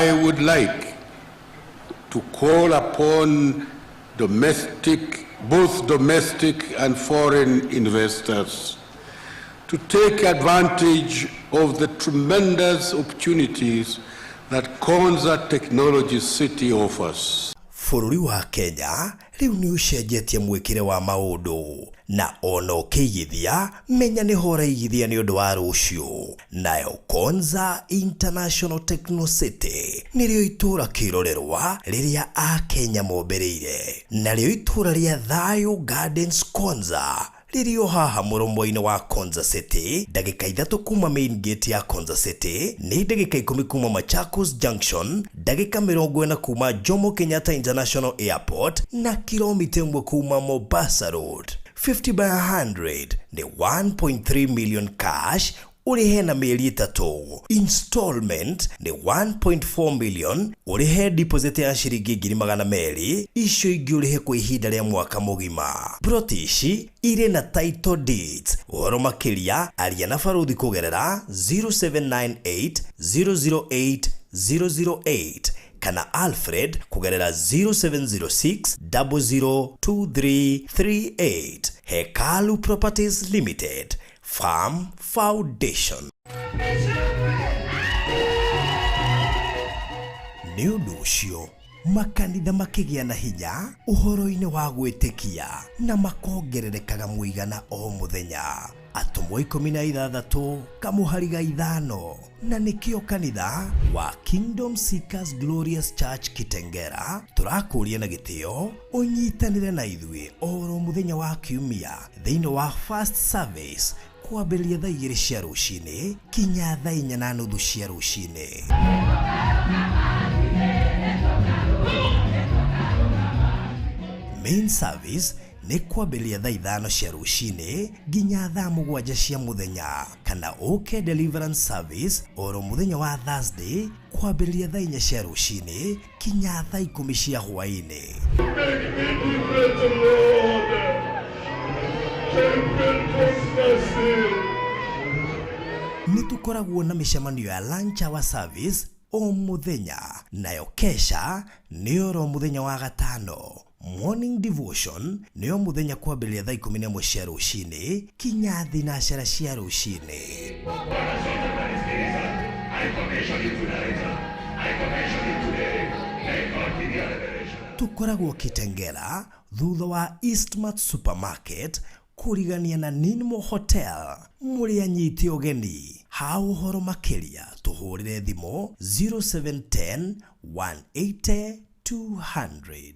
I would like to call upon both domestic and foreign investors to take advantage of the tremendous opportunities that Konza Technology City offers. Bũrũri wa Kenya rĩu nĩ ũcenjetie mwĩkĩre wa maũndũ na ono ũkĩigithia menya nĩ hora igithia nĩ ũndũ wa rũciũ. Nayo Konza International Techno City nĩrĩo itũra kĩrorerwa rĩrĩa Akenya mombereire, narĩo itũra rĩa Thayũ Gardens Konza rĩrĩo haha mũromo-inĩ wa Konza City, ndagĩka 3 kuma main gate ya Konza City, nĩ ndagĩka 10 kuma Machakos Junction, ndagĩka 40 kuma Jomo Kenyatta International Airport na kilomita 1 kuma Mombasa Road. 50 by 100 ni 1.3 million cash urihe na mieri 3. Installment ni 1.4 million urihe deposit ya shilingi 200,000 icio ingĩ urihe kwa ihinda rĩa mwaka mugima. Brotishi ire na title deeds. Ũhoro makĩria aria na barũthi kũgerera 0798 008 008 kana Alfred kugerera 0706 002338. Hekalu Properties Limited Farm Foundation. Nĩ ũndũ ũcio makanitha makĩgĩa na hinya ũhoro-inĩ wa gwĩtĩkia na makongererekaga mũigana o mũthenya. Atumwo 16 kamuhariga 5 na nikio kanitha wa Kingdom Seekers Glorious Church Kitengera turakũria na gĩtĩo ũnyitanĩre na ithuĩ oro mũthenya wa kiumia thĩinĩ wa first service kwambĩrĩria thaa 2 cia rũcinĩ kinya thaa 4:30 cia rũcinĩ. Main service ni kwambĩrĩria thaa 5 cia rũcinĩ nginya thaa 7 cia mũthenya, kana OK Deliverance Service oro mũthenya wa Thursday kwambĩrĩria thaa 4 cia rũcinĩ kinya thaa 10 cia hwaĩ-inĩ. Nĩtũkoragwo na mĩcemanio ya lunch hour service o mũthenya, nayo kesha nĩ oro mũthenya wa gatano. Morning devotion nĩyo mũthenya kwambĩrĩria thaa 11 cia rũcinĩ kinya thinacara cia rũcinĩ. Tukoragwo Kitengera thutha wa Eastmart Supermarket kurigania na Ninmo Hotel mũrĩa nyiti ũgeni. Ha ũhoro makĩria tuhũrĩre thimũ 0710 180 200.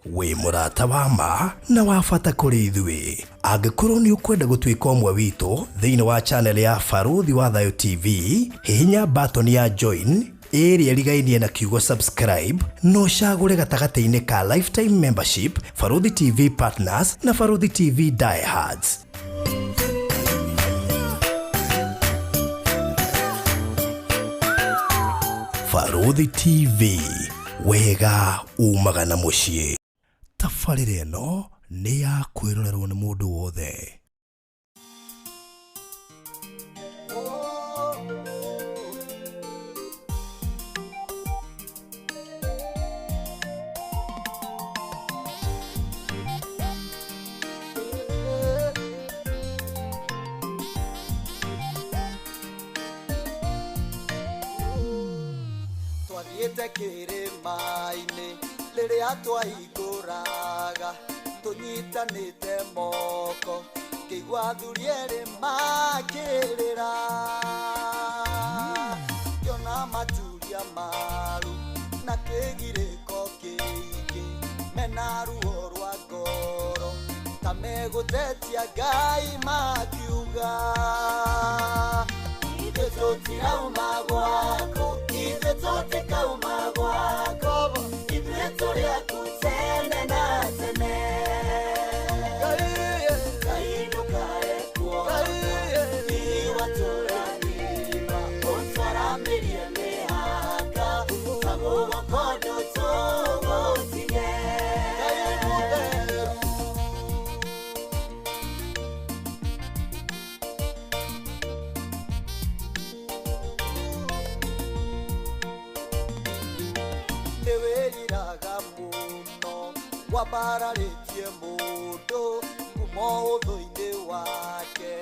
We mũrata wa ma na wabata kũrĩ ithuĩ. Angĩkorwo nĩ ũkwenda gũtuĩka ũmwe witũ thĩinĩ wa channel ya Barũthi wa Thayũ TV, hihinya button ya join ĩrĩa ĩrigainie na kiugo subscribe, no cagũre gatagatĩ-inĩ ka lifetime membership, Barũthi TV Partners na Barũthi TV Diehards. Barũthi TV, wega umaga na mũciĩ. Tabarĩra ĩno nĩ ya kwĩrorerwo nĩ mũndũ wothe. Kĩrĩma-inĩ rĩrĩa twahingũraga tũnyitanĩte moko kĩigua athuri erĩ makĩrĩra kĩona maturia maru na kĩgirĩko kĩingĩ mena ruo rwa ngoro ta megũtetia Ngai makiuga ithuĩ tũtirauma gwako, ithuĩ tũtikauma gwako, ithuĩ tũrĩ aku tene na tene. Ngai ndũkarekwo, iwa tũranĩra, ũtwaramĩrie mĩhaka, ta gũgũkũ ndũtũgũtige. nĩwĩriraga mũno wambararĩtie mũndũ kuma ũthũ-inĩ wake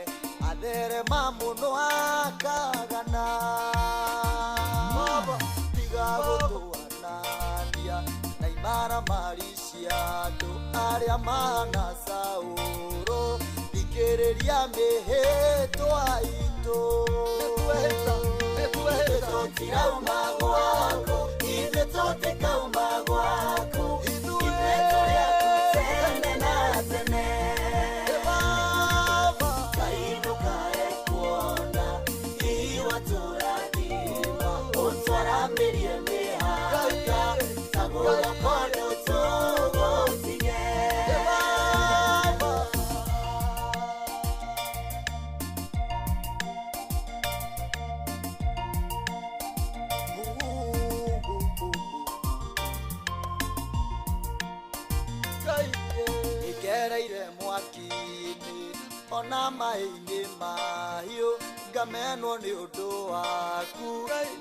atherema mũno akagana tiga gũtũanania na imaramari cia andũ arĩa mahana Saũlũ thikĩrĩria mĩhĩtwa itũ tũtirauma gwaku ithuĩ tũtikauma gwaku ithuĩ tũrĩaku tene na tene kainũkae kuona iwatũrathima ũtwaramĩrie mĩhaka tagũra kondũ tũgũtinye ngereire mwaki-inĩ ona maĩ-inĩ mahiũ ngamenwo nĩ ũndũ waku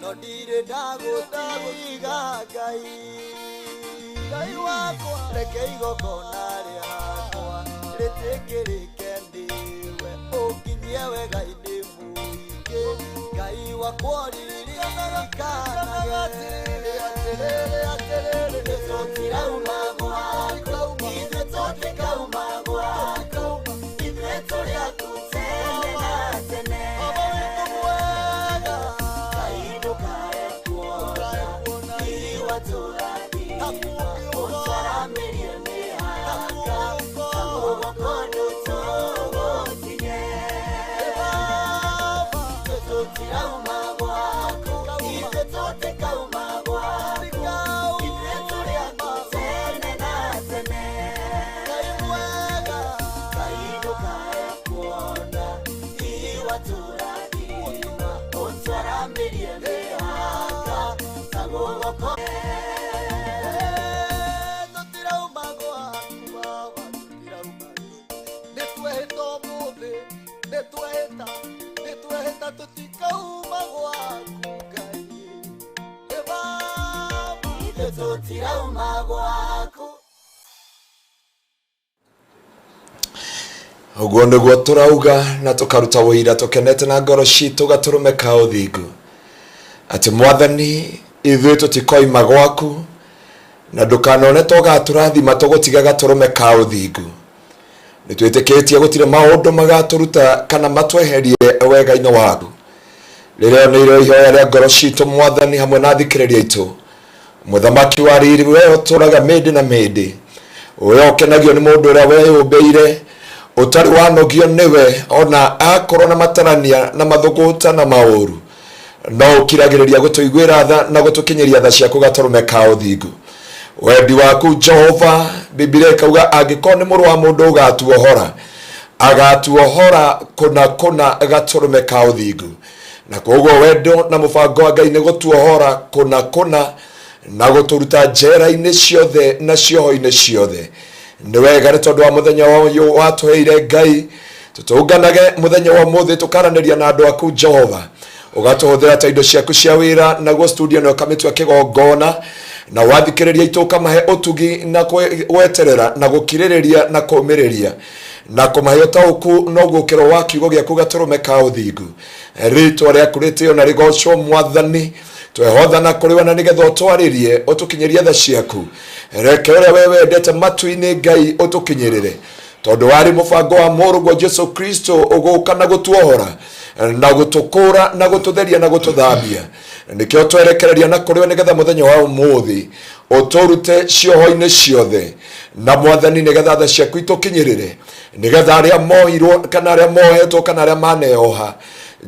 no ndirĩ ndagũtiga Ngai wakwa reke igongona rĩakwa rĩtĩkĩrĩke nĩwe ũnginyie wega-inĩ mũingĩ Ngai wakwa ririkanaga atĩrĩrĩ tũtirauma gwaku ithuĩ tũtikauma gwaku ithuĩ tũrĩaku tene na tene kainũkae kuona iwatũrathima ũtwaramĩrie mĩhaka tagũra kondũ tũgũtinye tũtirauma gwaku ithuĩ tũtikauma gwaku ithuĩ tũrĩaku tene na tene kainũkae kuona iwatũrathima ũtwaramĩrie mĩhaka tagũra kondũ tũtirauma gwaku baba tũtirauma nĩtwehĩta ũmũthĩ nĩtwehĩta tũtikauma gwaku Ngai baba ithuĩ tũtirauma gwaku Ũguo nĩguo tũrauga na tũkaruta wĩira tũkenete na ngoro citũ gatũrũmeka ũthingu atĩ Mwathani ithuĩ tũtikoima gwaku na ndũkanone tũgatũrathima tũgũtiga gatũrũmeka ũthingu nĩtwĩtĩkĩtie gũtirĩ maũndũ magatũruta kana matweherie wega-inĩ waku rĩrĩa nĩirwo ihoya rĩa ngoro citũ Mwathani hamwe na thikĩrĩria itũ mũthamaki wa riri we ũtũraga mĩndĩ na mĩndĩ ũrĩa ũkenagio nĩ mũndũ ũrĩa weyũmbĩire ũtarĩ wanogio nĩwe ona akorwo na matarania na mathũgũta na maũru no ũkiragĩrĩria gũtũiguĩra tha na gũtũkinyĩria tha ciaku gatũrũmeka ũthingu wendi waku Jehova Biblia ikauga angĩkorwo nĩ mũrũ wa mũndũ agatuohora kũna gatũrũmeka ũthingu na koguo wendo na mũbango wa Ngai nĩ gũtuohora kũna na gũtũruta njera-inĩ ciothe na cioho-inĩ ciothe nĩ wega nĩ tondũ wa mũthenya ũyũ watũheire Ngai tũtũnganage mũthenya wa mũthĩ tũkaranĩria na andũ aku Jehova ũgatũhũthĩra ta indo ciaku cia wĩra naguo studio na ũkamĩtua kĩgongona na wathikĩrĩria itũ ũkamahe ũtugi na gweterera na gũkirĩrĩria na kũmĩrĩria na kũmahe ũtaũku no gũkĩrwo wa kiugo gĩaku gatũrũmeka ũthingu rĩtwa rĩaku rĩtĩo na rĩgocwo Mwathani twehothana kũrĩ we na nĩgetha ũtwarĩrie ũtũkinyĩrie tha ciaku reke ũrĩa we wendete matu-inĩ Ngai ũtũkinyĩrĩre tondũ warĩ mũbango wa mũrũguo Jesu Kristo ũgũka na gũtuohora na gũtũkũra na gũtũtheria na gũtũthambia nĩkĩo twerekereria na kũrĩ we nĩgetha mũthenya wa ũmũthĩ ũtũrute cioho-inĩ ciothe na Mwathani nĩgetha tha ciaku itũkinyĩrĩre nĩgetha arĩa mohirwo kana arĩa mohetwo kana arĩa maneoha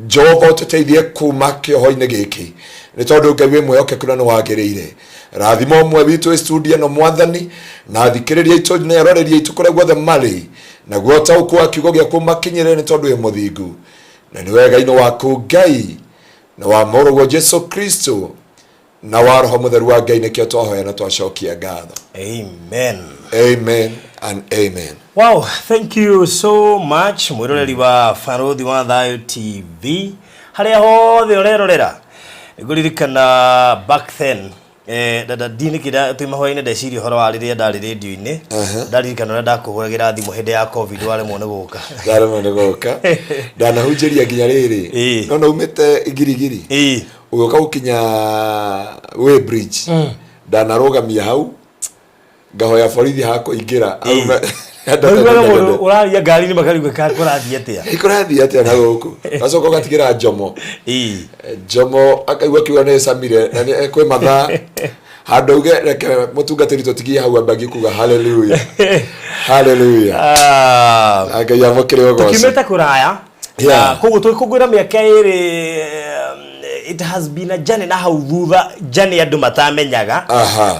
Jehova ũtũteithie kuma kĩoho-inĩ gĩkĩ nĩ tondũ Ngai wĩ mwĩhokeku na nĩ wagĩrĩire rathimo ũmwe witũ studio no Mwathani na thikĩrĩria itũ na eroreria itũ kũrĩa guothe marĩ naguo ũtaũku wa kiugo gĩaku makinyĩre nĩ tondũ wĩ mũthingu na nĩ wega-inĩ waku Ngai na wa mũrũguo Jesu Kristo na wa Roho Mũtheru wa Ngai nĩkĩo twahoya na twacokia ngatho. Amen. Amen and amen. Wow, thank you so much mwiroreri wa Farothi wa Thayo TV harĩa hothe ũrerorera nguririkana back then dada dini kida tumahoine ndeciria horo wa riria ndari radio-ini ndaririkana ndakuhuragira thimu hindi ya covid wale muone guka ndare muone guka ndanahunjiria nginya riri no umite igirigiri ugoka ukinya way bridge ndanarugamia hau ngahoya borithi hako ingira Ndio uraria ngari ni makarigo ka kurathia atia ikurathia atia na guku acoka gatigira Jomo Jomo akaigua kiwa ne samire na ni kwe matha handauge reke mutungatiri tutigie hau ambagi kuga hallelujah hallelujah akaya mukire ogoco tukimeta kuraya koguo tukugwira miaka iri it has been a journey na hau thutha journey andu matamenyaga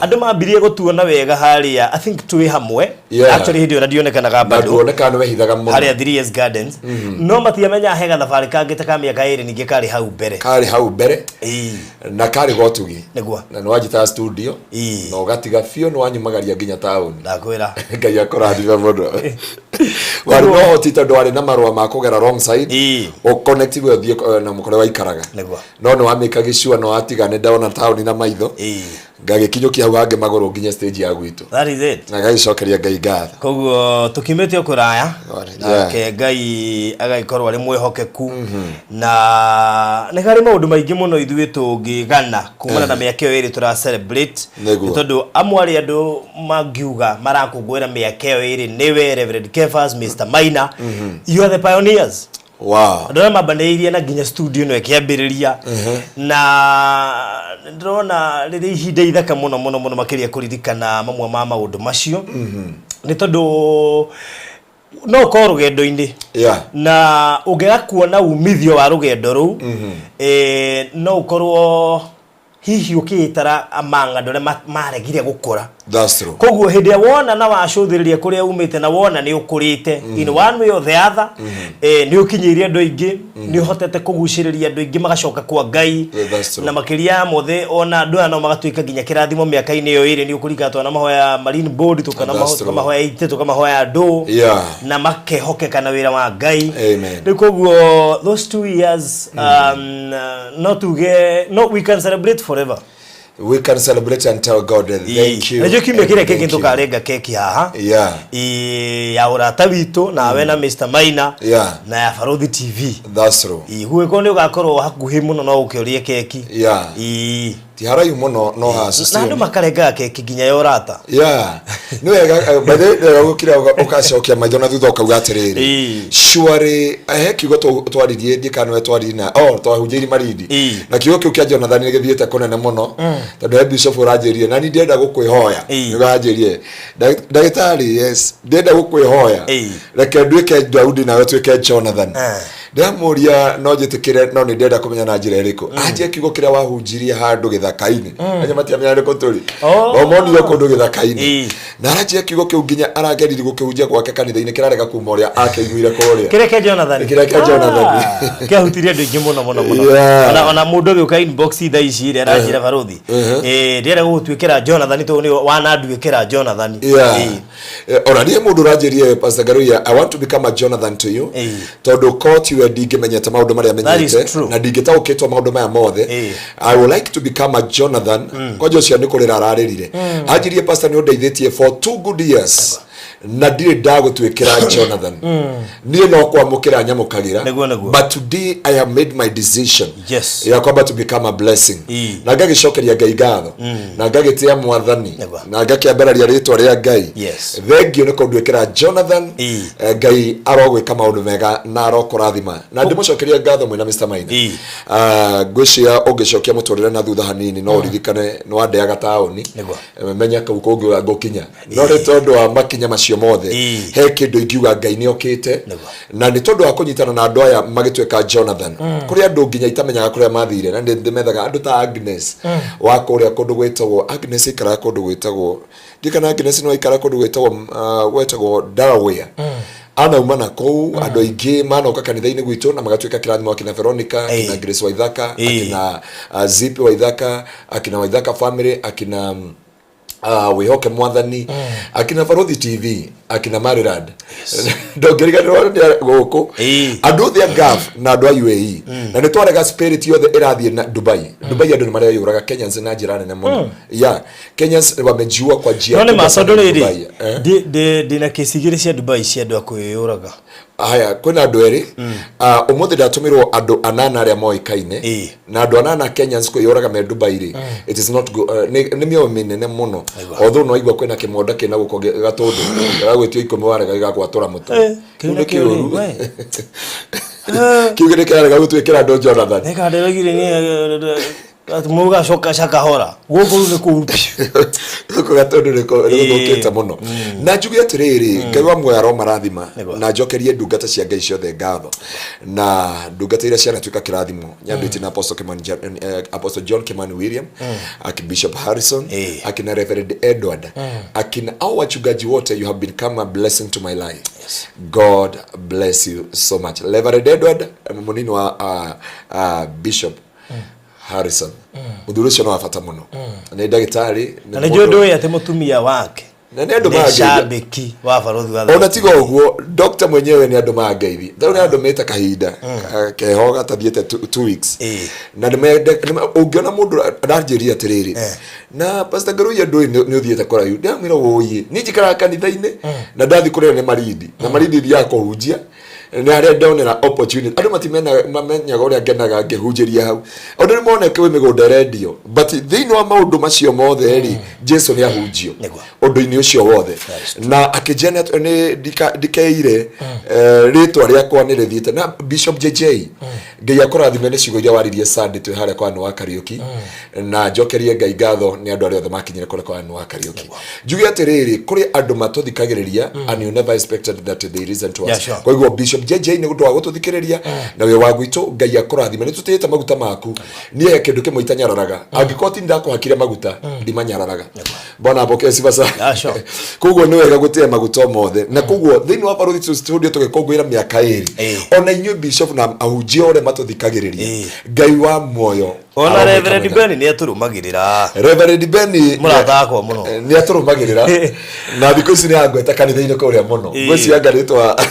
andu mambirie gutuona wega haria I think twi hamwe actually hindi ona dionekanaga bado ndonekana wehithaga muno haria 3 years gardens no matiamenya hega thabari kangite ka miaka iri ningi kari hau mbere na kari gotugi nigwa na nwajita studio no gatiga fio no wanyumagaria nginya town ndakwira ngai akorathima muno wari no hotita ndwari na marwa makugera wrong side o connective with na mukore wa ikaraga nigwa no wamika gicua no atigane ndaona town na maitho ngagikinyukia hau hange magoro nginya stage ya gwitu that is it na gaicokeria ngai ngatho koguo tukimete kuraya ke ngai agaikorwo ari mwihokeku na ne kari maundu maingi muno ithuĩ tungigana kumana na miaka iri tura celebrate tondu amwari andu mangiuga marakungwira miaka iri niwe Reverend Kefas Mr Maina you are the pioneers. Wow. Ndona mabaneirie na nginya studio no ekiambiriria na ndona riri ihinda ithaka muno makiria kuririkana mamwe ma maundu macio ni tondu no ko rugendo-ini na ugera kuona umithio wa rugendo ru no ukorwo hihi ukitara amanga ndore maregire gukura that's true koguo hindi ya wona na wacuthiriria kuria umite na wona ni ukurite in one way or the other ni ukinyiria andu aingi ni uhotete kuguciriria andu aingi magacoka kwa ngai na makiria mothe ona andu ano magatuika nginya kirathimo miaka-ini iyo iri ni ukurika twana mahoya marine board tukana mahoya ite tukamahoya andu na makehokeka na wira wa ngai ni koguo those 2 years no we can celebrate forever. We can celebrate and tell God thank you. Najua kimbe kile keki tukarenga keki haha. Ya urata witu na we na Mr Maina na ya Farodhi TV. That's true. Huwe kone ugakorwo hakuhi muno no ukiurie keki. Ti harayu muno no ha system. Na ndo makarenga keki ginya ya urata. No wega bathe ukira ukacokia maitho na thutha ukauga atiriri. Sure kiugo twaririe ndikano twarina twahunjiri maridi. Na kiugo kiu kia Jonathan ni githiete kunene muno. Tondu Bishop urajirie na ni ndenda gukwihoya. Ugajirie. Ndagitari yes ndenda gukwihoya. Reke nduike Daudi na wetuike Jonathan. Ndamuria no jitikire no ni ndenda kumenya na njira iriko aje kiugo kira wahunjirie handu githaka-ini anya matiamenya riko turi omoni yoko ndu githaka-ini na araje kiugo kiu nginya aragerire gukihunjia gwake kanitha-ini kirarega kuma uria akiguire kuria kireke Jonathan kihutirie andu ingi muno ona mundu uyu ka inbox tha ici ire arajira Farodhi ndira gutwikira Jonathan to ni wananduikira Jonathan ona ni mundu urajirie Pastor Ngaruiya I want to become a Jonathan to you tondu koti we ndingimenyete maundu maria menyete na ndingitaukitwo maundu maya mothe I would like to become a Jonathan kojo cia ni kurira araririre ajirie pastor ni undeithitie for 2 good years na ndire ndagutwikira Jonathan ni no kwamukira nyamukagira but today I have made my decision ya kwamba to become a blessing na ngagicokeria ngai ngatho na ngagitia mwathani na ngakiambararia ritwa ria ngai thengio ni kundwikira Jonathan ngai arogwika maundu mega na arokurathima na ndimucokeria ngatho mwina Mr Maina ngwiciria ungicokia muturire na thutha hanini no uririkane no andeaga taoni menya kau kungi ngukinya no ri tondu wa makinya macio mothe he kindu ingiuga ngai ni okite na ni tondu wa kunyitana na andu aya magitweka Jonathan kuri andu nginya itamenyaga kuria mathire na ndimethaga andu ta Agnes wa kuria kundu gwetagwo Agnes ikara kundu gwetagwo ndikana Agnes no ikara kundu gwetagwo Ngaruiya ana umana kou andu aingi mana uka kanitha-ini gwitu na magatwika kirathimo akina Veronica akina Grace Waithaka akina Zipi Waithaka akina Waithaka family akina wihoke mwathani akina Farodhi TV akina Maryland ndongeriganirwo guku andu thia gaf na andu a UAE na ni twarega spirit yothe irathie na Dubai andu ni maria yuraga Kenyans na njira nene muno Kenyans wamejua kwa njia none masodoreri dina kesigire cia Dubai cia andu akuyuraga haya kwina andu eri umuthi ndatumirwo andu 8 aria moikaine na andu 8 Kenyans kuyuraga me Dubai ri it is not ni mio minene muno although no igwa kwina kimoda kina guko gatundu gagwitio ikomo warega gagwatura mutu kiune kiuru kiugire karaga gutwikira ndo Jonathan neka nderagire ni atumuga shoka shaka hora guko ni kuupi guko gatundu riko rithukite muno na njugi atiriri ngai wa mwaro marathima na njokerie ndungata cia ngai ciothe ngatho na ndungata iria ciana twika kirathimo nyandu itina Apostle John Kimani William Bishop Harrison akina Reverend Edward akina au wachungaji wote you have become a blessing to my life. God bless you so much. Reverend Edward munini wa Bishop Harrison mudurucio no afata muno na ndagitari na njondo yate mutumia wake na nendo shabiki wa Farodhi wa ona tigo uguo doctor mwenyewe ni andu mageithi thau ni andu meta kahinda kehoga tathiete 2 weeks na ungiona mundu aranjiria atiriri na Pastor Ngaruiya ni uthiete korayu ndamira woyi ni njikara kanitha-ini na ndathi kurera ni maridi na maridi thia kuhunjia na aria ndonera opportunity andu mamenyaga uria ngenaga ngihunjiria hau andu ni moneke we migunda radio but thini wa maundu macio mothe ri Jesu ni ahunjio undu-ini ucio wothe na akijena ni dikeire ritwa riakwa ni rithiete na Bishop JJ ngai akorathime ni cigo iria waririe Sunday twi haria kwa wa Kariuki na njokerie ngai ngatho ni andu aria othe makinyire kule kwa wa Kariuki njugi atiriri kuri andu matuthikagiriria and you never expected that they listen to us kwa hivyo Bishop JJ ni gundu wa gututhikiriria na we wagwitu ngai akorathime ni tutite maguta maku ni ya kindu kimwe itanyararaga angikoti ndakuhakire maguta ndimanyararaga bona apoke sibasa kugo ni wega gutie maguta mothe na kugo thini wa Farodhi studio tugikongwira miaka iri ona inyu Bishop na ahujio ore matuthikagiriria ngai wa moyo ona Reverend Ben ni aturumagirira Reverend Ben murathakwa muno ni aturumagirira na thikũ ici ni angweta kanitha-ini kuria muno gweci angaritwa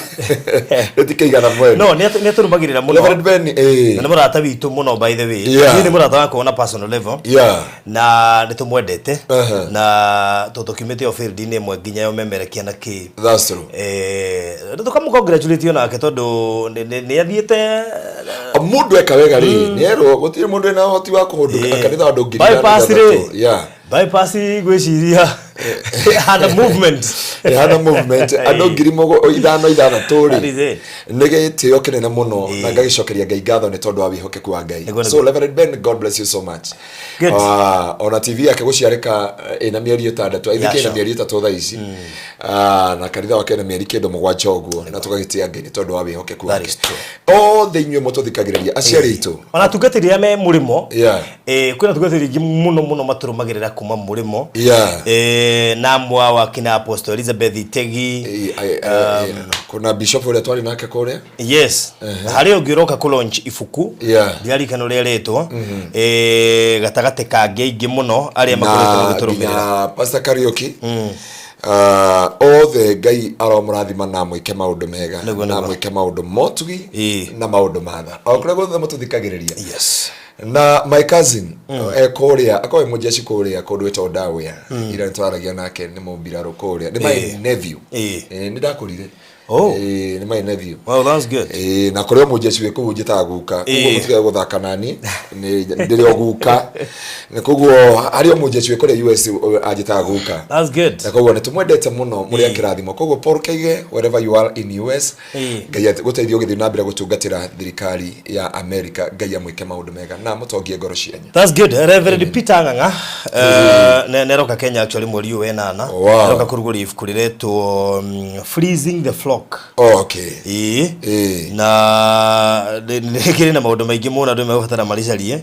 etikaiga mwe no ni aturumagirira muno Reverend Ben na murata witu muno by the way ni murata wako on a personal level na nitumwendete na tutukimite field ni mwe nginya yo memerekia na ki that's true tukamu congratulate nake tondu ni athiete mundu eka wega ri nero gutire mundu na hoti wa kuhunduka kanitha andu ngiri bypass gwiciria hana movement andu ngiri mogo ithano turi nigitio kinene muno na ngagicokeria ngai ngatho ni tondu wa wihokeku wa ngai so Reverend Ben God bless you so much ona TV yake guciarika ina mieri 6 ithike ina mieri 3 tha ici na kanitha wake na mieri 7 uguo na tugagitia ngai ni tondu wa wihokeku wake the inywe mututhikagiriria aciari itu ona tugatiria me murimo kwina tugatiria muno maturumagirira kuma murimo na mwa wa kina Apostle Elizabeth Tegi kuna Bishop ule twali nake kule hari ungiroka ku launch ifuku ndiari kano reretwo gatagate kange ingi muno aria makoretwo guturumirira Pastor Kariuki the ngai aromurathima na mwike maundu mega na mwike maundu motugi na maundu matha okure gothe mututhikagiriria na my cousin ekoria akoe mujeshi koria kodweta Odawea ira ntwaragia nake ni mumbiraro koria ni my nephew ni ndakurire ni my nephew well that's good na korio mujeshi we kuhunjita guka ugo mutiga guthaka nani ni ndiri oguka ni kuguo ario mujeshi we koria US ajita guka that's good na kuguo nitumwendete muno muri akirathimo kuguo Paul Kaige wherever you are in US ngai guteithio githi na mbira gutungatira thirikari ya America ngai amwike maundu mega na mutongie ngoro cianyu that's good Reverend Peter Nganga neroka Kenya actually mweri uwe nana neroka kuruguri ifukuriretwo freezing the flock na nekire na maundu maingi muno andu mebatara maricarie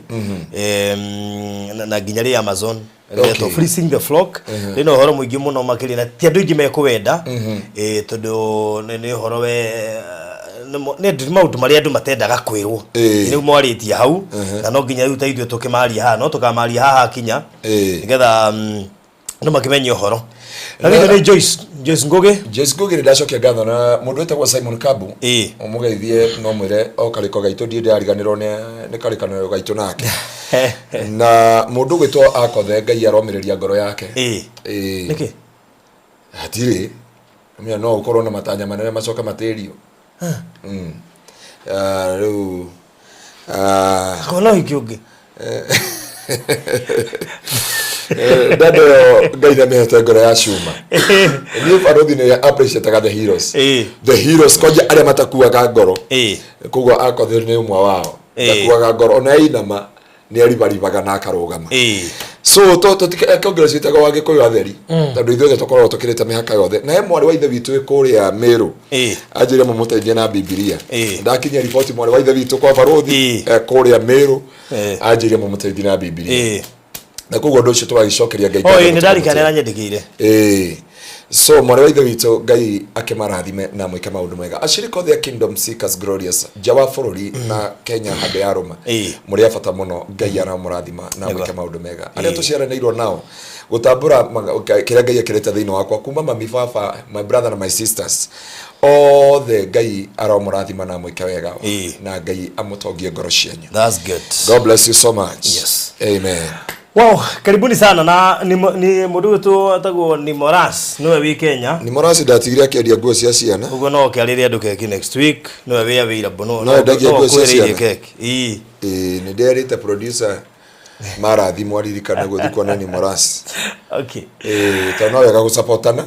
na nginya ri Amazon reto freezing the flock rino horo muingi muno makiri na ti andu ingi mekuwenda tondu ni horo we ne maundu mari andu matendaga kwirwo ni mwaritie hau na no nginya riu taithio tukimaria haha no tukamaria haha kinya nigetha no makimenya horo na ni Joyce Ngugi ndacokia ngatho na mundu etagwo Simon Kabu umugeithie no mwire o kariko gaito ndi ndariganirwo ne karikano gaito nake na mundu gwitwo akothe Ngai aromiriria ngoro yake niki atiri mimi no ukorwo na matanya manene macoka materio riu kono ikiugi dado Ngai na mehete ngoro ya cuma ni farothi ne appreciate the heroes koja aria matakuaga ngoro kugo akothe ni umwe wao takuaga ngoro ona inama ni aribaribaga na akarugama so to tikongera citaga wage koyo atheri tondu ithuothe tukorwo tukirite mihaka yothe na he mwari wa ithe witu kuria Meru ajire mumuteithie na Biblia ndakinya report mwari wa ithe witu kwa barothi kuria Meru ajire mumuteithie na Biblia na kugo ndo cyo twagicokeria Ngai ni ndarikanira nyendikire so mwari wa ithe witu Ngai akimarathime na mwike maundu mega ashirika the Kingdom Seekers Glorious jawa forori na Kenya hande ya Roma muri afata muno Ngai aramurathima na mwike maundu mega aria tuciaranirwo nao gutambura kiria Ngai akireta thiini wakwa kuma mami baba my brother and my sisters all the Ngai aramurathima na mwike wega na Ngai amutongie ngoro cianyu. That's good. God bless you so much. Yes, amen. Wow, karibuni sana na ni mundu tu atago ni Moras no we Kenya ni Moras ndatigira akiendia nguo cia ciana ugo no kiariria andu keki next week no we available no ndagia nguo cia ciana keki ni nderite producer marathi mwaririkana guthikwo na ni Moras okay tano wega gusupportana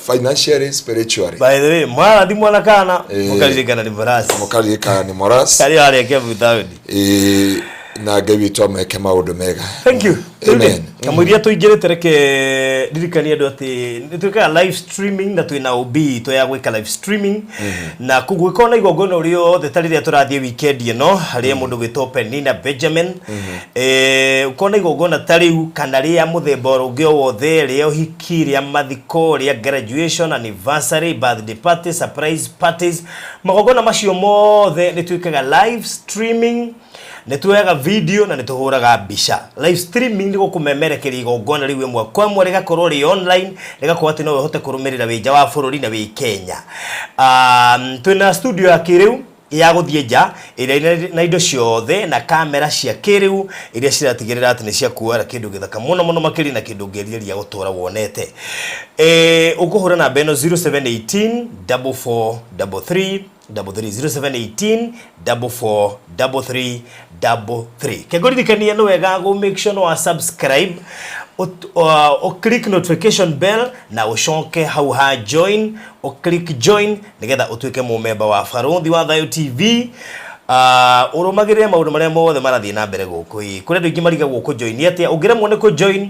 financially spiritually by the way marathi mwana kana mukaririkana ni Moras kari ari ke vitaudi na Ngai witu ameke maundu mega. Thank you. Amen. Kamuria tuigire tereke dirikani andu ati nituika live streaming na twina OB to ya gwika live streaming na kugwikona igongona urio thetariria turathie weekend ino hari mundu gwito Penina Benjamin ukona igongona tariu kana ria muthemba rungi wothe ria uhiki ria mathiko ria graduation, anniversary, birthday party, surprise parties magongona macio mothe nituikaga live streaming netuega video na netuhuraga bisha live streaming ndiko kumemerekera igongona riwe mwa kwa mwe rigakorwo ri online rigakorwo ati no wehote kurumirira wija wa bururi na wi Kenya. Twina studio ya kiriu ya guthieja ira na indo ciothe na kamera cia kiriu iria ciratigirira ati ni cia kuara kindu githaka muno makiri na kindu ngeriria gutura wonete. Ukuhura na beno 0718 4433 0718 4433. Kegoririkania no wega go make sure no subscribe o click notification bell na ushonke how ha join o click join nigetha utuike mu member wa Farothi wa Thayo TV. Urumagirire maundu maria mothe marathie na mbere guku kuri ndu ingi mariga guku join atia ungiremwo ni ku join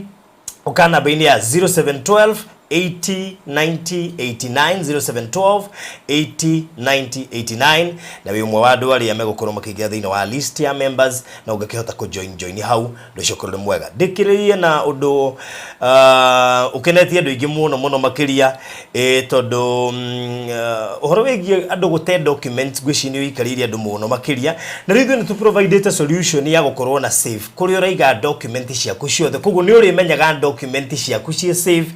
ukana baini ya 0712 80 90 89 0712 80 90 89 na wimwe wa andu aria megukorwo makigia thiini wa list ya members na ungakihota ku join hau ndocokorwo mwega ndikiririe na undu ukenetie andu ingi muno makiria tondu uhoro wigie andu gute documents gwicini wikariria andu muno makiria na rithu ni tu provide solution ya gukorwo na save kuri uraiga document ciaku ciothe koguo ni uri menyaga document ciaku cie save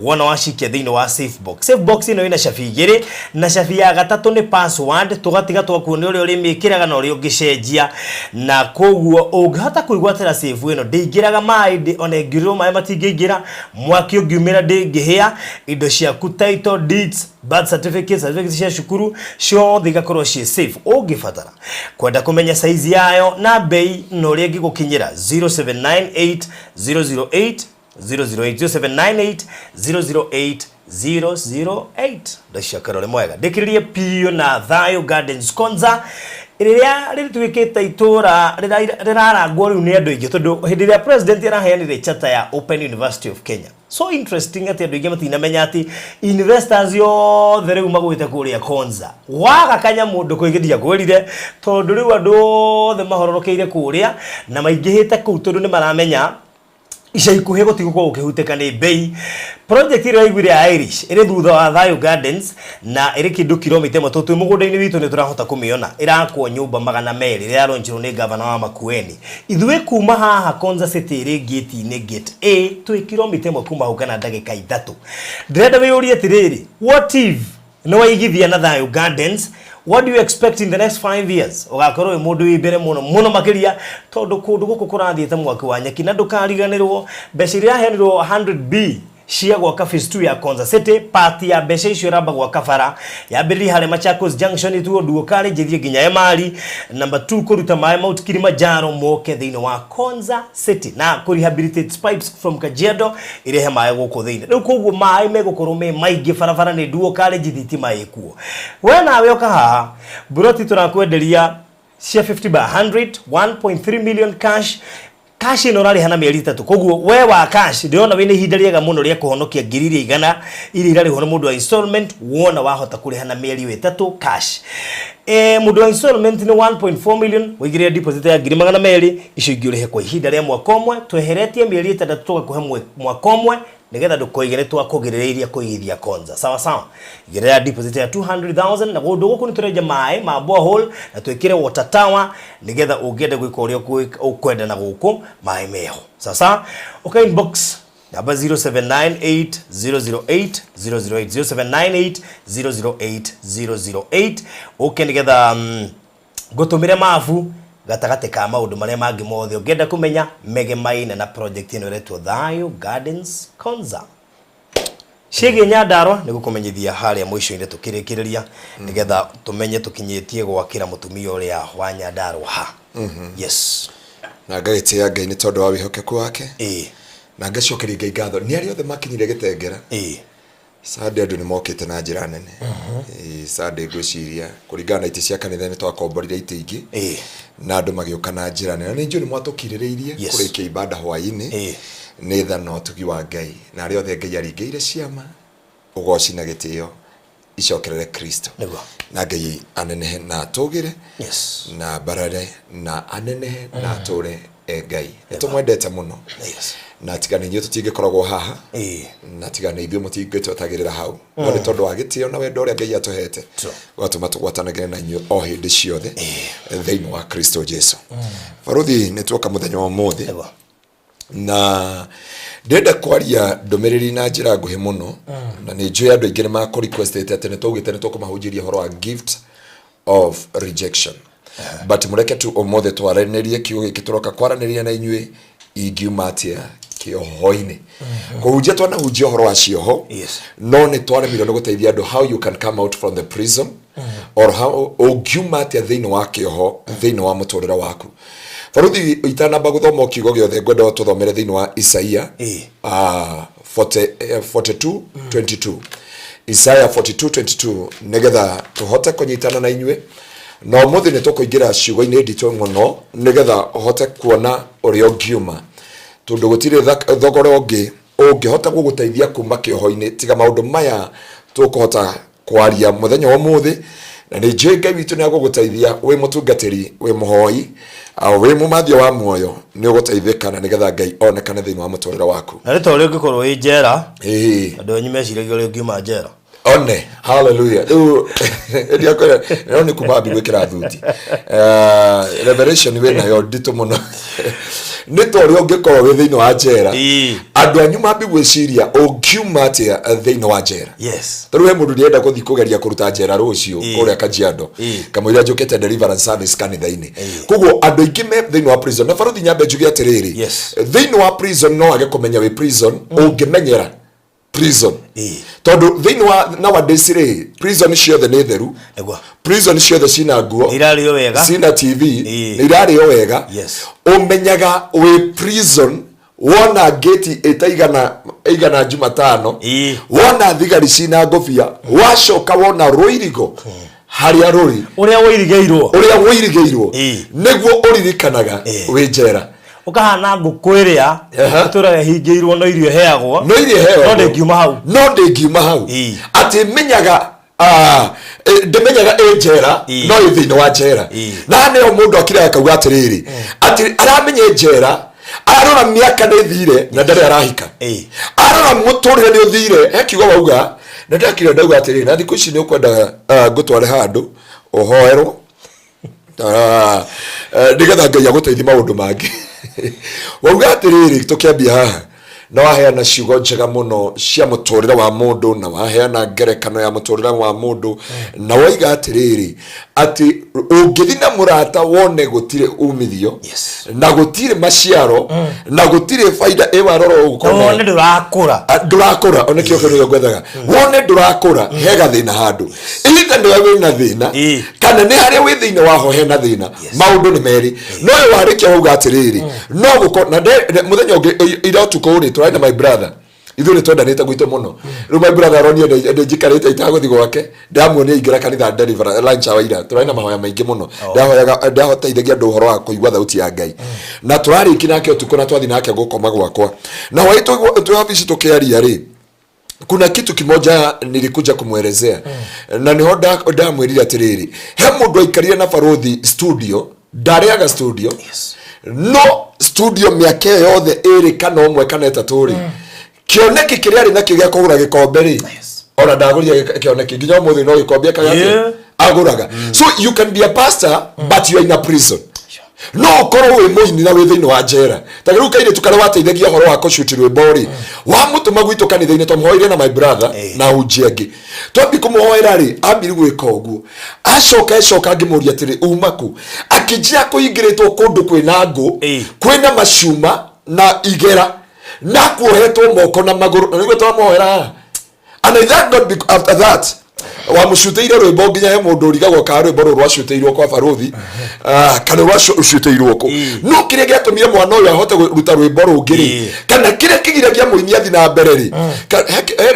wona washikia thiini wa safe box ino ina shafi igiri na shafi ya gatatu ni password tugatiga twakuone uri uri mikiraga na uri ungicenjia na koguo ungihota kuigwatira save ino ndingiraga maidi one ngiro mai matingigira mwaki ungiumira ndingihia indo ciaku title deeds birth certificate cia shukuru ciothe igakorwo cie safe ungifatara kwenda kumenya size yayo na bei no uri ngigukinyira 0798 008 008 008 008 ndashakara mwega ndikiririe pio na Thayo Gardens Konza iria ritwikite itura rirarangwo riu ni andu ingi tondu hindi ria president araheanire chata ya Open University of Kenya. So interesting ati andu ingi matina menya ati investors yothe riu magwite kuria Konza waga kanya mundu kuigiria gwirire tondu riu andu othe mahororokeire kuria na maingihite ku tondu ni maramenya isha ikuhe gutiguko ukihuteka ni bei. Project ira igwire ya Irish ire thutha wa Thayo Gardens na ire kindu kilomita imwe tutu mugunda-ini witu ni turahota kumiona irakwo nyumba 200 ria ronchiro ni governor wa Makueni. Ithwe kuma haha Konza City ire gate-ini gate A tu kilomita imwe kuma hukana ndagika 3. Ndirenda wiyurie atiriri, what if no waigithia na Thayo Gardens? What do you expect in the next 5 years? Ogakorwo mundu wibere muno makiria tondu kundu guku kurathiete mwaki wa nyaki na ndukariganirwo mbeca iria henirwo 100B cia gwaka phase 2 ya Konza City. Party ya mbeca icio ramba gwaka bara yambĩrĩrie harĩ Machakos Junction ituo Duokari njithie nginya Emali. Number 2 kuruta maĩ Mount Kilimanjaro moke thĩinĩ wa Konza City na ku rehabilitate pipes from Kajiado irehe maĩ gũkũ thĩinĩ. Rĩu koguo maĩ megũkorwo me maingĩ barabara nĩ Duokari njithitima ĩkuo. We nawe oka haha buroti turakwenderia cia 50 by 100 1.3 million cash. Cash ino rari hana mieri 3 koguo we wa cash ndiona wina ihinda riega muno ria kuhonokia ngiri 100 iri rari hono mundu wa installment wona wahota kuri hana mieri 3 cash. Mundu wa installment ni 1.4 million wigire deposit ya ngiri 200 icio ingĩũrĩhe kwa ihinda ria mwaka ũmwe tweheretie mieri 3 tugakuhe mwaka ũmwe nigetha ndukoige ni twakugiriria kuigithia Konza sawa sawa. Igire deposit ya 200,000 na gundu guku ni tureje maĩ ma borehole na twikire water tower nigetha ungende gwika uria ukwenda na guku maĩ meho sawa sawa. Okay, inbox namba 0798008008 0798008008 okay nigetha gutumire mafu gatagate ka maundu maria mangi mothe ungenda kumenya mege maina na project ino retwo Thayo Gardens Konza. Shege Nyandarua ni gukumenyithia haria mwisho-ini tukirikiriria nigetha tumenye tukinyitie gwakira mutumia uria wa Nyandarua ha. Yes. Na ngaitia Ngai ni tondu wa wihokeku wake. Na ngacokeria Ngai ngatho ni ari othe makinyire gitengera. Sade andu ni mokite na njira nene. Sade gwiciria kuringana na iti cia kanitha ni twakomborire iti ingi. Na andu magioka na njira nene. Ni njuri mwatukiririirie kurikia ibada hwaini. Ni thano tugi wa Ngai. Na ari othe Ngai aringeire ciama. Ugoci na gitio icokerere Kristo. Na Ngai anenehe na atugire. Na barare na anenehe na ature Ngai. Nitumwendete muno. Na tigana ithuĩ tũtingĩkoragwo haha na tigana ithuĩ mũtingĩtwetagĩrĩra hau no nĩ tondũ wa gĩtĩo na wendo ũrĩa Ngai atũhete gatũma tũgwatanagĩre na inyuĩ o hĩndĩ ciothe thĩinĩ wa Kristo Jesu. Baruthi nĩ tuoka mũthenya wa ũmũthĩ na ndenda kwaria ndũmĩrĩri na njĩra nguhĩ mũno na nĩ njũĩ andũ aingĩ nĩ makũrequestete atĩ nĩ tũgĩte nĩ tũkũmahunjĩria ũhoro wa gift of rejection. But mũreke tu ũmũthĩ twaranĩrie kiugo gĩkĩ tũroka kwaranĩria na inyuĩ Ingiuma Atia Kioho-Ini. Kuhunjia twanahunjia ũhoro wa cioho no nĩ twaremirwo nĩ gũteithia andũ how you can come out from the prison or how ũngiuma atĩa thĩinĩ wa kĩoho thĩinĩ wa mũtũrĩre waku. Baruthi itanamba gũthoma kiugo gĩothe ngwenda tũthomere thĩinĩ wa Isaia 42:22. Isaia 42:22 nigetha tũhote kũnyitana na inyuĩ. No mũthĩ nĩ tũkũingĩra ciugo-inĩ nditũ mũno nigetha hote kuona ũrĩa ũngiuma tondu gũtirĩ thogora ũngĩ ũngĩhota gũgũteithia kuma kĩoho-inĩ tiga maũndũ maya tũkũhota kwaria mũthenya wa ũmũthĩ na nĩ njũĩ Ngai witũ nĩ agũgũteithia wĩ mũtungatĩri wĩ mũhoi wĩ mũmathia wa muoyo nĩ ũgũteithĩka na nigetha Ngai onekane thĩinĩ wa mũtũrĩre waku. Na rĩtwa ũrĩa ũngĩkorwo wĩ njera andũ anyu meciragia ũrĩa ũngiuma njera one hallelujah ndio kwa leo ni kubabi gwikira thuti revelation we nayo ndito muno nito ri ongekorwo we thiini wa njera andu anyu mabi gwiciria ongiuma atia thiini wa njera turu we mundu ndienda kuthi kugeria kuruta njera rucio kuria Kajiado kamwira njukete deliverance service kanitha-ini koguo andu ingi me thiini wa prison na Baruthi nyambe njuge atiriri thiini wa prison no age kumenya we prison ungimenyera prison tondu thiini wa nowadays prison ciothe nĩ theru prison ciothe cina nguo irario wega cina TV irario wega umenyaga we prison wona gate itaigana Jumatano wona thigari cina ngobia wacoka wona ruirigo haria ruri uria wirigeirwo niguo uririkanaga we njera ukahana ngukwiria turaga hingiirwo no irio heagwo no ndengiuma hau ati menyaga ndemenyaga njera no ithiini wa njera na neo mundu akiraga kauga atiriri ati aramenye njera arora miaka nĩ thire na ndarĩ arahika arora mũtũrĩre nĩ ũthire kiugo wauga na ndakire ndauga atĩrĩ na thikũ ici nĩ ũkwendaga ngũtware handũ ũhoerwo ndigetha Ngai agũteithie maũndũ mangĩ wauga atĩrĩrĩ tũkĩambia haha na waheana ciugo njega muno cia mũtũrĩre wa mũndũ na waheana ngerekano ya mũtũrĩre wa mũndũ na waiga atĩrĩrĩ atĩ ũngĩthi na mũrata wone gũtirĩ umithio na gũtirĩ maciaro na gũtirĩ faida ĩwarora ũgũkorwo wone ndũrakũra one kĩo kĩrĩa ngwethaga wone ndũrakũra he gathĩna handũ either nĩ wewe na thĩna kana nĩ harĩa wĩ thĩinĩ waho hena thĩna maũndũ nĩ merĩ no warĩkia wauga atĩrĩrĩ no gũkorwo na mũthenya ũngĩ ira ũtukũ ũrĩ tũraina my brother ithuĩ twendanĩte gwitũ mũno rĩu my brother aronio njikarĩte itagũthi gwake ndamuonia ingĩra kanitha deliver lunch hour ira tũraina mahoya maingĩ mũno ndahoteithagia andũ ũhoro wa kũigua thauti ya Ngai na tũrarĩki nake ũtukũ na twathi nake gũkoma gwakwa na twĩ ofisi tũkĩaria rĩ kuna kitu kimoja nilikuja kumwelezea na niho ndamwĩrire atĩrĩrĩ he mũndũ aikarire na barothi studio ndareaga studio no studio mĩaka yothe ĩrĩ kana ũmwe kana ĩtatũ rĩ kĩoneki kĩrĩa arĩ nakĩo gĩa kũgũra gĩkombe rĩ ona ndagũrire kĩoneki nginya ũmũthĩ no gĩkombe kagĩa agũraga so you can be a pastor but you are in a prison no ũkorwo wĩ mũini na wĩ thĩinĩ wa njera ta rĩu kairĩtu karĩa wateithagia ũhoro wa kũcuti rwĩmbo rĩ wamũtũma gwitũ kanitha-inĩ tũmũhoire na my brother na ũnjia angĩ twambi kũmũhoera rĩ ambiri gwĩka ũguo acoka ngĩmũria atĩrĩ uma kũ akĩnjia kũingĩrĩtwo kũndũ kwĩna ngũ kwĩna macuma na igera na kuohetwo moko na magũrũ na nĩguo twamuhoera and I thank God after that wamucuteire rwĩmbo nginya he mũndũ ũrigagwo ka rwĩmbo rũrũ rwacuteirwo kwa barothi kana rwacuteirwo kũ no kĩrĩa gĩatũmire mwana ũyũ ahote gũruta rwĩmbo rũngĩ kana kĩrĩa kĩgiragia mũini athi na mbere rĩ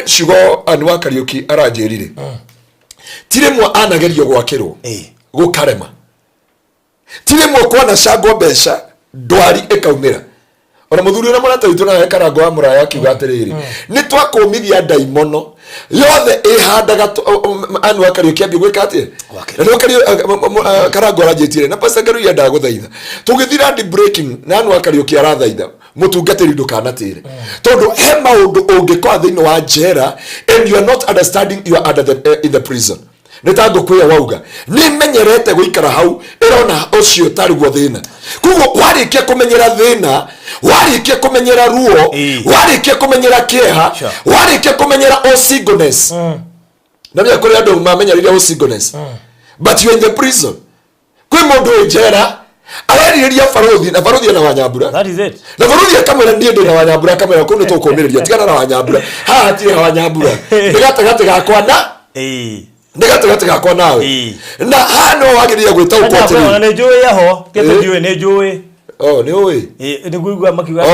ciugo ani wa Kariuki aranjĩrire ti rĩmwe anagerio gwakĩrwo gũkarema ti rĩmwe kwana cangwo mbeca ndwari ĩkaumĩra ona mũthuri ũrĩa mũrata witũ nawe karango wa mũraya akiuga atĩrĩrĩ nĩ twakũmithia ndaimono yothe ĩhandaga anu wa Kariuki ambia gwĩka atĩa na karango aranjĩtire na pastor Ngaruiya ndagũthaitha tũgĩthira ndi breaking na anu wa Kariuki arathaitha mũtungatĩri ndũkanatĩre tondũ he maũndũ ũngĩkora thĩinĩ wa njera and you are not understanding you are in the prison nĩtangũkwĩya wauga nĩmenyerete gũikara hau ĩrona ũcio tariguo thĩna kuguo warĩkia kũmenyera thĩna warĩkia kũmenyera ruo warĩkia kũmenyera kĩeha warĩkia kũmenyera all singleness na nĩ kũrĩ andũ mamenyerire singleness but you in the prison kwĩ mũndũ wĩ njera ararĩrĩria barothi na barothi na Wanyambura that is it na barothi akamwĩra niĩ ndĩ na Wanyambura akamwĩra kũu nĩ tũkũmĩrĩria tigana na Wanyambura haha hatirĩ Wanyambura nĩ gatagatĩ gakwa na nĩgatagatĩ gakwa nawe na hano wagĩrĩire gwĩta ũkwatĩrĩ nĩ njũĩ aho kĩtũ nĩ njũĩ nĩ ũĩ nĩ guigua makiuga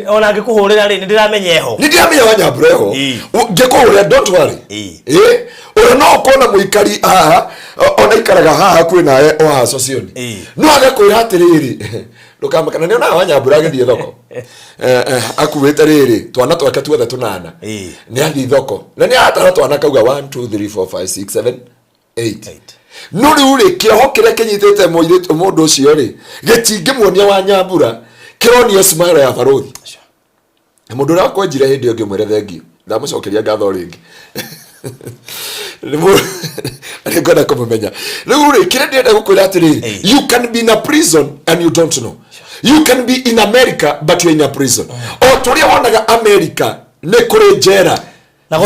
ona ngĩkũhũrĩra rĩ nĩ ndĩramenya Wanyambura eho ngĩkũhũrĩra don't worry ũrĩa no ũkona mũikari haha ona ikaraga haha kwĩ nawe o haha socioni no agakwĩra atĩrĩrĩ ndũkamakana nĩ ona Wanyambura agĩthiĩ thoko akuĩte rĩrĩ twana twake tuothe tũnana nĩ athiĩ thoko na nĩ atara twana kauga 1 2 3 4 5 6 7 8 no rĩu rĩ kĩoho kĩrĩa kĩnyitĩte mũndũ ũcio rĩ gĩtingĩmuonia Wanyambura kĩronia smile ya barothi mũndũ ũrĩa wakwenjire hĩndĩ ĩyo ngĩmwĩra thengio ndamũcokeria ngatho rĩngĩ nĩ ngwenda kũmũmenya rĩu rĩ kĩrĩa ndĩrenda gũkwĩra atĩrĩrĩ you can be in a prison and you don't know you can be in America but you're in a prison o tũrĩa wonaga America nĩ kũrĩ njera na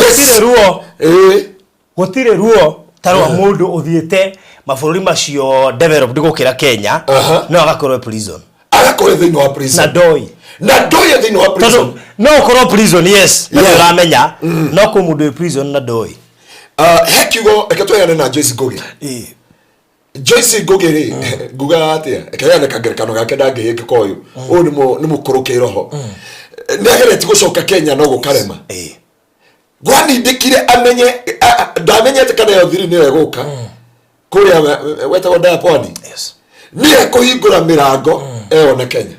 gũtirĩ ruo tarwa mũndũ ũthiĩte mabũrũri macio developed gũkĩra Kenya no agakorwo prison agakorwo thĩinĩ wa prison na ndoi thĩinĩ wa prison no ũkorwo prison yes na ũramenya no kũ mũndũ prison na ndoi he kiugo ekatweane na Joyce Ngugi Joyce Ngugi rĩ nguga atĩa ekayane kangerekano gake ndangĩhĩka ũyũ nĩ mũkũrũ kĩroho nĩ agereti gũcoka Kenya no gũkarema gwanindĩkire amenye ndamenyete kana yo thiri nĩyo egũka kũrĩa wetagwo Diaponi nĩ ekũhingũra mĩrango na Kenya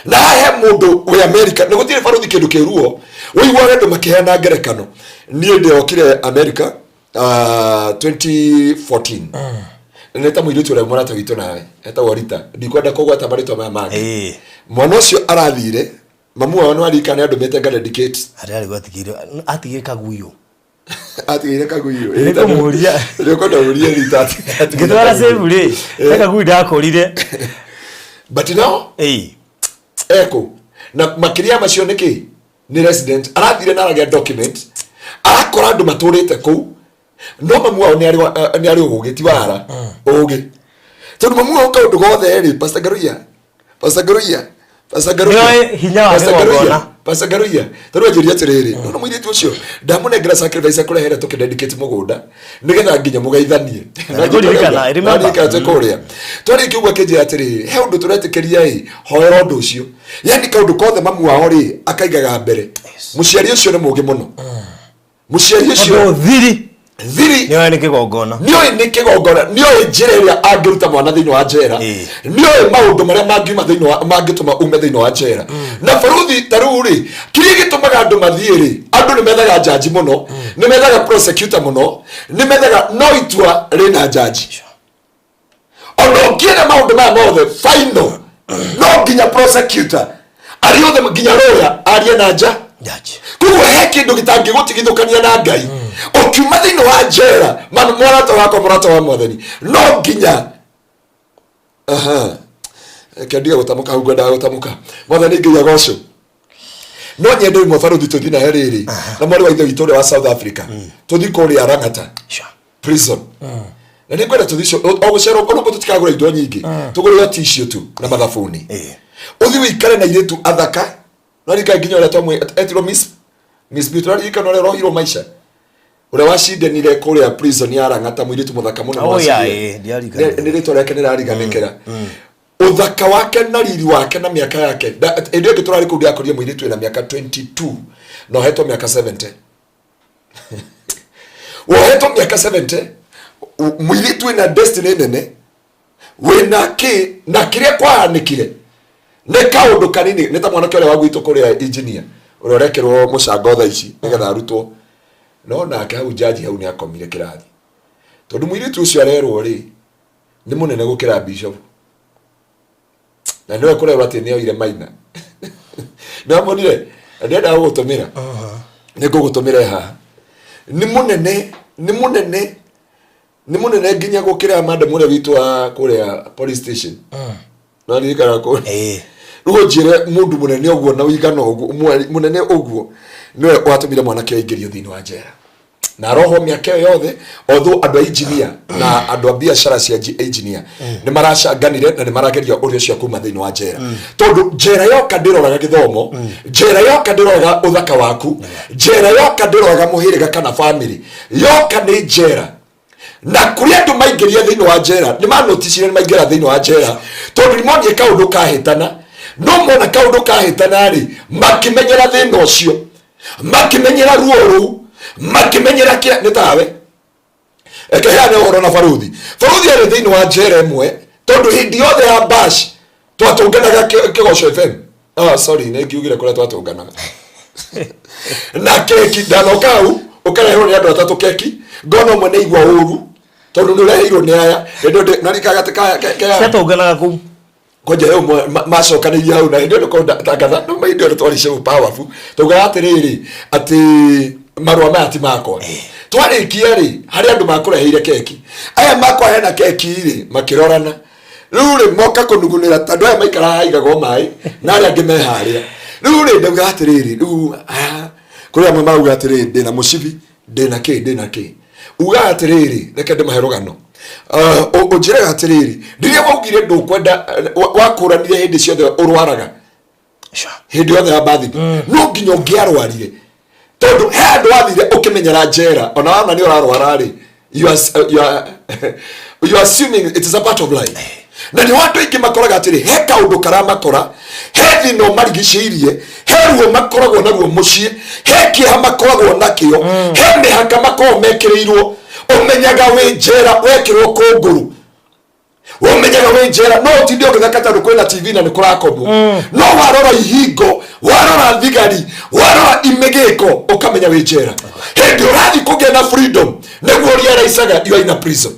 na he mũndũ wĩ America nĩ gũtirĩ barothi kĩndũ kĩruo wĩiguaga andũ makĩheana ngerekano niĩ ndĩokire America 2014 neta muiritu ura mwana tawito nawe eta warita ndikwenda kugwata marito maya mangi mwana ucio arathire mamu wao no arikana andu metanga dedicate ari gwatigire atigire kaguyo atigire kaguyo niko muria ritati ngitwara sevule kaguyo ndakorire but now eko na makiria macio niki ni resident arathire na aragia document arakora andu maturite ku no mamu wao ni ari ugiti wara ugi tondu mamu wao kaundu gothe ri Pastor Ngaruiya tondu njiri atiriri no mwiritu ucio ndamunengera sacrifice akurehera tukidedicate mugunda nigetha nginya mugeithanie na ndirikana remember kuria twari kiugwa kinji atiriri he undu turetikiria hoera undu ucio yani kaundu kothe mamu wao ri akaigaga mbere muciari ucio ni mugi muno muciari ucio thiri niyo ni kigongona niyo njira iria angiruta mwana thiini wa njera niyo maundu maria mangiuma thiini wa mangituma ume thiini wa njera na baruthi taruri kiria gitumaga andu mathiiri andu ni methaga jaji muno ni methaga prosecutor muno ni methaga no itua rina jaji ono ngienda maundu maya mothe final no nginya prosecutor ari othe nginya lawyer arie na jaji kuguo he kindu gitangigutigithukania na Ngai okiuma thiini wa njera mwarata wako murata wa mwathani no nginya kendia gutamuka hugo nda gutamuka mwathani nginya goco no nyende imwe baruthi tuthi na heriri na mwari wa ithe witu wa South Africa tuthi kuri Arangata prison na ni kwenda tuthi o gucero kono tutikagura indo nyingi tugure tissue tu na mathafuni uthi wikare na iretu athaka no rika nginya ora tomwe etiro miss Bitwari ikano le rohiro maisha ura washindanire kuria prison ya Arangata mwiritu muthaka muno ni ritwa reke ni rariganekera uthaka wake na riri wake na miaka yake ndio giturari kudia kuria mwiritu ina miaka 22 no heto miaka 70 heto miaka 70 mwiritu ina destiny nene wina ki na kiria kwa nikire ne kaundu kanini neta mwana kile wagwito kuria engineer urorekerwo mucango tha ici nigetha arutwo no nake hau jaji hau ni akomire kirathi tondu mwiritu ucio arerwo ri ni munene gukira bishop na ndio kurerwo ati ni oire maina na monire ndenda gutumira ni gugutumira ha ni munene nginya gukira madam ule witu wa kuria police station na ni kana ko rugo jire mundu munene oguo na wigana oguo munene oguo niwe watumire mwana kio ingirio thiini wa njera na roho miaka yothe although andu engineer na andu biashara cia engineer ni maracanganire na ni marageria urio cia kuma thiini wa njera tondu njera yoka ndiroraga githomo njera yoka ndiroraga uthaka waku njera yoka ndiroraga muhiriga kana family yoka ni njera na kuria andu maingiria thiini wa njera ni manoticirie ni maingira thiini wa njera tondu ni monie kaundu kahitana no mona kaundu kahitana ri makimenyera thiini ucio makimenyera ruo ru makimenyera kia nitawe ekehane oro na faruthi ari thiini wa njera imwe tondu hindi yothe ya bash twatunganaga Kigoco FM sorry ne ngiugire kuria twatunganaga na keki ndanokau ukarehwo ni andu atatu keki ngono mwe ne igwa uru tondu nurehirwo ni aya ndio narikaga twatunganaga ku koja yo macokaniria hau na ndio ko tangatha no maindio twari show powerful tuga atiriri ati marwa maya ti makwa twarikia ri hari andu makureheire keki aya makwa hena keki ri makirorana rure moka kunugunira tandu aya maikara haigago mai na ari angi meharia rure ndauga atiriri ru kuria mwe mauga atiriri ndina mushibi ndina ki uga atiriri reke ndimahero ujire atiriri ndiye waugire ndukwenda wakuranire hindi ciothe urwaraga hindi yothe ya bathi no nginya ngiarwarire tondu he andu wathire ukimenyera njera ona wana ni urarwara ri you are assuming it is a part of life na ni watu ingi makoraga atiri he kaundu karamakora he thino marigicirie he ruo makoragwo naguo mucii he kiha makoragwo nakio he mihaka makoragwo mekireirwo umenyaga we njera wekirwo kunguru umenyaga we njera no ti ndio githaka tandu kwina TV na nikurakomwo no warora ihingo warora thigari warora imegeko ukamenya we njera hindi urathi kugia na freedom neguo ria raisaga you are in a prison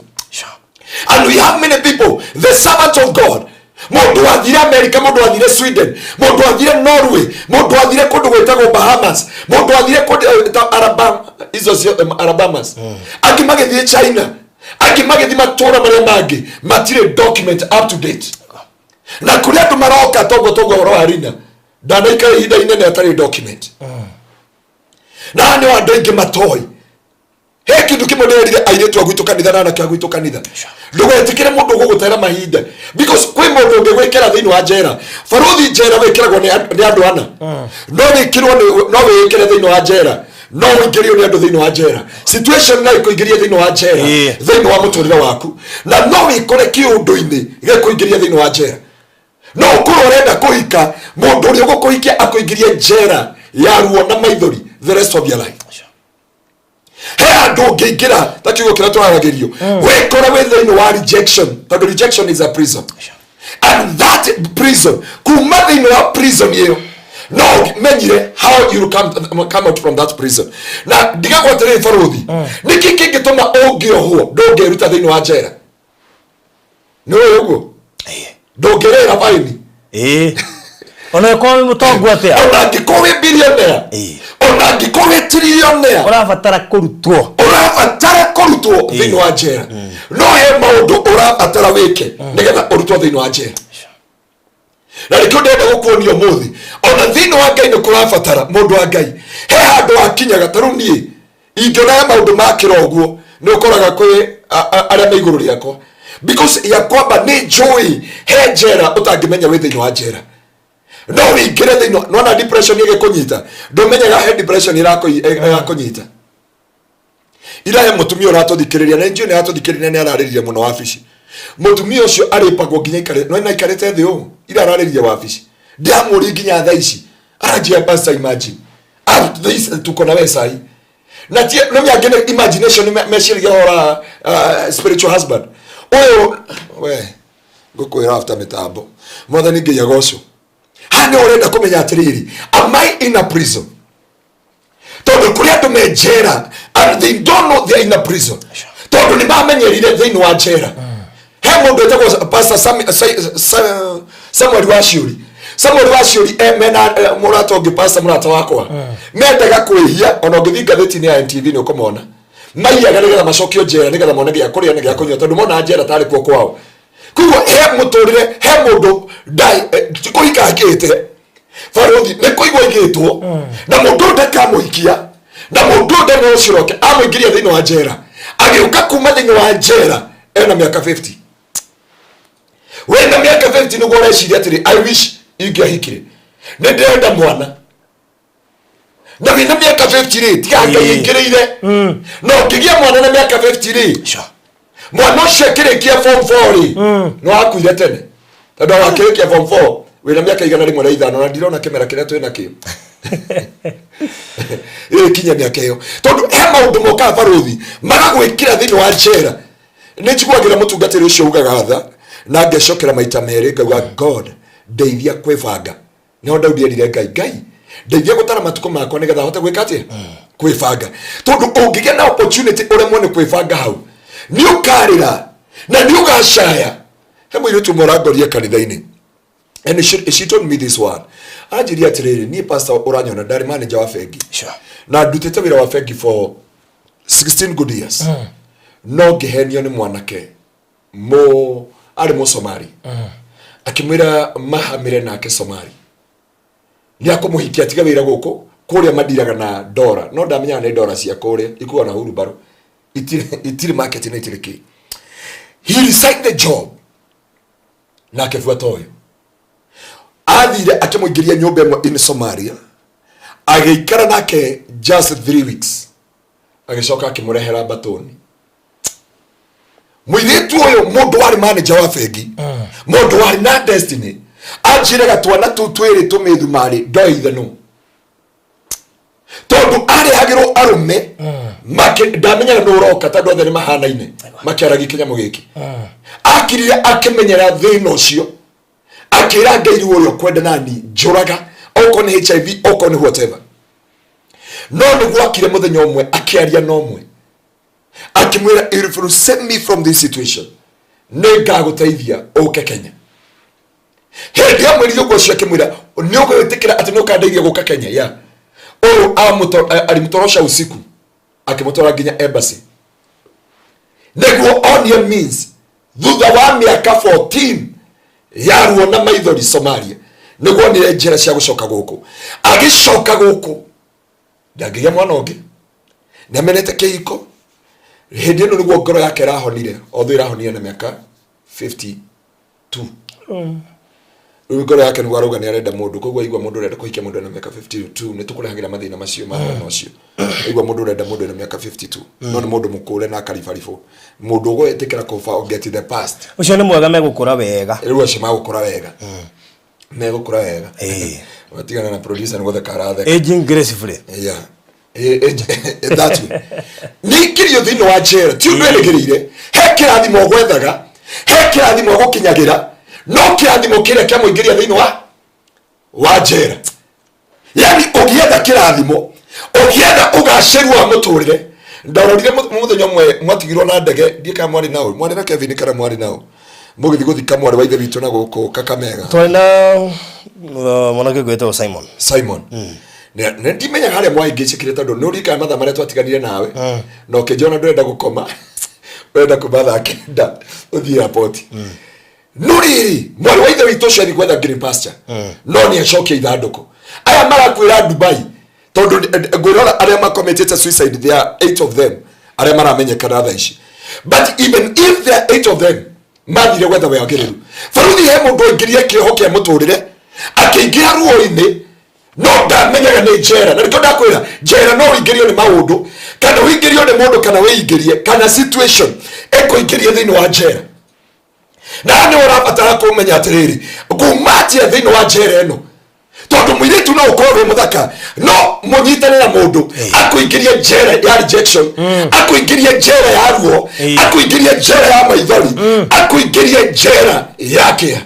And we have many people, the servants of God, mundu athire America, mundu athire Sweden, mundu athire Norway, mundu athire kundu gwetagwo Bahamas, mundu athire kundu Alabama, izo Alabamas, angi magithie China, angi magithie matura maria mangi matire document up to date. Na kuria andu maroka togo horo arina ndanaikara ihinda inene atari document. Na ni andu aingi matoi he kindu kimwe ndirire airetu agwitu kanitha na anake agwitu kanitha ndugetikire mundu gugutera mahinda because kwi mundu ungigwikira thiini wa njera faruthi njera wikiragwo ni andu ana no wikirwo no wikire thiini wa njera no wingirio ni andu thiini wa njera situation na ikuingiria thiini wa njera thiini wa muturire waku na no wikore kiundu-ini gikuingiria thiini wa njera no ukorwo urenda kuhika mundu uria ugukuhikia akuingirie njera ya ruo na maithori the rest of your life. He andu ngiingira takiugo kira turaragirio wekora within wa rejection, but rejection is a prison, and that prison kuma thini wa prison iyo no menyire how you come out from that prison. Na diga kwa tere faruthi niki kingituma ungiohwo ndungiruta thini wa njera no uguo ndungirera faini ona kwa mutongo atia ona ngikowe billionaire ona ngikowe trillionaire urabatara kurutwo thini wa njera no he maundu urabatara wike nigetha urutwo thini wa njera. Na rikio ndenda gukuonio muthi ona thini wa Ngai ni kurabatara mundu wa Ngai he handu akinyaga taru nie ingiona maundu makira uguo ni ukoraga kwi aria me iguru riakwa because ya kwamba ni joy he njera utangimenya wi thini wa njera no wingire thini no na depression igikunyita ndumenyaga he depression irakunyita ira he mutumia uratuthikiriria na njio ni atuthikiriria ni araririria muno wabici mutumia ucio aripagwo nginya ikare no ina ikarete thi u ira araririria wabici ndiamuri nginya tha ici aranjia pastor imagine this tuko na wesai na tie no myangene imagination meciria ora spiritual husband oyo we gukwira after mitambo mother ni ngiya gocio hani urenda kumenya atiriri am I in a prison tondu kuria andu me njera and they don't know they are in a prison tondu ni mamenyerire thiini wa njera he mundu etagwo pastor Samuel Waciuri mena murata ungi pastor murata wakwa mendaga kwihia ona ungithinga theti-ini ya NTV ni ukomona maiyaga nigetha macokio njera nigetha mone gia kuria ni gia kunywa tondu mona njera tari kuo kwao kugo he muturire he mundu dai kuhika akite faruthi ni kuigwa igitwo na mundu ndakamuhikia na mundu ndano ciroke amuingiria thiini wa njera agiuka kuma thiini wa njera ena miaka 50 wena miaka 50 niguo ureciria atiri I wish ingiahikire ni ndenda mwana na wina miaka 50 ri tiga Ngai ingiriire no ngigia mwana na miaka 50 ri mwana ucio akirikia form 4 ri no akuire tene tondu akirikia form 4 wina miaka 105 na ndirona kimera kiria twina kio kinya miaka iyo tondu he maundu moka faruthi magagwikira thiini wa njera ni njiguagira mutungatiri ucio ugaga tha na ngecokera maita meri ngauga God ndeithia kwibanga no Daudi erire Ngai ndeithia gutara matuko makwa nigetha hote gwika atia kwibanga tondu ungigia na opportunity uremwo ni kwibanga hau ni ukarira na ni ugacaya he mwiretu morangoria kanitha-ini and she told me this one anjiria atiriri ni pastor uranyona ndari manager wa bengi na ndutite wira wa bengi for 16 good years no ngihenio ni mwanake ari mo Somali akimwira mahamire nake Somali ni akumuhikia tiga wira guku kuria madiraga na dora no ndamenya ni dora cia kuria ikuwa na huru baro itiri market na itiriki he resigned the job na kefuata oyo athire akimuingiria nyumba in Somalia agiikara nake just 3 weeks agicoka akimurehera batoni mwiritu uyu mundu wari manager wa bengi mundu wari na destiny anjire gatwana tutwiri tumithumari ndoithano tondu ari hagiro arume ndamenya no roka tondu othe ni mahanaine makiaragi kinyamo giki akirire akimenyera thino ucio akira Ngai uyu kwenda nani njuraga oko ni HIV oko ni whatever no ni gwakire muthenya umwe akiaria no umwe akimwira if you save me from this situation ngaguteithia uke Kenya hindi amwirithio gwo cio kimwira ni ugwitikira ati no kandeithia guka Kenya ya alimtorosha usiku akimutora nginya embassy niguo onion means thutha wa miaka 14 yaruo na maithori Somalia niguo ni njira cia gucoka guku agicoka guku ndagiya mwana ungi namenete kihiko hindi no niguo ngoro yake rahonire otho irahonire na miaka 52 ngoro yake niguo arauga ni arenda mundu koguo igwa mundu arenda kuhikia mundu na miaka 52 ni tukurahangira mathina macio mahana ucio igwa mundu arenda mundu na miaka 52 no ni mundu mukure na karifarifo mundu ugo etikira ko forget the past ucio ni mwega megukura wega riu acio magukura wega megukura wega watigana na producer ni gothe karathe aging gracefully yeah that way ni kirio thino wa jera ti ndweregereire he kirathimo gwethaga he kirathimo gukinyagira no kirathimo kire kya muingiria thino wa jera yani ugietha kirathimo ugietha ugashiru wa muturire ndarorire muthenya mwe mwatigirwo na ndege ndika mwari nawe mwari na Kevin kana mwari nawe mugithi guthika mwari wa ithe witu na guko Kakamega twina mwanake gwetwo Simon ne ndimenya hale mwaingicikire tondu nurika matha maria twatiganire nawe no kejona ndwenda gukoma wenda kubatha kenda uthi airport nuri mwari wa ithe witu cio ni gwetha green pasture no ni acokia ithanduku aya marakwira Dubai tondu ngwirora aria makommitted suicide there are 8 of them aria maramenyekana tha ici but even if there are 8 of them mathire gwetha wagiriru faruthi he mundu ingirie kiho kia muturire akiingira ruo-ini no ndamenyaga ni jera na ndikonda kwira jera no ingirio ni maundu kana wingirio ni mundu kana wingirie kana situation eko ingirie thini wa jera na ni urabatara kumenya atiriri ngumatia thini wa jera eno tondu mwiritu no ukorwe muthaka no munyitane na mundu akuingirie jera ya rejection akuingirie jera ya ruo akuingirie jera ya maithori akuingirie jera yake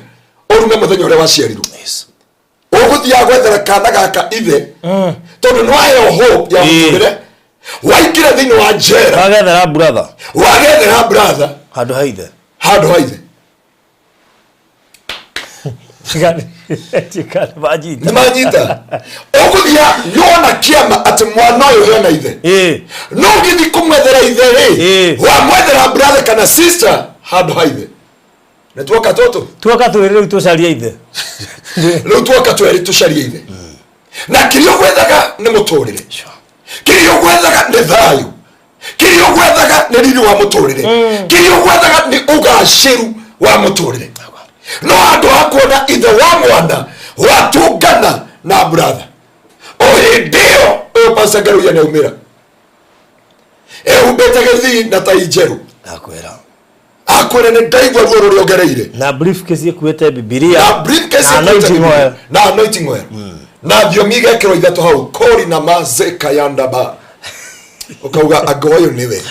urume muthenya uria waciarirwo uguthia gwethera kana gaka ithe tondu no ayo hope ya muturire waikira thini wa jera wagethera brother handu haithe chikana manyita uguthia yona kiama ati mwana uyu hena ithe no githi kumwethera ithe wa mwethera brother kana sister handu haithe na tuoka twirire utucaria ithe riu tuoka tweri tucaria ithe na kirio gwethaga ni muturire kirio gwethaga ni thayu kirio gwethaga ni riri wa muturire kirio gwethaga ni ugashiru wa muturire no andu akuona ithe wa mwana watungana na brother o hindio uyu Pastor Ngaruiya ni umira umbete githi na taijeru akwira ni ndaigua ruo ruria ongereire na briefcase ikuite Biblia na anointing oil na thiomi igekirwo ithatu hau kori na mazeka yandaba ukauga agoyo niwe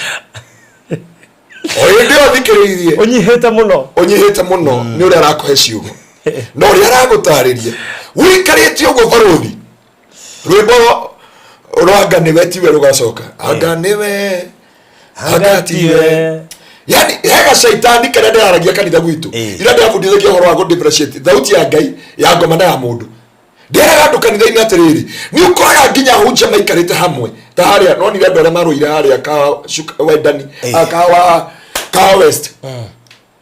oyo ndio thikiririe unyihite muno ni uria arakuhe ciugo no uria aragutaririe wikarite ugo baruthi rwimbo rwanga niwe tiwe rugacoka anga niwe agatiwe yani hega shaitani kana ndaragia kanitha gwitu ira ndafundithagia horo wa differentiate thauti ya Ngai ya ngoma na ya mundu ndiraga ndukanitha-ini atiriri ni ukoraga nginya hunja maikarite hamwe ta haria no ni andu aria maruire haria ka wendani ka west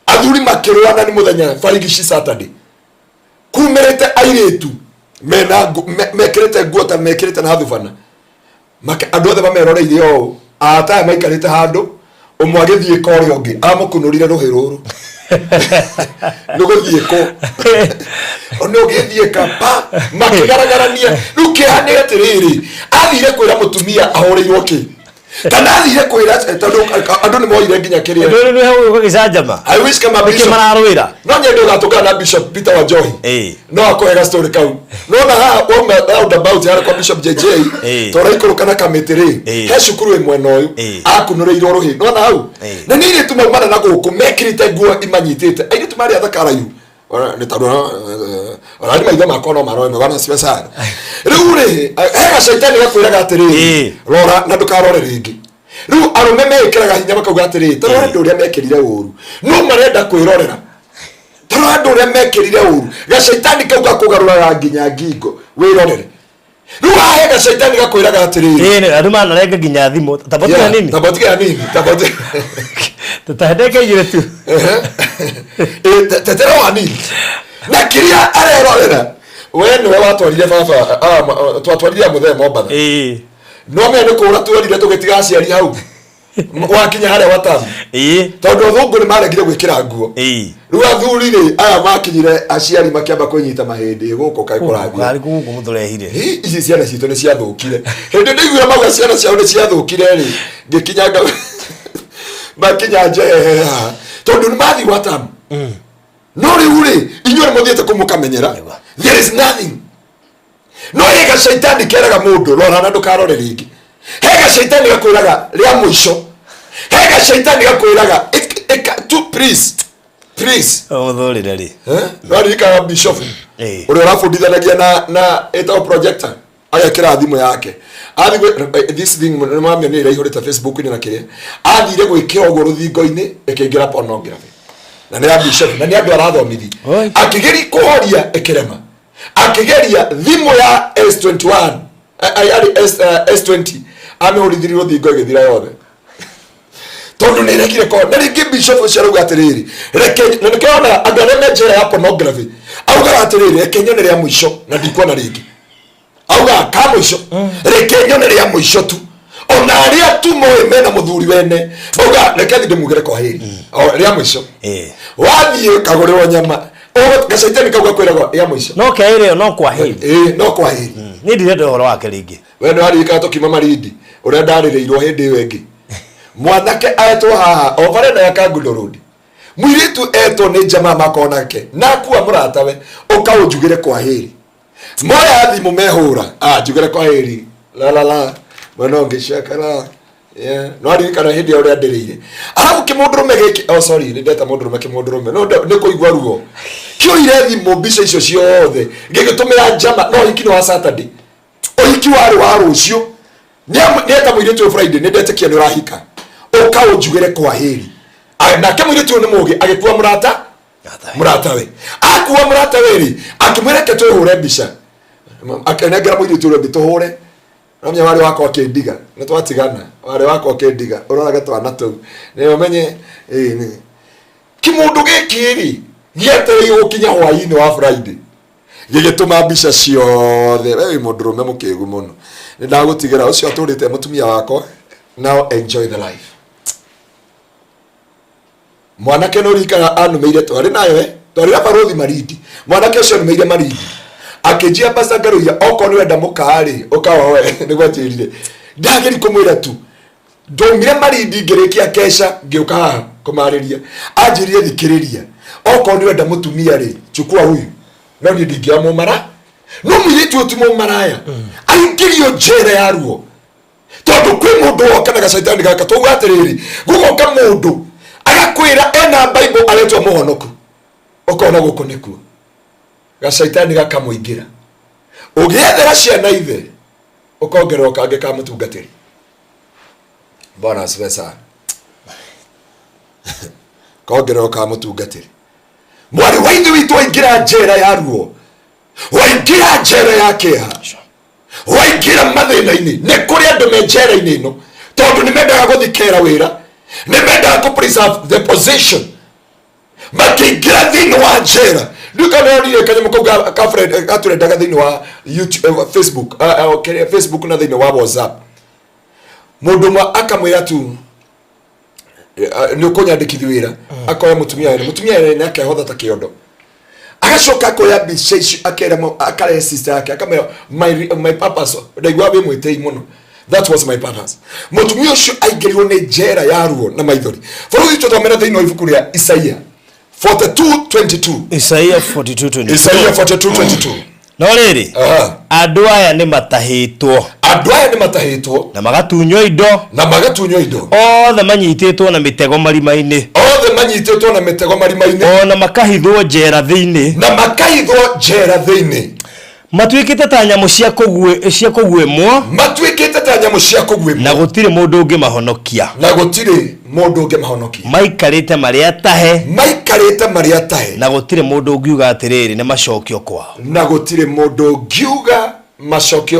athuri makirwana ni muthenya farigishi Saturday kumerete airetu mekirite nguo mekirite na thubana andu othe mameroreire o ata maikarite handu umwe agithie kori ongi amukunurire ruhi ruru nuguthie ko ono githie kapa makigaragarania nukihane atiriri athire kwira mutumia ahoreirwo ki kana athire kwira andu ni moire nginya kiria ndu ni hau gicajama I wish kama bishop mararuira no nyendo gatugana Bishop Peter wa Joy no akohega story kau no na ha round about ya kwa Bishop JJ tora ikorukana kamitiri he cukuru imwe noyu akunureirwo ruhi no na hau na nini tumamana na guku mekirite nguo imanyitite aini tumari athakarayu ni tadwa arani maitha makono maroe bana siasa riu ri hega shaitani gakwiraga atiri rora na ndukarore ringi riu arume mekiraga hinya makauga atiri taro andu uria mekirire uru no marenda kwirorera taro andu uria mekirire uru gacaitani kauga kugarura nginya ngingo wirorere riu ahe gacaitani gakwiraga atiri andu manarenga nginya thimu tabotika nini tutahedeke igire tu tetera wani na kiria arerorera we niwe watwarire baba twatwarire muthema obana no me no kura twarire tugitiga aciari hau wakinya haria watamu tondu thungu ni maregire gwikira nguo riu athuri ri aya makinyire aciari makiamba kunyita mahindi guko kai kurathia ari guko muthurehire ici ciana citu ni ciathukire hindi ndigura maga ciana ciao ni ciathukire ri ngikinyanga makinya jeha tondu ni mathi watamu no riu ri inyuĩ muthiĩte kumukamenyera there is nothing no hega shaitani keraga mundu rora na ndukarore ringi hega shaitani gakwiraga ria muico hega shaitani gakwiraga to please muthurire ri no rika bishop uri urafundithanagia na eta projector agekira thimu yake athi this thing mwamia ni iraihurita Facebook ni na kiria athire gwikira ugo ruthingo-ini ikingira pornography na ni bishop na ni andu arathomithi akigeri kuhoria ikirema akigeria thimu ya S21 S20 amehulithirio thingo igithira yothe tondu ni rekire ko na ringi bishop ciarauga atiriri reke na nikiona andareme njera ya pornography auga atiriri reke nyone ria muico na ndikuona ringi auga ka muico reke nyone ria muico tu ona ria tu moe mena muthuri wene auga reke thinde mugere kwa heri ria muico wathie kaguriro nyama gacaitani kauga kwiraga ya muico no kaire no kwa heri no kwa heri ni ndirenda horo wake ringi we no ari ka tokima marindi uria ndarireirwo hindi iyo ingi mwanake aetwo haha overenda ya Kangundo Road mwiritu eto ni jamaa makonake na kuwa muratawe ukaujugire kwa heri moya thimu mehura jugire kwa heri la mwanonge shakara no ari kana hindi uria ndirire arabu kimundurume giki sorry ndeta mundurume kimundurume no ni kuigwa ruo kio ire thimu mbica icio ciothe ngigitumira jama no hiki no wa Saturday hiki wari wa rucio nieta mwiritu Friday ndete kia ni urahika ukaujugire kwa heri na kama mwiritu ni mugi agikuwa murata we akuwa murata we ri akimwereke tuhure mbica akenegera mwiritu ro bituhure namya wari wako akindiga na twatigana wari wako akindiga uroraga twana tu ni umenye ni kimundu gikiri gietere gukinya hwaini wa Friday gigituma mbica ciothe we mundurume mukigu muno ni ndagutigira ucio aturite mutumia wako now enjoy the life mwanake no rika anumeire twari nayo twari abarothi maridi mwanake ucio anumeire maridi akijia pasa Ngaruiya oko ni wenda mukari ukawa we ni gwatirire ndageri kumwira tu ndongire maridi ngerekia kesha ngiuka kumariria anjirie thikiriria oko ni wenda mutumia ri chukua huyu no ni ndigia mumara no mwiritu utumo maraya aingirio njera ya ruo tondu kwi mundu woka na gacaitani gaka tuga atiriri gugoka mundu agakwira ena Bible aletwa muhonoku ukona guku nikuo gacaitani gaka muingira ugiethera ciana ithe ukongerwo kange ka mutungatiri bwana spesa kongerwo ka mutungatiri mwari waithe witu waingira njera ya ruo waingira njera ya kiha waingira mathina-ini ni kuri andu me njera-ini ino tondu ni mendaga guthikera wira ni mendaga ku preserve the position makiingira thini wa njera ndikanaonire kanyamo kau ka friend aturendaga thini wa YouTube Facebook Facebook na thini wa WhatsApp mundu mwa akamwira tu ni ukunyandikithia wira akoya mutumia ni akehotha ta kiondo agacoka akoya mbica icio akare sister yake akamera my purpose ndaigua we mwitei muno that was my purpose mutumia ucio aigerirwo ni njera ya ruo na maithori bũrũri tũthomera thĩinĩ wa ibuku rĩa Isaia 42:22 Isaia 42:22 Isaia 42:22 no riri andu aya ni matahitwo na magatunywo indo othe manyititwo na mitego marima-ini ona makahithwo njera thiini matuikite ta nyamu cia kuguemwo ta nyamu cia kugwimwo na gutire mundu ungi mahonokia maikarite maria tahe na gutire mundu ungiuga atiriri ni macokio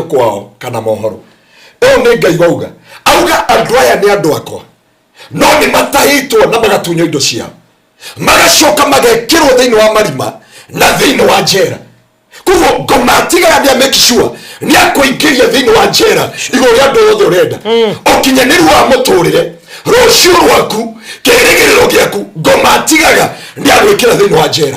kwao kana mohoro ni Ngai wauga andu aya ni andu akwa no ni matahitwo na magatunyo indo ciao magacoka magekirwo thiini wa marima na thiini wa njera kuvo ngomatiga ndia make sure ni akuingiria thiini wa njera iguru ria ndu yothe urenda ukinyaniru wa muturire rucio rwaku kirigiriro giaku ngomatigaga ndia gwikira thiini wa njera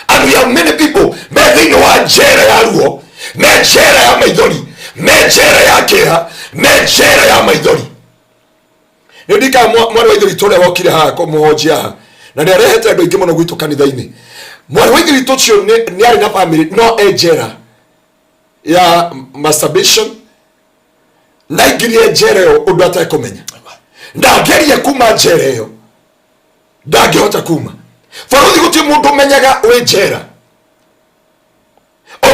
and we have many people me thiini wa njera ya ruo me njera ya maithori me njera ya kira me njera ya maithori ndika mwana wa ithori tole wokire ha ko muhojia ha na ni arehete andu ingi muno gwitu kanitha-ini mwana wa ithori tucio ni ari na family no njera ya masturbation na ingirie njera yo undu atakumenya ndageria kuma njera yo ndangihota kuma faruthi guti mundu menyaga we njera o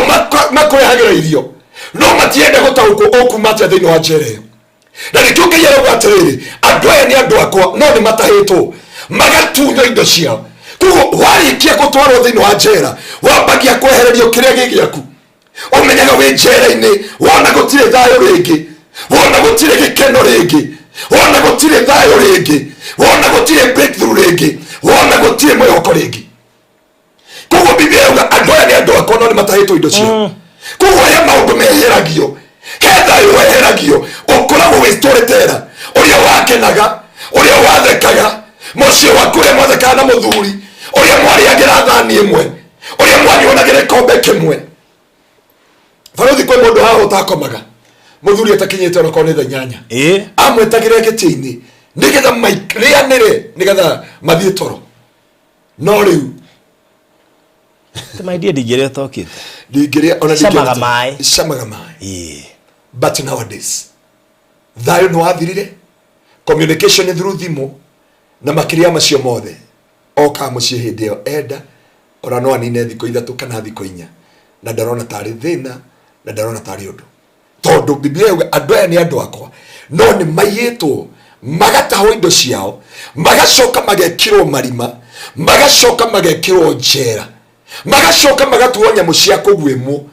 makurehagira irio no matiende gutahuko okumate thiini wa njera yo na nikiongeyera gwatiriri andu aya ni andu akwa no ni matahitwo magatunyo indo ciao kugo warikia gutwarwo thiini wa njera wambagia kwehererio kiria gigiaku umenyaga wi njera-ini wona gutire thayo ringi wona gutire gikeno ringi wona gutire thayo ringi wona gutire breakthrough ringi wona gutire mwihoko ringi kugo Biblia yauga andu aya ni andu akwa no ni matahitwo indo ciao kugo aya maundu meheragio ketha weheragio ukoragwo wi storyteller uria wakenaga uria wathekaga mucio waku uria mwathekaga na muthuri uria mwariagira thani imwe uria mwanyuanagira ikombe kimwe faruthi kwe mundu haha utakomaga muthuri atakinyite ona korwo ni thaa 8 amwetagire giti-ini nigetha rianire nigetha mathie toro no riu my dear digere tokite digere ona shamaga mai but nowadays thayo no athirire communication through thimu na makiria macio mothe oka mucie hindi yo enda ora no anine thiko ithatu kana thiko 4 na ndarona tari thina na ndarona tari undu tondu Biblia yuga andu aya ni andu akwa no ni mayitwo magataho indo ciao magacoka magekirwo marima magacoka magekirwo njera magacoka magatuo nyamu cia kugwimwo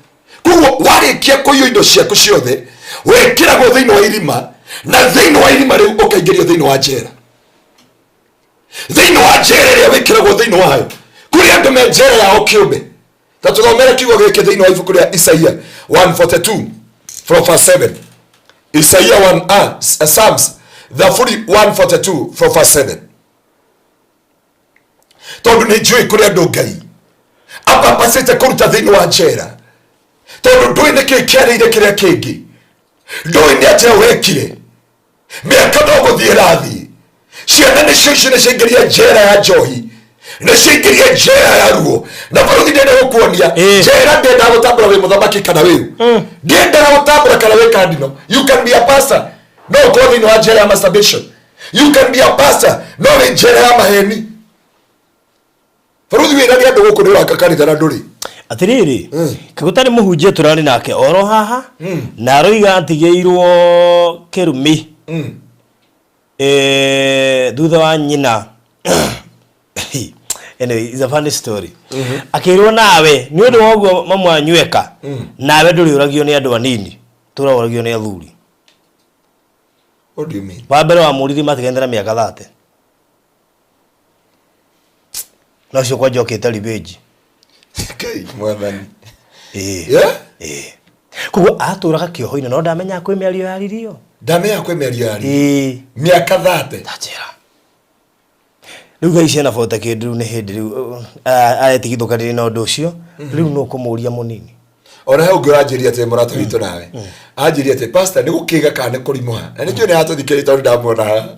kugo warikia kuyo indo ciaku ciothe wekiragwo thiini wa irima na thiini wa irima riu ukaingirio thiini wa njera thiini wa njera ria wikiragwo thiini wayo kuri andu me njera yao kiumbe ta tuthomere kiugo giki thiini wa ibuku ria Isaia 142 from verse 7 Isaia 1 Psalms the 142 from verse 7 tondu ni njui kuri andu Ngai apapacite kuruta thiini wa njera tondu ndui niki kiarire kiria kingi ndui ni atia wekire miaka no guthie rathi ciana nicio icio nicingiria njera ya njohi nicingiria njera ya ruo na baruthi ndenda gukuonia njera ndenda gutambura wi muthamaki kana wiu ndenda gutambura kana wi cardinal you can be a pastor no go thiini wa njera ya masturbation you can be a pastor no wi njera ya maheni faruthi wira ni andu guku ni waka kanitha na nduri atiriri kagutari muhunjia turari nake oro haha na aroiga atigeirwo kirumi thutha wa nyina anyway it's a funny story akirwo nawe ni undu woguo mamwanyweka nawe nduri uragio ni andu anini turagio ni athuri what do you mean wa mbere wa muriri matigendera miaka 30 na cio kwa njokete revenge kai mwathani kugo aturaga Kioho-Ini no ndamenya kwi miario yaririo ndamenya kwi miario yaririo miaka 30 tajira riu gai ciana bota kindu ni hindi riu aretigithukanirie na undu ucio riu no kumuria munini ora he ungiranjiria ati murata witu nawe anjiria ati pastor ni gukiga kana kurimuha na nikio ni atuthikiri tondu ndamwona ha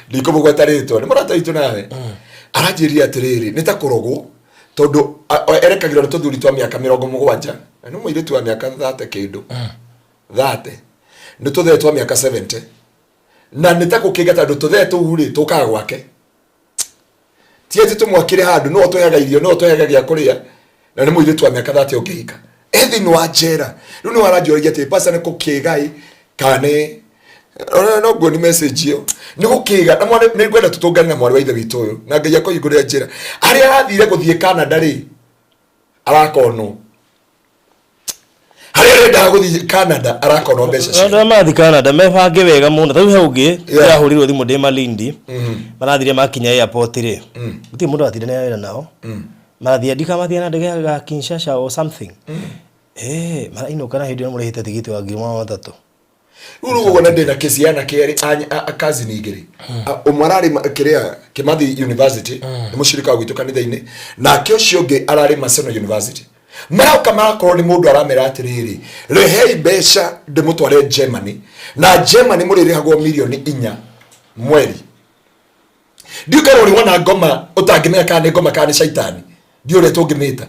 ndikumugweta ritwa ni murata witu nawe aranjiria atiriri nitakurogwo tondu erekagirwo tuthuri twa miaka 70 na no muiritu wa miaka 30 kindu 30 ni tuthetwa miaka 70 na nitakukiga tondu tuthetwa uri tukaga gwake tieti tumwakire handu no twayaga irio no twayaga gya kuria na ni muiritu wa miaka 30 ukihika ethi no ajera riu no aranjoria ati pasa ni kukigai kane no go ni message yo ni gukiga na mwana ni gwenda tutungana na mwari wa ithe witu uyu na ngai akoyigurira njira ari arathire guthie Canada ri arakono hari renda guthie Canada arakono mbeca cio ndo mathi Canada mebange wega muno tau haugi ya hurirwo thimu ndi Malindi marathire makinya airport ri guti mundu athire na wira nao marathie ndika mathie na ndege ya Kinshasa or something maraino kana hindi no murehite tigiti wa 3,000 uru gona ndina kesi yana keri akazi ni igiri umwarari kiria Kimathi University ni mushirika gwitu kanitha-ini na kio cionge arari Maseno University mara kama ko ni mundu aramera atiriri rehei besha de mutware Germany na Germany muriri hagwo milioni 4 mweri ndikaro ri wana ngoma utangimeka kana ngoma kana shaitani ndio re tungimita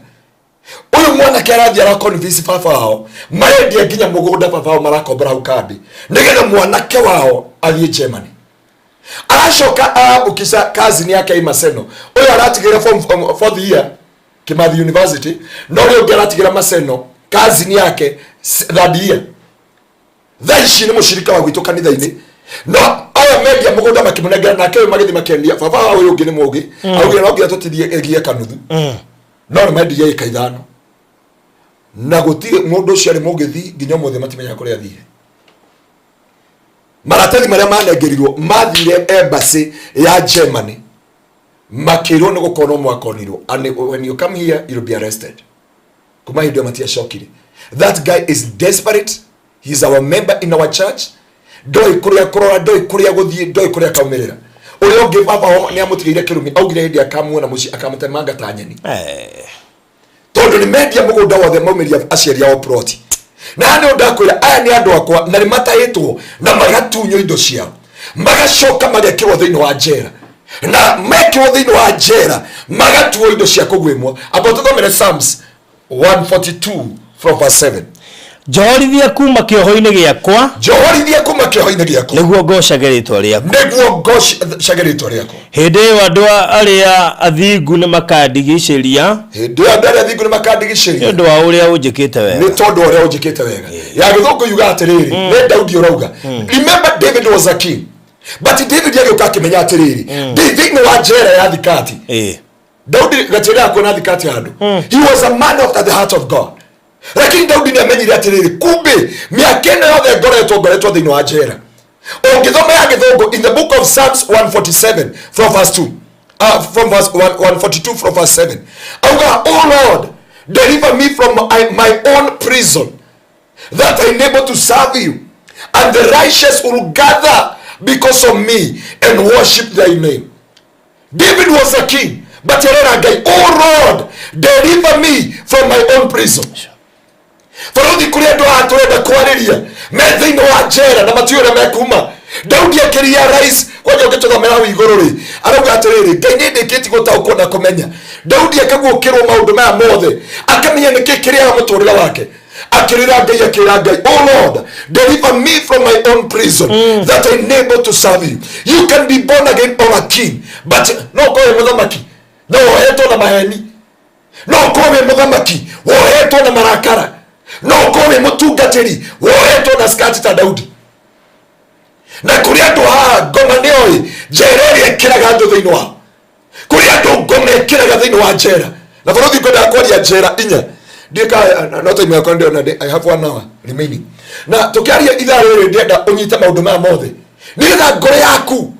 uyu mwana karathi ara convince papa wao maredia nginya mugunda papa wao marakombora ukadi nigetha mwanake wao athie Germany arashoka abukisa kazi ni yake Maseno uyu aratigira form 4th year Kimathi University no rio geratigira Maseno kazi ni yake 3rd year thaishi ni mushirika wa gwitu kanitha-ini no aya media mugunda makimunegera nake magithi makendia papa wao uyu ngi ni mugi augira no ngia tutithie egie kanuthu no media ikaithano na gutire mundu cio ari mugithi nginya mothe matimenya kuria thie maratathi maria manegerirwo mathire embassy ya Germany makirwo ni gukorwo mwakonirwo and when you come here you'll be arrested kuma hindu matia shokire that guy is desperate. He's our member in our church doi kuria kurora doi kuria guthie doi kuria kaumirira uri onge baba ni amutigire kirumi augire hindi akamuona muci akamutemanga ta nyeni tondu ni media mugunda wothe maumiria aciari yao proti na ni undakwira aya ni andu akwa na ni mataitwo na magatunyo indo ciao magacoka magekirwo thiini wa njera na mekirwo thiini wa njera magatuo indo cia kugwimwo abotothomere Psalms 142 from verse 7 Johorithia kuma kioho-ini giakwa niguo ngocage ritwa riakwa hindi iyo andu aria athingu ni makandigiceria ndu wa uria unjikite wega ni tondu uria unjikite wega ya githungu yuga atiriri ni Daudi urauga remember David was a king but David yagiuka kimenya atiriri David wa njera ya thikati Daudi gatira akona thikati andu he was a man after the heart of God. Lakini Daudi ni amenyire atiriri kumbe miakene yothe ngoretwo thiini wa njera ungithoma ya githungu in the book of Psalms 147 from verse 2 from verse 142 from verse 7 auga oh Lord deliver me from my own prison that I am able to serve you and the righteous will gather because of me and worship thy name. David was a king but oh Lord deliver me from my own prison. Faruthi kuria ndo aturenda kwariria methiini wa njera na matiura mekuma Daudi akiria rais kwa nyoke tuthomera iguru ri arauga atiriri ngai ni ndikiti gutaukwo na kumenya Daudi akagukirwo maundu maya mothe akamenya niki kiria muturira wake akirira ngai oh Lord deliver me from my own prison that I am able to serve you. You can be born again or a king but no kwa muthamaki no wohetwo na maheni no kwa muthamaki wohetwo na marakara no kowe mutungatiri wohetwo na skati ta Daudi na kuria andu ngoma ni oi njera ikiraga andu thiini wa kuria andu ngoma ikiraga thiini wa njera na Faruthi kwenda kwaria njera inya ndika not time yakwa ndio na I have 1 hour remaining na tukiaria ithaa riri ndienda unyite maundu maya mothe nigetha ngore yaku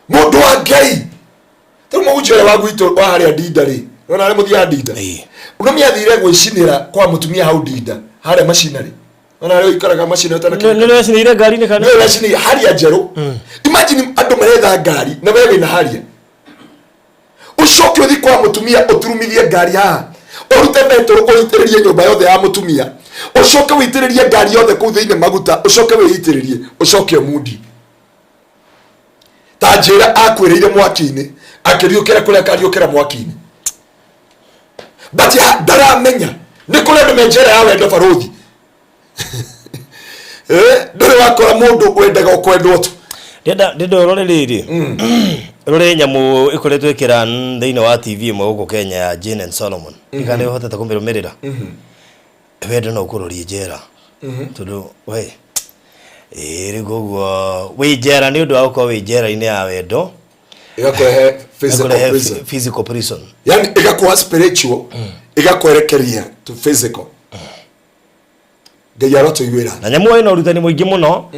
mundu wa Ngai tumo ujere wa gwitu wa haria Ndinda ri ona ari muthia Ndinda unomia thire gwicinira kwa mutumia hau Ndinda haria macinari ona leo ikaraga macina utana nile cinire ngari ni kana nile cini haria njeru imagine andu maretha ngari na wewe na haria ucoke uthi kwa mutumia uturumithie ngari ha urute betoro uitiririe nyumba yothe ya mutumia ucoke uitiririe ngari yothe ku thiine maguta ucoke wiitiririe ucoke mudi ta njira akwiriire mwaki-ini akiriukira kuria kariukira mwaki-ini but ndaramenya ni kuria ndu menjera ya wendo Faruthi ndore wakora mundu wendaga kwendwo tu ndindo rore riri rore nyamu ikoretwe ikira thiini wa TV imwe guku Kenya ya Jane and Solomon ikane hotete kumirumirira wendo no kurorie njera tundu we Rigogo wijera ni undu wako wijera ine ya wendo igakohe physical prison yani igakoha spiritual igakwerekeria to physical Gaya roto yuera na nyamu ino rutani muingi muno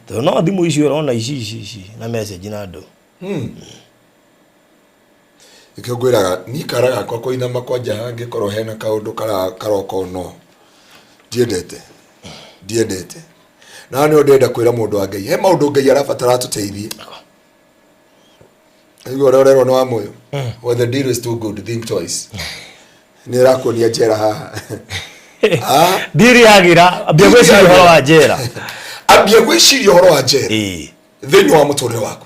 to no thimu icio urona ici na message na andu ikagwiraga ni karaga kwa koina makwaja hange korwo hena kaundu karoko no diendete na ni ndenda kwira mundu wa Ngai he maundu Ngai arabatara tuteithie aigo rero no amoyo when the deal is too good think twice ni rakonia jera haha diri agira abia gwiciria horo wa jera thini wa muture wako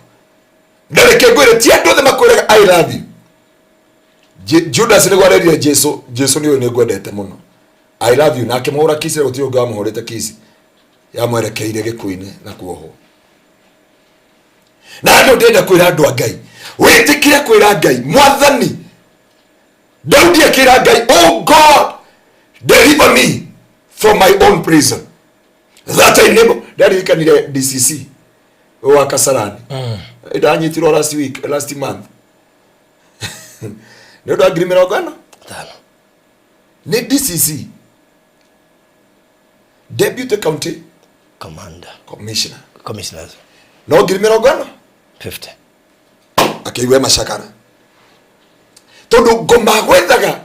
ndareke gwire ti andu othe makwiraga I love you Judas ni gwareria Jesu ni uyu ni gwendete muno I love you nake muhura kisi gutio nga muhurite kisi ya mwerekeire gikuine na kuoho na ndo ndenda kwira andu a Ngai witikire kwira Ngai mwathani Daudi akira Ngai oh God deliver me from my own prison that I never dari kanire DCC wa Kasarani idanyitirwo last month Ndio agreement gano tano ni DCC deputy county commander commissioners no agreement gano 50 akiwe mashakara todo goma gwethaga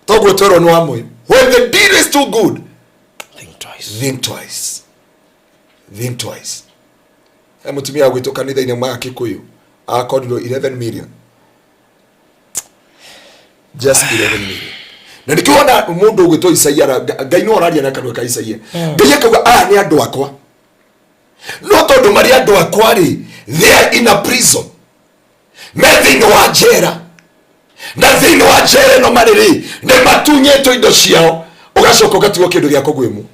togo toro no amoy when the deal is too good think twice mutumia gwito kanitha ine mwa Kikuyu akodirwo 11 million just 11 million na nikiona mundu ugwito Isaia Ngai no araria na kanwa ka Isaia Ngai akauga ni andu akwa no tondu mari andu akwa ri they are in a prison methi no ajera na thini wa jere no mariri ne matunyeto indo ciao ugacoka ugatigo kindu gya kugwimu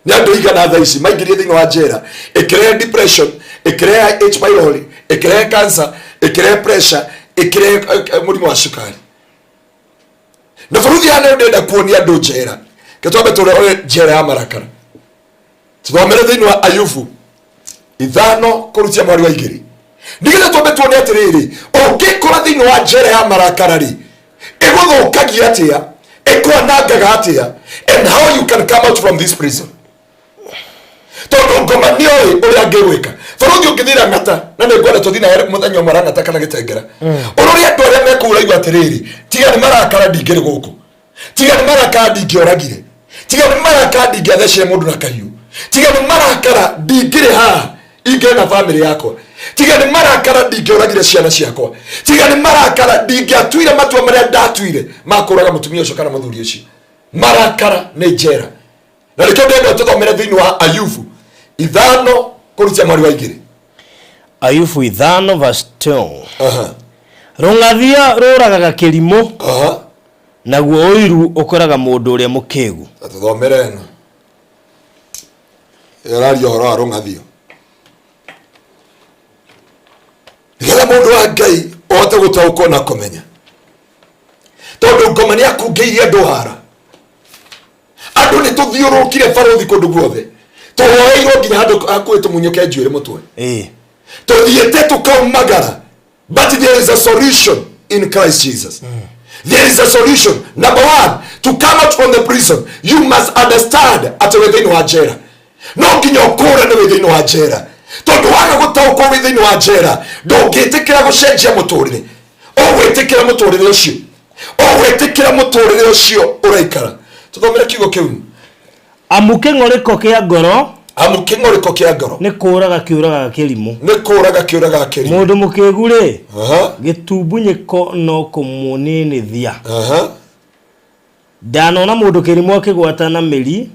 ni andu igana tha ici maingirie thini wa jera ikire depression ikire H pylori ikire cancer ikire pressure ikire murimu wa sukari na furuthi ane ndenda kuonia andu jera ketwabe tore jera ya marakara tuthomere thini wa Ayubu 5 kurutia mwari wa 2 ndigeze twambe tuone atiriri ukikora thini wa jera ya marakara ri iguthukagia atia ikwanangaga atia and how you can come out from this prison tondu ngoma ni oi uria ngewika furuthi ukithira ngata na ni ngwenda tuthina muthenya mara ngata kana gitengera ururia andu aria mekura igwa atiriri tiga ni marakara ndingiri guku tiga ni marakara ndingioragire tiga ni marakara ndingiathecire mundu na kahiu tiga ni marakara ndingiri ha inge na family yako tiga ni marakara ndingioragire ciana ciakwa tiga ni marakara ndingiatuire matua maria ndatuire makuraga mutumia ucio kana muthuri ucio marakara ni jera na reke ndenda tuthomere thini wa Ayubu 5 kurutia mwari wa 2 Ayubu 5 verse 2 rungathia ruragaga kirimo naguo oiru ukoraga mundu uria mukegu tuthomere no erario horo rungathio Gela mundu wa Ngai ote gutauko na kumenya tondu ngomani akungeirie andu hara andu ni tuthiurukire faruthi kundu guothe tuhoeirwo nginya andu akwe tumunyuke njuire mutwe tuthiete tukaumagara but there is a solution in Christ Jesus there is a solution number 1 to come out from the prison you must understand at within wa jera no nginya ukura ni within wa jera tondu waga gutauko within wa jera ndungitikira gucenjia muturire o witikira muturire ucio uraikara tuthomere kigo kiu amuke ngoriko kia ngoro ni kuraga kiuraga kirimo mundu mukegure gitubunyiko no kumunini ndanona mundu kirimo akigwatana miri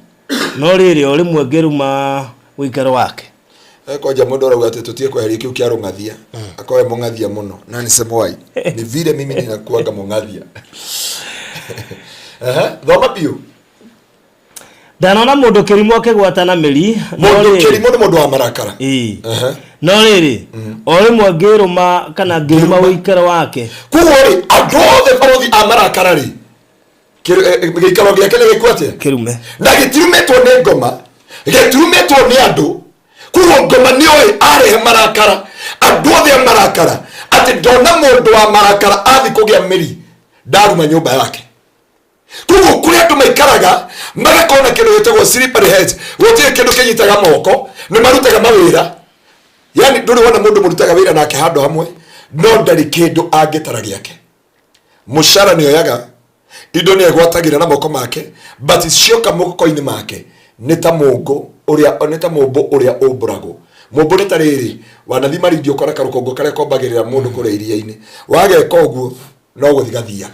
no riri ori mwengeruma wikaro wake kwanja mundu arauga ati tutie kweheria kiu kia rungathia akoe mungathia muno na ni semwai ni vile mimi ninakuanga mungathia thoma bio ndanona mundu kirimo akigwatana miri mundu wa marakara no riri ori mwengeruma kana ngiruma wikaro wake kuori andu othe faruthi a marakara ri gikaro giake ni gikwatia kirume na gitirumetwo ni ngoma gitirumetwo ni andu kuo ngoma nioi arehe marakara andothe marakara ati ndona mundu wa marakara athi kugia miri ndaruma nyumba yake. Kuo kuri andu maikaraga magakona kindu gitagwo slippery heads, gutire kindu kinyitaga moko ni marutaga mawira. Yani nduri wona mundu murutaga wira nake handu hamwe no ndari kindu angitara giake. Mushara ni oyaga indo ni egwatagira na moko make but cionka moko-ini make nita mungu uria oneta mumbu uria umburago. Mumbu ni tariri wanathima rindio kora karukongo kare kombagirira mundu kure iria-ini wageka uguo no guthigathiaga.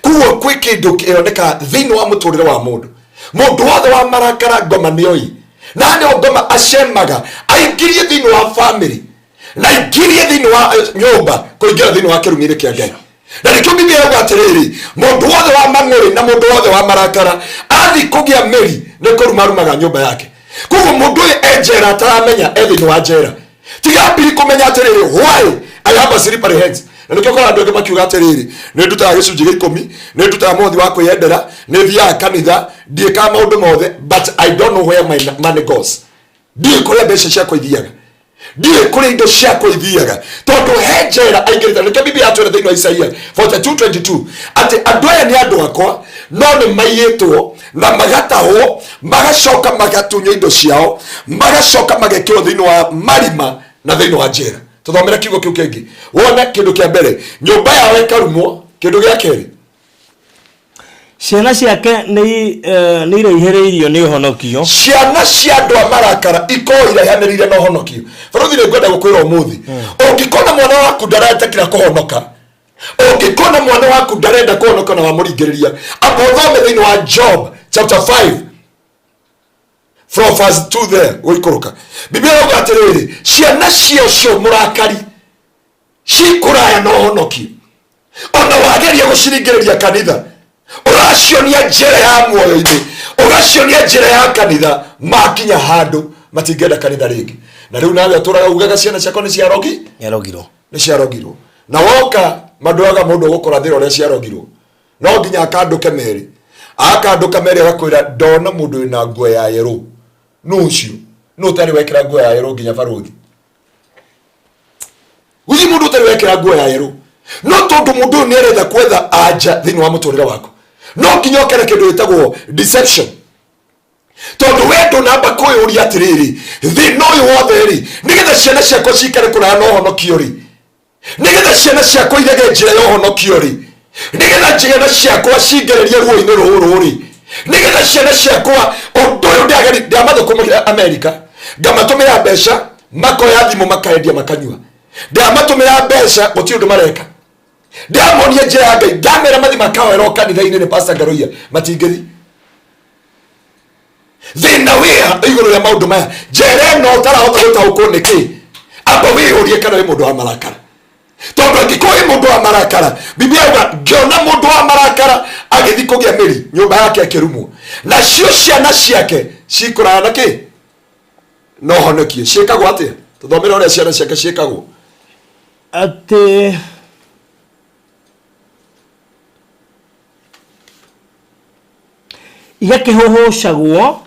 Kuo kwi kindu kioneka thiini wa muturire wa mundu wothe wa marakara ngoma nioi na ne ngoma acemaga aingirie thiini wa family na aingirie thiini wa nyumba kuingira thiini wa kirumire kia Ngai. Na nikyo Biblia yauga atiriri mundu wothe wa mang'uri na mundu wothe wa marakara athi kugia meri ni kurumarumaga nyumba yake. Kuo mundu enjera ataramenya thiini wa njera tiga mbiri kumenya atiriri why I have a slippery hands. Na nikyo kora andu makiuga atiriri ni ndutaga gicunji gia 10 ni ndutaga mothi wa kwiyendera ni thiaga kanitha ndieka maundu mothe but I don't know where my money goes. Ndiye kuria mbeca ciakwa ithiaga, ndiye kuria indo ciakwa ithiaga tondu henjera aingirite. Nikyo Biblia yatwira thiini wa Isaia 42:22 ati andu aya ni andu akwa no ni maiyitwo na magatahwo magacoka magatunyo indo ciao magacoka magekirwo thiini wa marima na thiini wa njera. Tuthomera kiugo kiu kingi wona kindu kia mbere nyumba yawe karumwo. Kindu gia keri ciana ciake ni iraihereirio ni uhonokio. Ciana cia andu a marakara iko iraihanirire na uhonokio. Faruthi ni ngwenda gukwira umuthi ungikona mwana waku ndaretekira kuhonoka, ungikona mwana waku ndarenda kuhonoka na wamuringiriria apothome thiini wa Job chapter 5 from verse 2 there wikuruka. Biblia yauga atiriri ciana cio murakari cikuraya no honokio ona wageria guciringiriria kanitha uracionia njira ya muoyo-ini ugacionia njira ya kanitha makinya handu matingenda kanitha ringi. Na riu nawe aturaga ugaga ciana ciakwa ni ciarogirwo na woka maduaga mundu gukora thira uria ciarogirwo no nginya akanduke meri agakwira ndona mundu ina nguo ya yero nucio no tari wekira nguo ya yero nginya baruthi uzi mundu tari wekira nguo ya yero no tondu mundu ni erenda kwetha anja thiini wa muturire waku no nginya okere kindu gitagwo deception tondu wendo namba kuyuria atiriri thiini uyu wothe ri nigetha ciana ciakwa cikare kuraya no honokio ri nigetha ciana ciakwa irege njira ya honokio ri nigetha ciana ciakwa cingererie ruo-ini ruru ri nigetha ciana ciakwa undu uyu ndiamathukumira America ngamatumira mbeca makoya thimu makaendia makanyua ndiamatumira mbeca guti undu mareka ndiamonie njira ya Ngai ndamera mathi makawero kanitha-ini ni Pastor Ngaruiya matingithi thina wia iguru ya maundu maya njere no tarahota gutaukwo niki amba wiurie kana wi mundu wa marakara tondu angikuwa mundu wa marakara Biblia yauga ngiona mundu wa marakara agithi kugia miri nyumba yake akirumwo na cio ciana ciake cikuraya na ki no honokio ciikagwo atia. Tuthomera uria ciana ciake ciikagwo ati igakihuhucagwo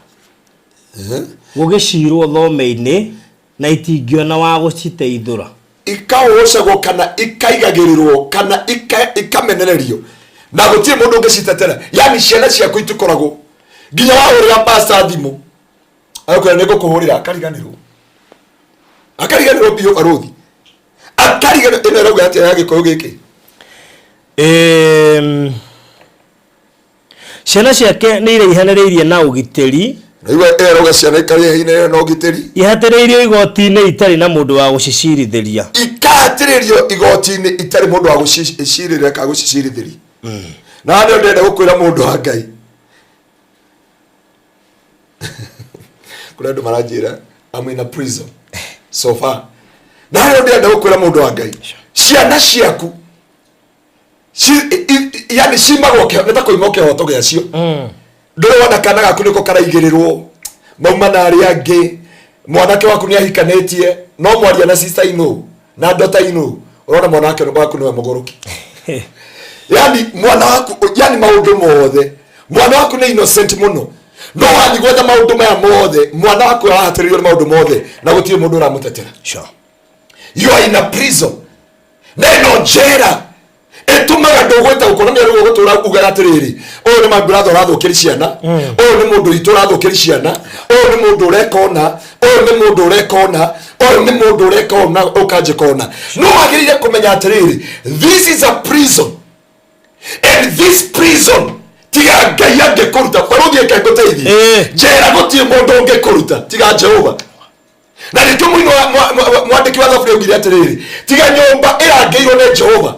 gugicirwo thome-ini na itingiona wa guciteithura. Ikahucagwo kana ikaigagirirwo kana ikamenererio na gutie mundu ungicitetera. Yani ciana ciaku itukoragwo nginya wahurira pastor thimu akwira ni gukuhurira akariganirwo bio baruthi akariganirwo. Ino rauga atia ya gikoyo giki ciana ciake ni iraihanĩrĩirie na ugitĩri. Naiwe eroga ciana ikarihaine na ugitĩri ihatĩrĩirio igoti-inĩ itarĩ na mũndũ wa gũcicirithĩria. Ikahatĩrĩrio igoti-inĩ itarĩ mũndũ wa gũcicirithĩria ka gũcicirithĩria. Na nĩ ndenda gũkwĩra mũndũ wa Ngai kũrĩa andũ maranjĩra I'm in a prison so far. Na nĩ ndenda gũkwĩra mũndũ wa Ngai ciana ciaku yani cimagwo nĩta kũima kĩhoto gĩacio. Ndũrĩ wona kana gaku nĩko karaigĩrĩrwo mauma na arĩa angĩ mwanake waku nĩ ahikanĩtie no mwaria na sister ino na daughter ino urona mwanake waku nĩwe mũgũrũki. Yani mwana waku yani maũndũ mothe mwana waku nĩ innocent muno no wathi gwetha maundu maya mothe mwana waku arahatĩrĩrio nĩ maundu mothe na gũtirĩ mũndũ ũramũtetera. Sure. You are in a prison. Neno njera ĩtũmaga ndũgwĩta gũkorwo nĩ rĩu gũtũra ugaga atĩrĩrĩ ũyũ nĩ my brother ũrathũkĩri ciana, ũyũ nĩ mũndũ witũ ũrathũkĩri ciana, ũyũ nĩ mũndũ ũrekona, ũyũ nĩ mũndũ ũrekona, ũyũ nĩ mũndũ ũrekona ũkanjĩkona. No wagĩrĩire kũmenya atĩrĩrĩ, this is a prison, and this prison tiga Ngai angĩkũruta barũthi ĩkangũteithia. Njera gũtirĩ mũndũ ũngĩkũruta tiga Jehova. Na nĩ tũmũino mwandĩki wa thaburia augire atĩrĩrĩ, tiga nyũmba ĩrangĩirwo nĩ Jehova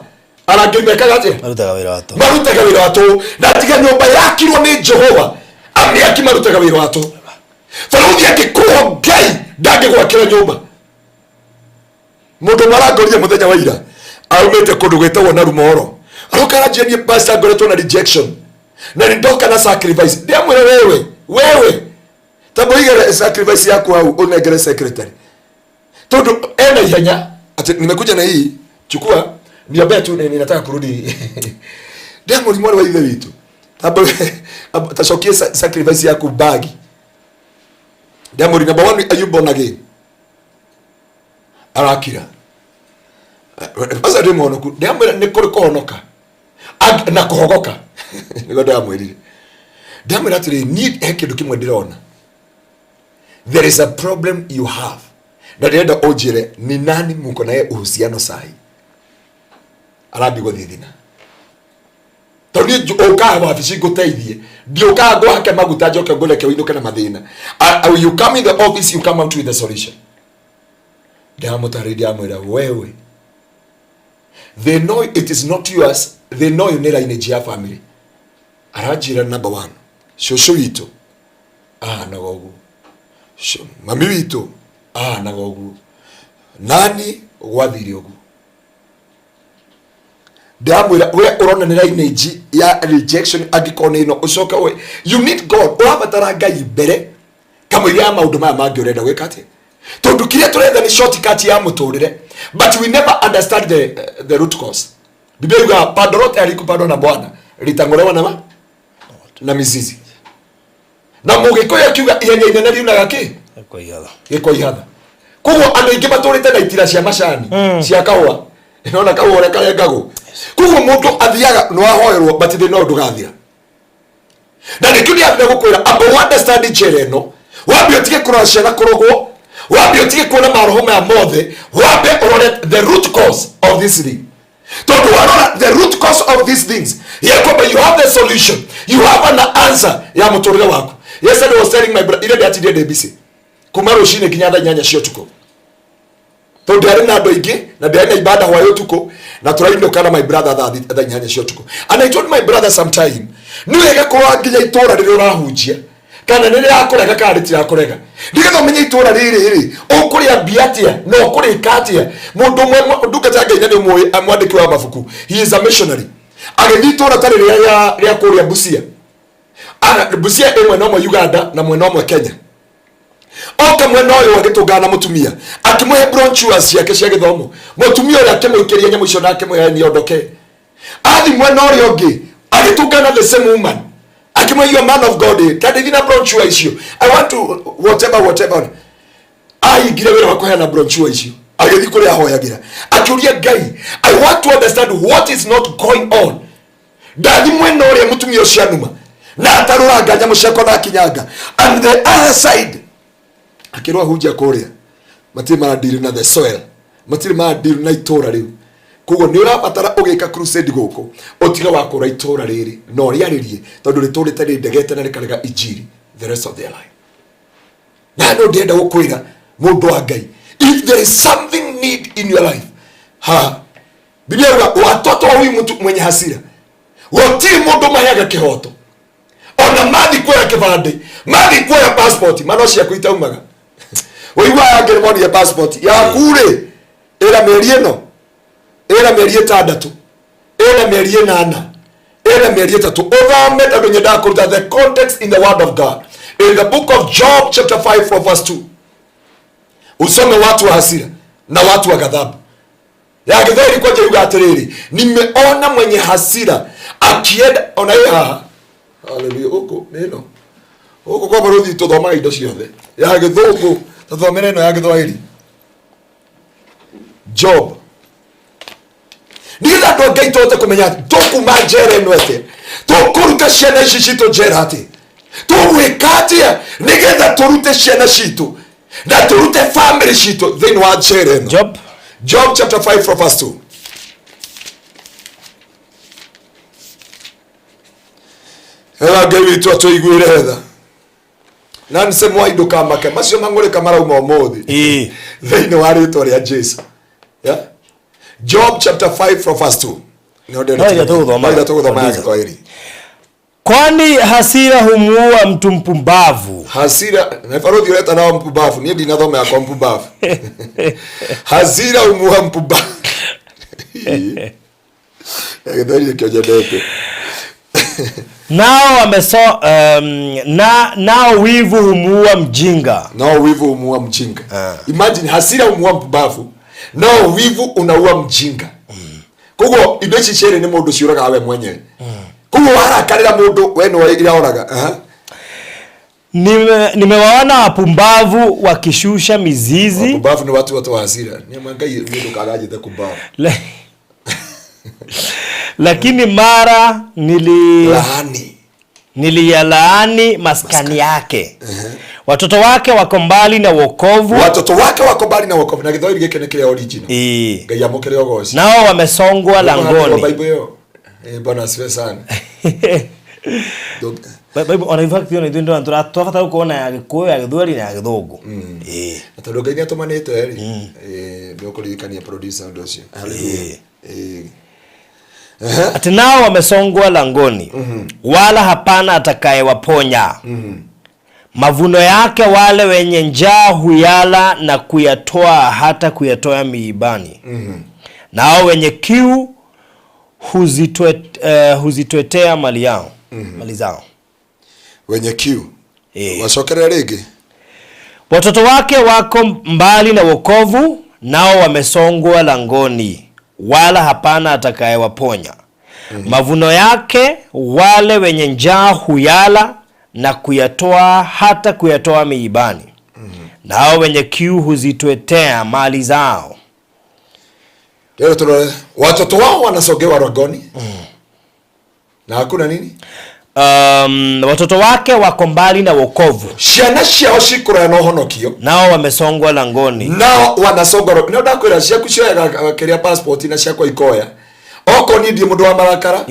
arangĩri mekaga atĩa? Marutaga wĩra watũ. Marutaga wĩra watũ. Na tiga nyũmba yakirwo nĩ Jehova amĩaki marutaga wĩra watũ. Barũthi angĩkũrwo Ngai ndangĩgwakĩra nyũmba. Mũndũ marangorire mũthenya wa ira aumĩte kũndũ gwĩtagwo na Rumoro, aroka aranjĩrie pastor ngoretwo na rejection na nĩndoka na sacrifice. Ndĩamwĩre wewe tabo igere sacrifice yako au unegere secretary todo ena ihenya ati nimekuja na hii chukua niambia tu ninataka kurudi. Ndio mwalimu wa hivi vitu tabo tashokie sacrifice yako bagi. Ndio mwalimu number 1 are you born again arakira basa ndio mwono ku ndio mwalimu nikore kohonoka na kuhogoka ndio ndio mwalimu ndio mwalimu ati need ekindu kimwe ndirona. There is a problem you have. Na ndio ojire ni nani mko naye uhusiano sahi. Arabi gothithina. Toni oka wabici guteithie. Ndio ka go hake maguta njoke ngoleke winuke na mathina. You come in the office, you come out with the solution. Ndio mutaridi amwira wewe. They know it is not yours. They know you need energy ya family. Arajira number 1. Shosho ito. Na gogu. Mami witũ na gogu nani gwathire ogu ndamwira we urona nĩ lineage ya rejection angĩkorwo ĩno ũcoka we you need God ũrabatara Ngai mbere kamũira ya maũndũ maya mangĩ ũrenda gwĩka atĩ tondũ kĩrĩa tũretha nĩ shortcut ya mũtũrĩre but we never understand the root cause. Biblia yuga pando lote alikupandwa na Bwana litang'olewa na mizizi. Na Mũgĩkũyũ akiuga ihenya inene riunaga kĩ? Gĩkoihana. Koguo andũ aingĩ matũrĩte na itira cia macani cia kahũa. Nĩona kahũa ũrĩa karengagwo. Koguo mũndũ athiaga no ahoerwo but they know ndũgathira. Na nĩkĩo nĩambia gũkwĩra amba understand njĩra ĩno, wambe ũtige kũrora ciana kũrogwo, wambe ũtige kuona maroho maya mothe, wambe ũrore the root cause of this thing. Tondũ warora the root cause of these things, yakwamba you have the solution, you have an answer ya mũtũrĩre waku. Yesterday I was telling my brother, ile ndati ndĩ busy. Kuma rũcinĩ nginya thaa 8 cia ũtukũ. Tondũ arĩ na andũ aingĩ na ndĩ na ibada hwaĩ ũtukũ na tũrainũka na my brother thaa 8 cia ũtukũ. And I told my brother sometime, nĩ wega kũrora nginya itũra rĩrĩa ũrahunjia. Kana nĩ rĩrakũrega kana rĩtirakũrega. Nĩgetha ũmenye itũra rĩrĩ ũkũrĩa biatia no ũkũrĩka atĩa. Mũndũ ũmwe ndungata Ngai nĩ ũmwe amwandĩki wa mabuku. He is a missionary. Agĩthiĩ itũra tarĩ rĩa kũrĩa Busia. Busia ĩmwe no mwe Uganda na mwe no mwe Kenya. Oka mwena ũyũ agĩtũngana na mũtumia akĩmũhe brochures ciake cia gĩthomo. Mũtumia ũrĩa akĩmũikĩria nyamũ icio na akĩmũhe ondoke. Athi mwena ũrĩa ũngĩ agĩtũngana the same woman. Akĩmũhe you a man of God. Kandi thina brochure icio. I want to whatever. Aingire wĩra wa kũheana brochure icio. Agĩthiĩ kũrĩa ahoyagĩra. Akĩũria Ngai, I want to understand what is not going on. Ndathi mwena ũrĩa mũtumia ũcio anuma. Na atarũranga nyamũ ciakwa na kinyanga. And the other side akirwa hujia kũrĩa matire maradiri na the soil, matire maradiri na itũra rĩu. Koguo nĩ ũrabatara ũgĩka crusade gũkũ ũtiga wa kũra itũra rĩrĩ no rĩarĩrie tondũ rĩtũrĩte rĩndegete na rĩkarega injiri the rest of their life. Na no ndĩenda gũkwĩra mũndũ wa Ngai, if there is something need in your life, Biblia inasema watoto wa huyu mtu mwenye hasira wote mũndũ maheaga kĩhoto. Ona mathi kuoya kĩbandĩ, mathi kuoya passport, mano cia kuita umaga. Woigua angĩrĩmoni ya passport ya kure ĩra mĩeri ĩno, ĩra mĩeri 6, ĩra mĩeri 8, ĩra mĩeri 3. Uthome tondũ nyenda kũruta the context in the word of God. In the book of Job chapter 5 from verse 2. Usome watu wa hasira na watu wa ghadhabu. Ya githeri kwa jeuga atiriri, nimeona mwenye hasira akienda ona yeye. Hallelujah. Uko neno Uko kwa baruthi tuthomaga indo ciothe ya githungu tuthomere ino ya Githwairi. Job nĩgetha andũ Ngai tũhote kũmenya tũkuma njera ĩno atĩa, tũkũruta ciana ici citũ njera atĩa, tũgwĩka atĩa nĩgetha tũrute ciana citũ na tũrute family citũ thĩinĩ wa njera ĩno. Job chapter 5 from verse 2. Ewa Ngai witũ atũiguĩre tha na nĩsemwa indo kamake macio mang'ũrĩka marauma ũmũthĩ thĩinĩ wa rĩtwa rĩa Jesu. Yeah? Job chapter 5 from verse 2. Ndio tũgũthoma Githwairi. Kwani hasira humuua mtu mpumbavu. Hasira na baruthi ureta nao mpumbavu, niĩ ndinathoma ya kwa mpumbavu. Hasira humuua mpumbavu. Githwairi kĩonjendete. Nao wivu humuua mjinga. Nao wivu humuua mjinga. Imagine hasira humuua mpumbavu, nao wivu unaua mjinga. Koguo indo ici cierĩ nĩ mũndũ ciũraga we mwenyewe. Koguo warakarĩra mũndũ we nĩwe iraũraga. Nimewaona wapumbavu wakishusha mizizi. Wapumbavu ni watu wa hasira. Ni Ngai ndio kagajete kumbavu. Lakini mara niliyalaani maskani yake. Watoto wake wako mbali na wokovu. Watoto wake wako mbali na wokovu. Na Githwairi gĩkĩ nĩ kĩrĩa original. Ngai amũkĩre ogoci. Nao wamesongwa langoni. Bwana asifiwe sana. Bible on in fact you know ndo twafata kuona ya Gikuyu ya Githweri na ya Githungu. Atando Ngai nĩatũmanĩte ndio kũririkania producer ndo cio. Ati nao wamesongwa langoni. Wala hapana atakayewaponya. Mavuno yake wale wenye njaa huyala na kuyatoa hata kuyatoa miibani. Nao wenye kiu huzitwetea mali yao. Mali zao. Wenye kiu. Wasokerera rĩngĩ. Watoto wake wako mbali na wokovu, nao wamesongwa langoni. Wala hapana atakayewaponya. Mavuno yake wale wenye njaa huyala na kuyatoa hata kuyatoa miibani. Nao wenye kiu huzitwetea mali zao. Watoto wao wanasogewa langoni. Na hakuna nini? Watoto wake wako mbali na wokovu. Ciana ciao cikũraya na ũhonokio. Nao wamesongwa langoni. Nao wanasongwa. No ndakwĩra ciaku cioyaga kĩrĩa passport na ciakwa ikoya. Oko ni ndie mũndũ wa marakara.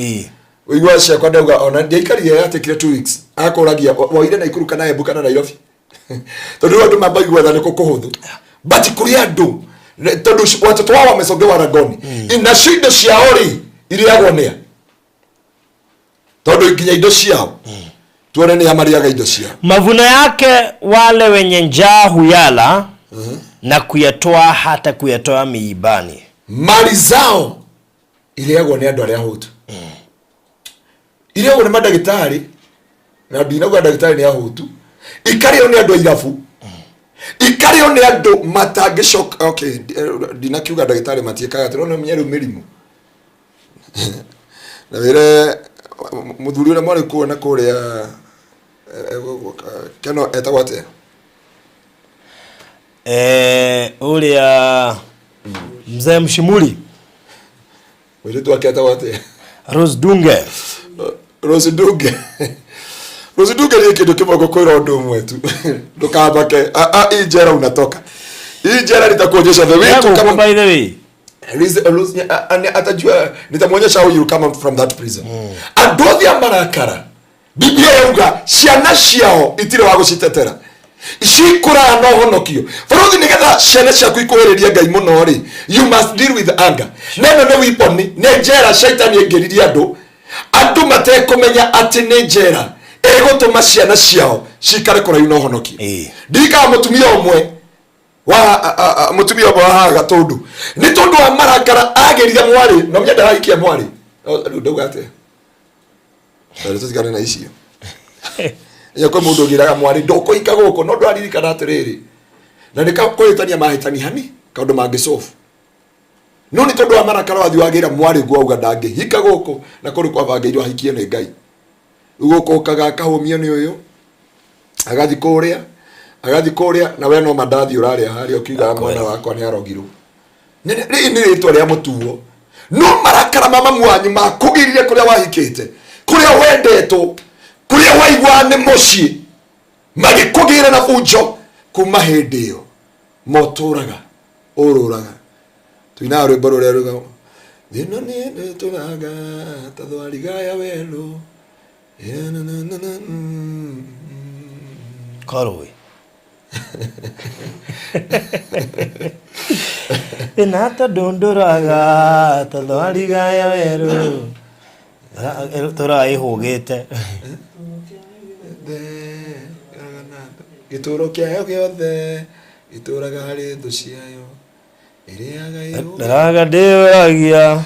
Uigua ciakwa ndauga ona ndiaikarire yatekire 2 weeks. Akũragia woire na ikuru kana Embu kana Nairobi. Tondũ andũ mabaigua tha nĩ kũhũthũ. But kũrĩ andũ tondũ watoto wao wamesongewa langoni. Ina shida ciao ri iliagwo nĩa. Tondũ ikinya indo ciao. Tuone ni amariaga indo ciao. Mavuno yake wale wenye njaa huyala na kuyatoa hata kuyatoa miibani. Mali zao iliagwo ni andũ arĩa ahũtu. Iliagwo ni madagĩtarĩ na ndinagwa ndagĩtarĩ ni ahũtu. Ikario ni andũ airabu. Ikario ni andũ matangĩcoka. Okay, ndinakiuga ndagĩtarĩ matiĩkaga tũrona mĩnyerũ mĩrimũ. Na wĩre muthuri ũrĩa mwarĩ kuona kũrĩa keno etagwo atĩa? Ũrĩa mzee Mshimuri. Wĩrĩtwo ake etagwo atĩa? Rose Dunge. Rose Dunge. Rose Dunge ni kĩndũ kĩmwe kwĩra ũndũ ũmwe tu. Ndũkambake hii njera unatoka. Hii njera nitakuonyesha the way to come by the way. Atajua nitamwonyesha how you come from that prison. Andũ a marakara. Biblia yauga ciana ciao itire wa gũcitetera. Cikũraya no honokio. Bũrũri nĩgetha ciana ciaku ikũhĩrĩria Ngai mũno ri, you must deal with anger. Neno nĩ weapon, nĩ njera shaitani aingĩririe andũ. Andũ matekũmenya atĩ nĩ njera ĩgũtũma ciana ciao cikare kũraihu no honokio. Ndika mũtumia ũmwe wa mutumia wa haga tondu ni tondu wa marakara agerire mwari no myenda haikia mwari nduga ate tutigane na icio yako mundu giraga mwari ndoko ikaguko no ndwaririkana atiriri na nikakwitania mahitani hani kaundu mangicofu no ni tondu wa marakara wathi wagira mwari gwauga ndangi hika guko na kuri kwa bangeirwo hikie ni Ngai guko kaga kahomio ni uyu agathi kuria na we no mandathi urari hari ukiuga mwana wakwa ni arogirwo ni ritwa ria mutuo no marakara mama mwanyu makugirire kuria wahikite kuria wendetwo kuria waigwa ni mucii magikugira na bunjo kuma hindi iyo moturaga ururaga tuina rwimbo ruria ruga thino ni turaga tathwariga wendo Karoi. Inata donduraga tathwariga ya weru. Tora ihugite. Gituro kiayo giothe ituraga hari ndu ciayo iriaga ihu Daraga ndiragia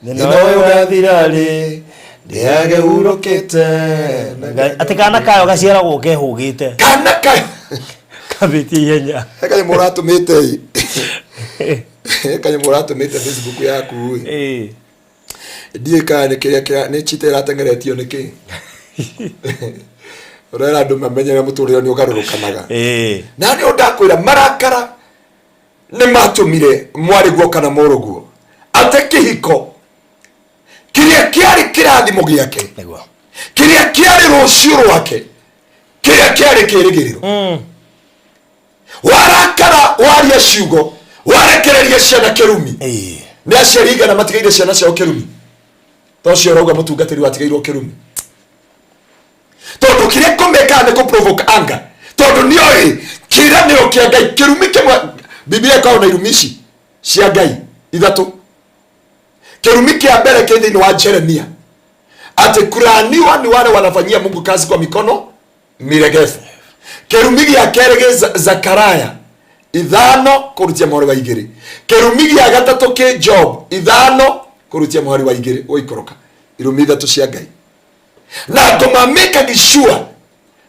ninawe ugathirari ndiage urukite ati kana kayo gaciara guke hugite kana kayo kabiti yenya kanye muratumite Facebook yaku ndiye kana kiria ni chitera tengeretio niki urera andu mamenyera muturire ni ugarurukanaga na ni undakwira marakara ni matumire mwari guo kana muruguo ate kihiko kiria kiari kirathimo giake kiria kiari rucio rwake kiria kiari kirigiriro warakara waria ciugo warekereria ciana kirumi ni aciariga na matigaire ciana ciao kirumi tocio rauga mutungatiri watigairwo kirumi tondu kiria komeka ne ko provoke anger tondu nioi kiraniro kia Ngai kirumi kimwe Biblia kwa na irumishi cia Ngai ithatu kirumi kia mbere kindi ni wa Jeremia ate kuraniwa ni wale wanafanyia Mungu kazi kwa mikono miregefu kirumi gia kerege Zakaria ithano kurutia mwari wa igiri kirumi gia gatatu ke Job ithano kurutia mwari wa igiri oikoroka irumi ithatu cia Ngai na tumameka gishua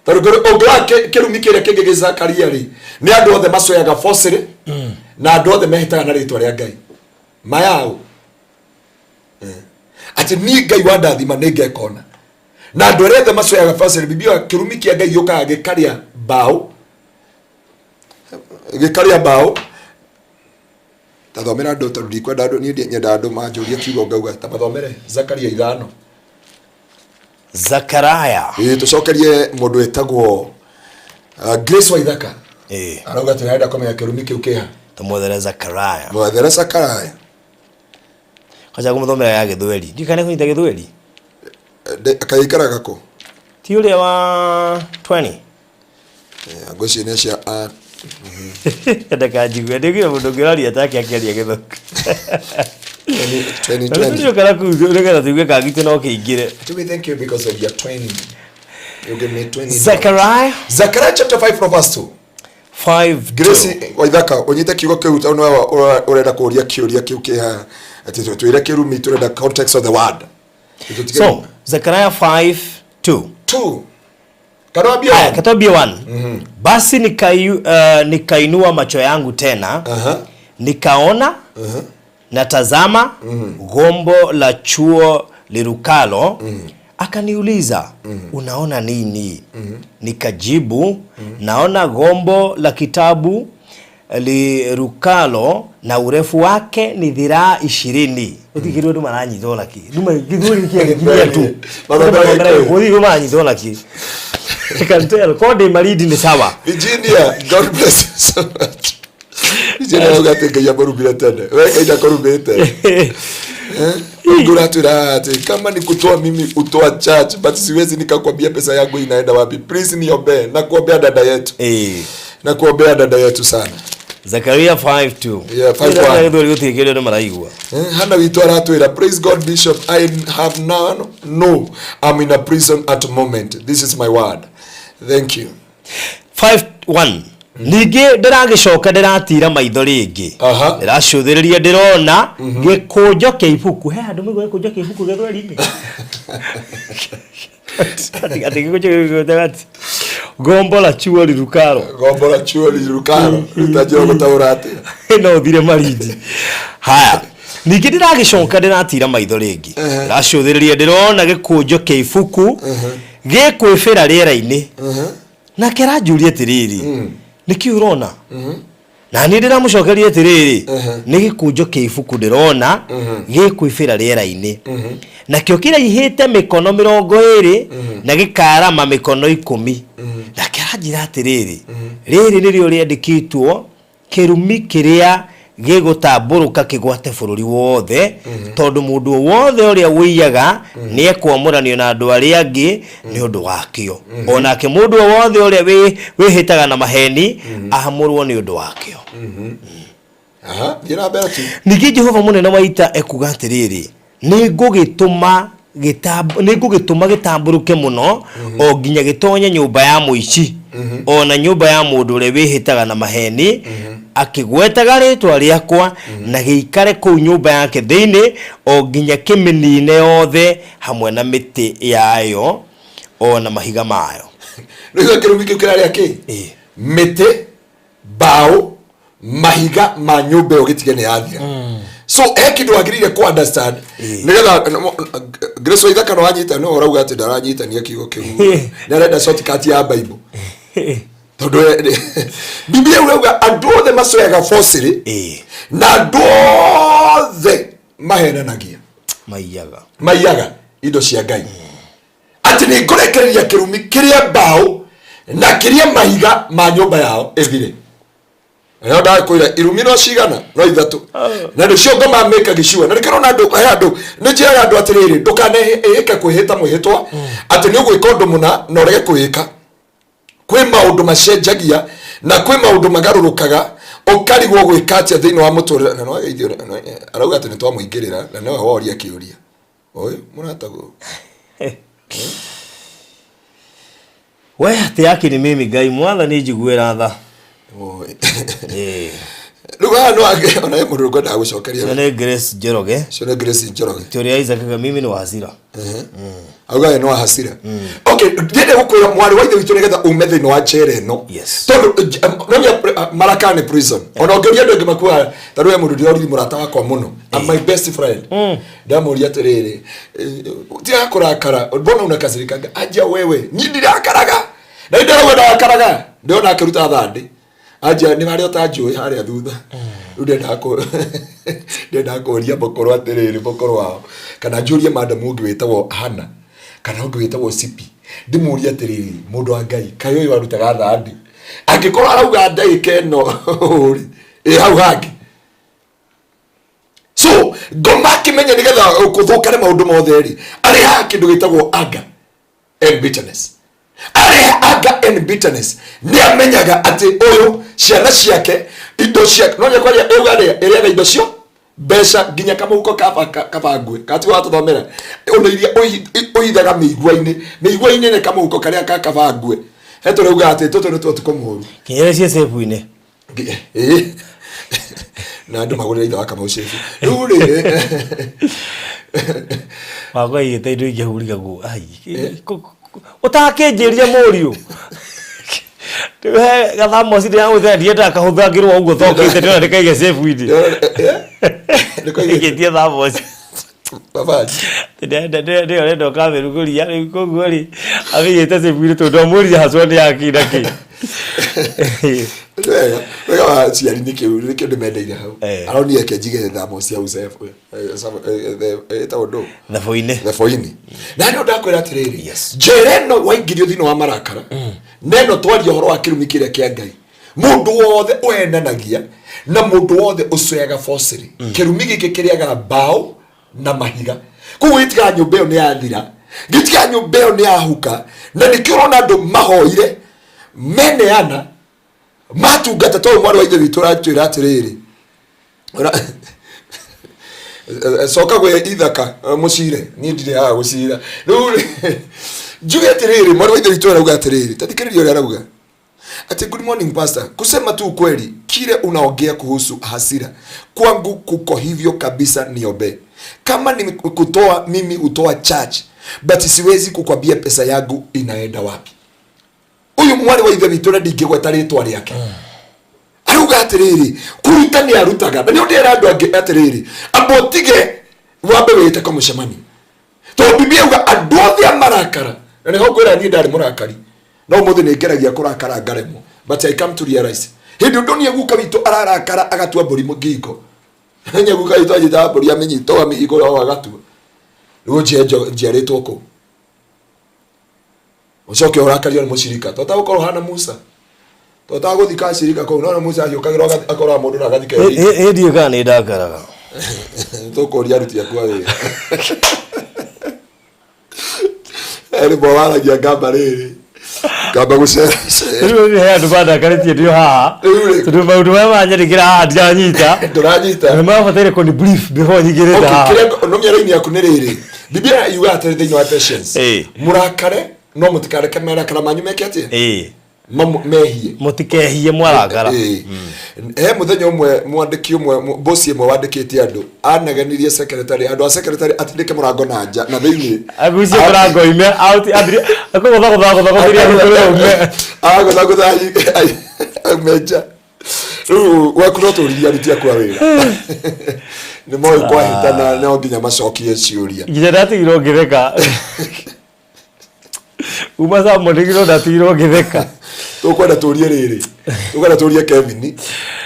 taruguru ogwa kirumi kire kenge Zakaria ri ni andu othe macoyaga fosiri na andu othe mehitaga na ritwa ria Ngai mayao ati ni Ngai wandathima ni ngekona na andu othe macoyaga fosiri biblia kirumi kia Ngai yukaga gikaria bao tathomera andu tondu ndikwenda andu ni nyenda andu manjuria kiugo ngauga tathomere Zakaria 5 Zakaria tucokerie mundu etagwo Grace Waithaka arauga tunaenda komenya kirumi kiu kiha tumwethere Zakaria kaja kumuthomera ya githweri ndikane kunyita githweri akaikaraga ko ti ule wa 20 ngoci ne cia ndaka jigwe ndigire mundu ngirari atake akiaria githoku 2020 ndio kana kuuga tuge kagite no kiingire to be thank you because of your training you give me 20 Zakaria chapter 5 verse 2 Grace Waithaka unyite kiugo kiu tano urenda kuria kiuria kiu kiha ati twire kirumi turenda context of the word so Zakaria 5:2 Katobia 1 basi nikainua macho yangu tena nikaona na tazama gombo la chuo lirukalo akaniuliza unaona nini nikajibu naona gombo la kitabu lirukalo na urefu wake ni dhiraa 20 utikirwe ndo maranyitho laki nduma githuri kia tu uthi maranyitho laki can tell code maridi ni sawa Virginia God bless you so much Virginia ugateka ya borubira tena wewe kaida korubete ngura turati kama ni kutoa mimi utoa church but siwezi nikakwambia pesa yangu inaenda wapi please niombe na kuombea dada yetu na kuombea dada yetu sana Zakaria 5:2 yeah 5:1 ndio utikirwe ndo maraigwa hana wito aratwira praise God bishop I have none no I'm in a prison at the moment this is my word thank you 5:1 Nige ndiragicoka ndiratira maitho ringi ndiracuthiriria ndirona gikunjo kia ibuku he andu migwe gikunjo kia ibuku githweri-ini ati gikunjo githweri gombo la chuo lirukaro utajua gutaura ati no uthire marindi haya nige ndiragicoka ndiratira maitho ringi ndiracuthiriria ndirona gikunjo kia ibuku gikwifira riera-ini na kerajuria tiriri niki urona na ni ndira mucokeria tiriri ni gikunjo ke ifuku ndirona gikwifira riera-ini na kio kira ihite mikono 20 na gikarama mikono 10 na kerajira tiriri riri nirio riandikitwo kirumi kiria gigutamburuka kigwate bururi wothe tondu mundu wothe uria wiyaga ni ekwamũranio na andu aria angi ni undu wakio onake mundu wothe uria wihitaga na maheni ahamurwo ni undu wakio dira berati nigi Jehova munene waita ekuga atiriri ni ngugituma gitamburuke muno o ginya gitonye nyumba ya muici ona nyumba ya mundu uria wihitaga na maheni akigwetaga ritwa riakwa na giikare ku nyumba yake thiini o ginya kiminine yothe hamwe na miti yayo ona mahiga mayo nigo kirumiki kirari yake miti bao mahiga ma nyumba ogitigene yathira so ekindo agirire ku understand nigetha Grace wa ithaka no anyita no urauga ati ndaranyita ni kigo kiu ni arenda shortcut ya Bible tondu Biblia urauga andu othe macoyaga forcery na andu othe mahenanagia maiyaga indo cia Ngai ati ni ngorekereria kirumi kiria bao na kiria mahiga ma nyumba yao ethire ayo da koira irumino cigana no ithatu na ndu cio ngoma meka gicua na rikero na andu ni njira andu atiriri ndukane eka kwihita mwihitwa ati ni ugwika undu muna na urege kwika kwi maundu macenjagia na kwi maundu magarurukaga ukarigwo gwika atia thiini wa muturire na no geithio arauga ati ni twamuingirira na no woria kiuria oyo munatago we ati yake ni mimi Ngai mwatha ni njiguira tha Luga no age ona mundu ngoda gucokeria Sone Grace Njoroge Teoria Isaac mimi ni wahasira auga no hasira okay ndende gukwira mwari wa ithe witu nigetha umethe no achere no tondu no Marakani prison ona ongeria ndu ngimakua taru mundu ndiori murata wakwa muno I'm my best friend ndamuria atiriri tia kurakara mbona unakasirika aja wewe nyindi rakaraga na ndero ndakaraga ndiona akiruta thandi aja ni mario tanjui haria thutha ndenda koria bokoro atiriri bokoro wao kana njurie madam ungi wetagwo Hana kana ungi wetagwo Sipi ndimuria atiriri mundu wa Ngai kayo yo arutaga thandi angikoro arauga ndaike no hau hangi so ngoma kimenya nigetha kuthukane maundu mothe ri ari ha kindu gitagwo anger and bitterness anger and bitterness ni amenyaga ati uyu ciana ciake indo ciake no nyakwaria eugaria iriaga indo cio besha ginya kama uko kabangwe kati wa tuthomera uno iria uithaga miguaine ne kama uko karia kabangwe heto reuga ati toto ni tuko muhuru kinyere cie sefu-ine na ndu magurira itha kama ucefu uri wagwa ite indo ingehuriga gu ai utakenjeria muriu Tuwe gathamo sidi yangu ndienda kahuthagirwo ugo thokite tena ndikaige sefu-ine ndikaige thamo baba ndio kameruguria kogori abiyete sefu-ine tondu muri haswani yakindaki Wega ciari niki ndemendeire hau aroni yake jige thamo cia Usef eta ondo the foini na ndio ndakwira atiriri jereno waingirio thino wa marakara neno twaria horo wa kirumi kiria kia Ngai mundu wothe uenanagia na mundu wothe ucoyaga forcery kirumi giki kiriaga bao na mahiga kuwitiga nyumba ni yathira gitiga nyumba ni yahuka na nikirona andu mahoire meneana matungata to mwari wa ithe witu ratwira atiriri soka gwe ithaka mucire ni ndire ha gucira ruri juge atiriri mwari wa ithe witu arauga atiriri tathikiririo ria arauga ati good morning pastor kusema tu kweli kile unaongea kuhusu hasira kwangu kuko hivyo kabisa niobe kama ni kutoa mimi utoa church but siwezi kukwambia pesa yangu inaenda wapi uyu mwari wa ithe witu ndingigweta ritwa riake aruga atiriri kuruta ni arutaga na ndio andu angi atiriri abotige wambe wete kwa mucemani to biblia uga andu othe marakara na ho kwira ni ndari murakari no muthe ni ngeragia kurakara ngaremo, but I come to realize hindi ndonia guka witu ararakara agatua mburi mugingo nya guka witu ajita mburi amenyito amihigo wa agatua ruo njeretwo ku ucoke urakario ni mushirika tota ukorwo hana Musa tota guthika shirika ko no Musa ahiukagirwo akora mundu na gathike ndiye kana ni ndakaraga tukoria ruti akwa we eri bwala gia gamba riri gamba gucera riri he andu bandakaritie ndio haha tundu maundu maya manyarikira haha ndiranyita ni mabataire ko ni brief before nyigire haha okay no myaraini yaku ni riri Biblia yuga atari thini wa patience murakare no mutikare kamera kala manyu mekete mehie mutikehie mwaragara muthenya umwe mwandiki umwe bosi umwe wandikite andu anaganirie secretary andu a secretary atindike murango na nja na thini agucie murango ime out akogotha meja wakuroto ria ritia kwa wira ni moyo kwa hitana na nginya macokie ciuria nginya ndatigirwo ngitheka uma sa mondigiro ndatigirwo ngitheka tukwenda turie riri tukwenda turie Kevin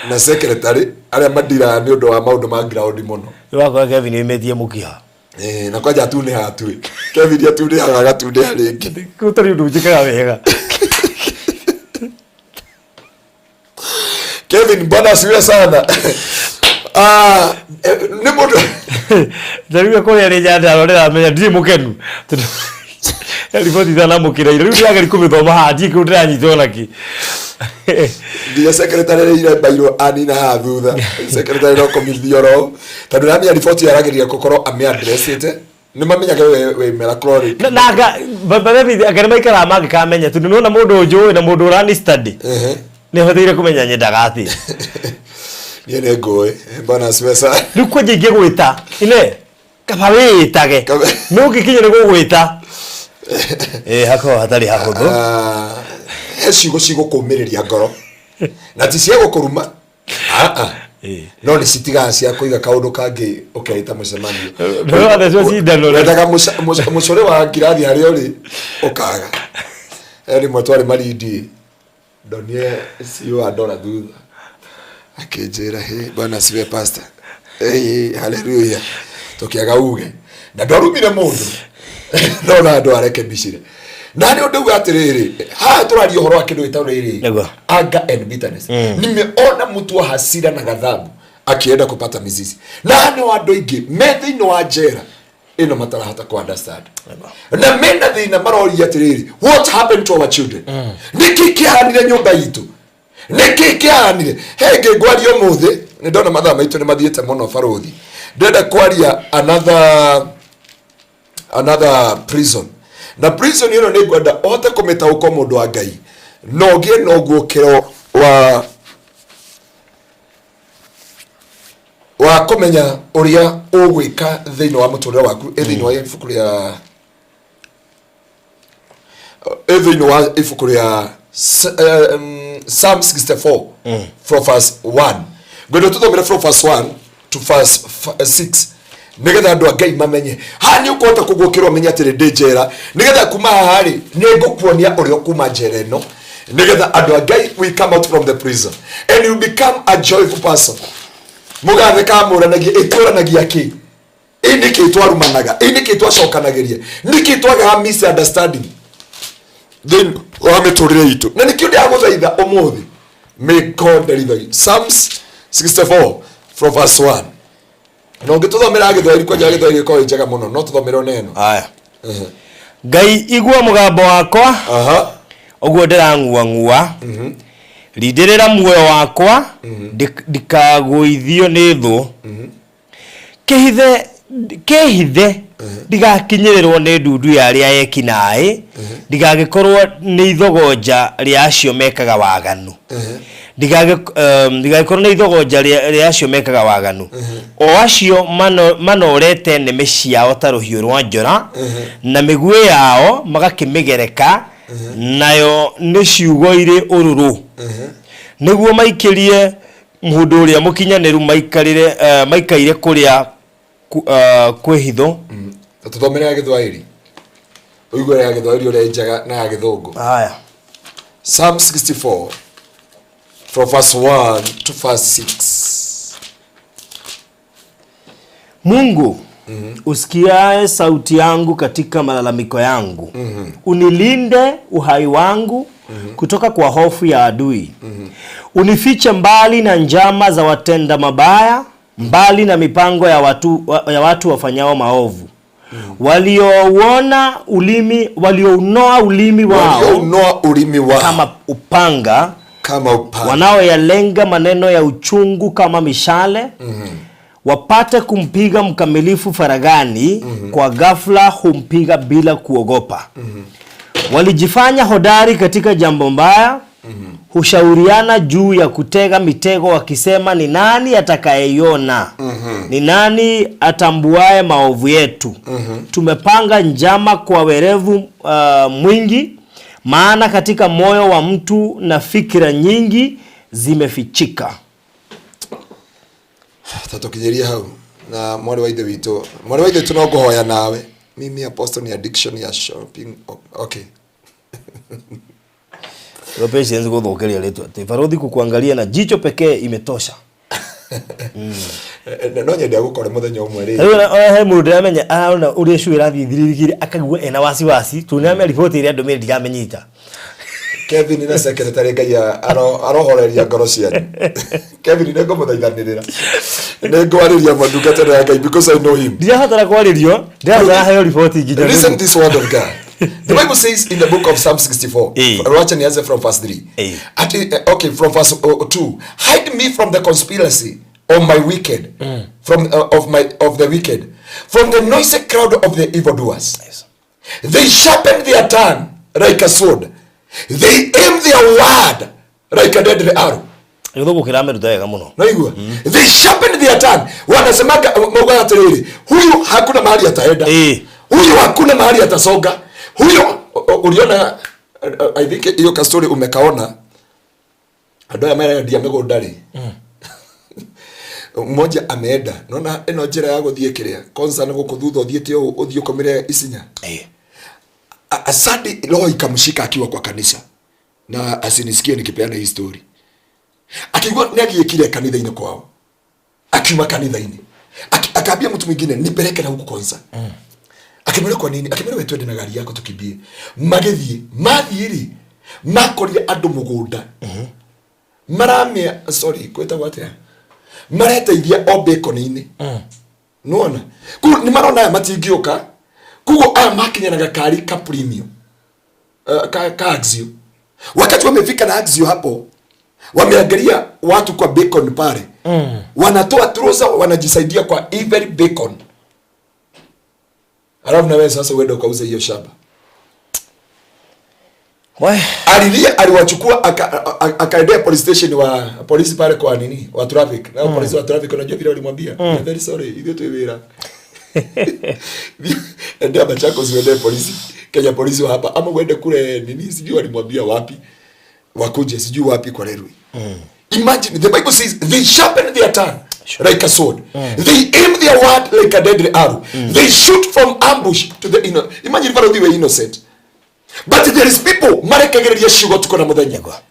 na secretary aria madira ni undu wa maundu ma ground muno wakwa Kevin imetie mukiha na kwaja tu ni hatui Kevin atune haga tu ni haringi kutari undu njikaga wega Kevin bwana asiwe sana ni mundu ndariwe ko yari njanda arorera menya ndiri mukenu riboti thana mukira ire riu yageri kumithoma haji ku ndiranyitwo naki dia secretary ire bairo anina ha thutha secretary no komithio tondu nami riboti yarageria kokoro ame address ite ni mamenyaga we mera chloric naga babebi agere maikara magi kamenya tondu nona mundu njui na mundu rani study ni hothire kumenya nyendaga ati yene goe bana swesa riu kwaje ngegwita ine kaba witage no gikinye ni gugwita hako hatari hahuthu cigo kumiriria ngoro na ti cia gukuruma no ni citiga cia kuiga kaundu kangi ukeita mucemanio no adezo cindano ndaga mucore wa ngirathi haria uri ukaga eri mwatwari marindi donie sio adora thutha akinjira he bana siwe pastor haleluya tukiaga uge na ndorumire mundu no na ndo arekebicire nani undu atiriri ha turario horo akindu itariri anger and bitterness nimeona mtu wa hasira na ghadhabu akienda kupata mizizi nani wando ingi methi no ajera ino matara hata ku understand na mena thina marori atiriri what happened to our children niki kihanire nyumba yitu niki kihanire hege gwario muthe ndona mathaa maitu ni mathiete muno farothi ndenda kwaria another prison na prison ino ni gwenda ote kumeta uko mundu wa Ngai no gie no guokero wa kumenya uria ugwika thini wa muturire waku thini wa ifuku ria thini wa ifuku ria Psalm 64 from verse 1 gwenda tuthomera from verse 1 to verse 6 nigetha andu a Ngai mamenye hani ukota kugukirwo menya atiri ndinjera nigetha kuma hari nigukuonia urio kuma njera ino nigetha andu a Ngai we come out from the prison and you become a joyful person mugatheka muranagia ituranagia ki ini kitwarumanaga ini kitwacokanagiria niki twaga misunderstanding then wameturire itu na nikio ndia guthaitha umuthi may God deliver you. Psalms 64 from verse 1 no ngituthomera githweri kwa githweri ko njega muno no tuthomero neno aya Ngai igua mugambo wakwa oguo ndirangua rindirira muoyo wakwa ndikaguithio ni thu kehithe ndigakinyirirwo ni ndundu ya ria yekinai ndigagikorwo ni ithogonja ria acio mekaga waganu ndigagikorwo ni ithogonja ria acio mekaga waganu o acio manorete neme ciao ta ruhiu rwa njora na migue yao magakimigereka nayo ni ciugo iri ururu niguo maikirie mundu uria mukinyaniru maikaire kuria kwehitho tuthomera githwairi uigwe ya githwairi uria njega na ya githungu aya Psalm 64 from verse 1 to verse 6. Mungu, usikiae sauti yangu katika malalamiko yangu. Unilinde uhai wangu kutoka kwa hofu ya adui. Unifiche mbali na njama za watenda mabaya, mbali na mipango ya watu wafanyao maovu. Waliounoa ulimi wao kama upanga, wanaoyalenga maneno ya uchungu kama mishale. Wapate kumpiga mkamilifu faragani, kwa ghafla humpiga bila kuogopa. Walijifanya hodari katika jambo mbaya, hushauriana juu ya kutega mitego wakisema, ni nani atakayeiona? Ni nani atambuaye maovu yetu? Tumepanga njama kwa werevu mwingi, maana katika moyo wa mtu na fikira nyingi zimefichika. Tatokijeria hau na mwari wa ithe wito. Mwari wa ithe tunokuhoya nawe. Mimi apostle ni addiction ya shopping. Okay. Rope sienzi kuthokeria letu. Farodhi kukuangalia na jicho pekee imetosha. No nyende gukore muthenya umwe ri. He mundu amenya arona uri shuira thithirigire akagua ena wasi tuname report iri andu meri digamenyita. Kevin na secretary gaya arohoreria ngoro ciani. Kevin ne ngomuthaithanirira. Ne ngwariria mandungata na Ngai because I know him. Dia hatara kwaririo, dia hatara hayo report ngida. Listen this word of God. The Bible says in the book of Psalm 64, watch and answer from verse 3. Okay, from verse 2. Hide me from the conspiracy of my wicked, from of the wicked, from the noisy crowd of the evildoers. Yes. They sharpen their tongue like a sword. They aim their word like a deadly arrow. They sharpen their tongue. Wanasemaga mauga atiriri, huyu hakuna mahali ataenda. Huyu hakuna mahali atasonga. Huyo uliona, I think hiyo ka story umekaona. Adoya mara ndia megodari. Mmoja ameenda. Naona eno njira ya guthie kiria. Konza na gukuthutha uthiete uthio komire isinya. Asadi roho ikamshika akiwa kwa kanisa. Na asinisikie nikipeana hii story. Akigwa nagi kile kanitha-ini kwao. Akiuma kanitha-ini. Akaambia mtu mwingine nipeleke na huko Konza. Akimwambia kwa nini? Akimwambia wewe twende na gari yako tukibie. Magethie, mathiri. Makorire andu mugunda. Maramia, sorry, kweta watia. Mareteithia o bacon-ini. Nuona? Ni marona matingioka. Kugo makinya na gakari ka premium. Ka Axio. Wakati wamefika na Axio hapo, wameangalia watu kwa bacon pale. Wanatoa trouser wanajisaidia kwa every bacon. Alafu na wewe sasa uende ukauze hiyo shamba. Alilia, aliwachukua akaendea police station wa polisi pale kwa nini? Wa traffic. Na polisi wa traffic unajua vile walimwambia, very sorry, hivyo tu iwira. Ndio Machakos uende polisi. Kenya polisi wa hapa ama uende kule nini sijui walimwambia wapi. Wakuje sijui wapi kwa railway. Imagine the Bible says they sharpen their tongue like a sword. They aim their word like a deadly arrow. They shoot from ambush to the inner. Imagine if they were innocent. But there is people marekagereria shugo tuko na muthenya gwa.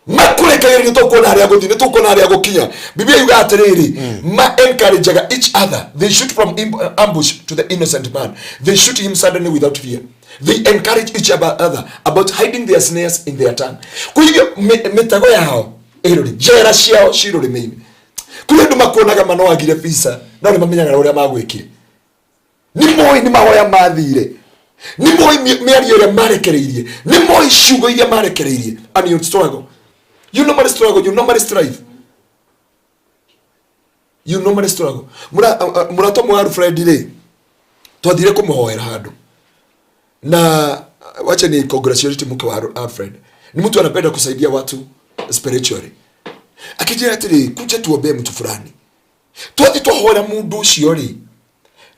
Makurekagereria tuko na haria guthini tuko na haria gukinya. Biblia yuga atiriri, ma encourage each other. They shoot from ambush to the innocent man. They shoot him suddenly without fear. They encourage each other about hiding their snares in their tongue. Kwa hivyo metago yao erori jera ciao cirori mimi. Kule ndu makuonaga mano agire visa na uri mamenyaga uria magwikire. Ni mahoya mathire. Ni moi miario uria marekereirie. Ni moi shugo iria marekereirie. And you struggle. You normally struggle, you normally strive. You normally struggle. Murato mwa Alfred ri. Twathire kumuhoera handu. Na wacha ni congratulate mke wa Alfred. Ni mtu anapenda kusaidia watu spiritually. Akijia atiri kuja tuombe mtu fulani. Twathi twahoera mundu ucio ri.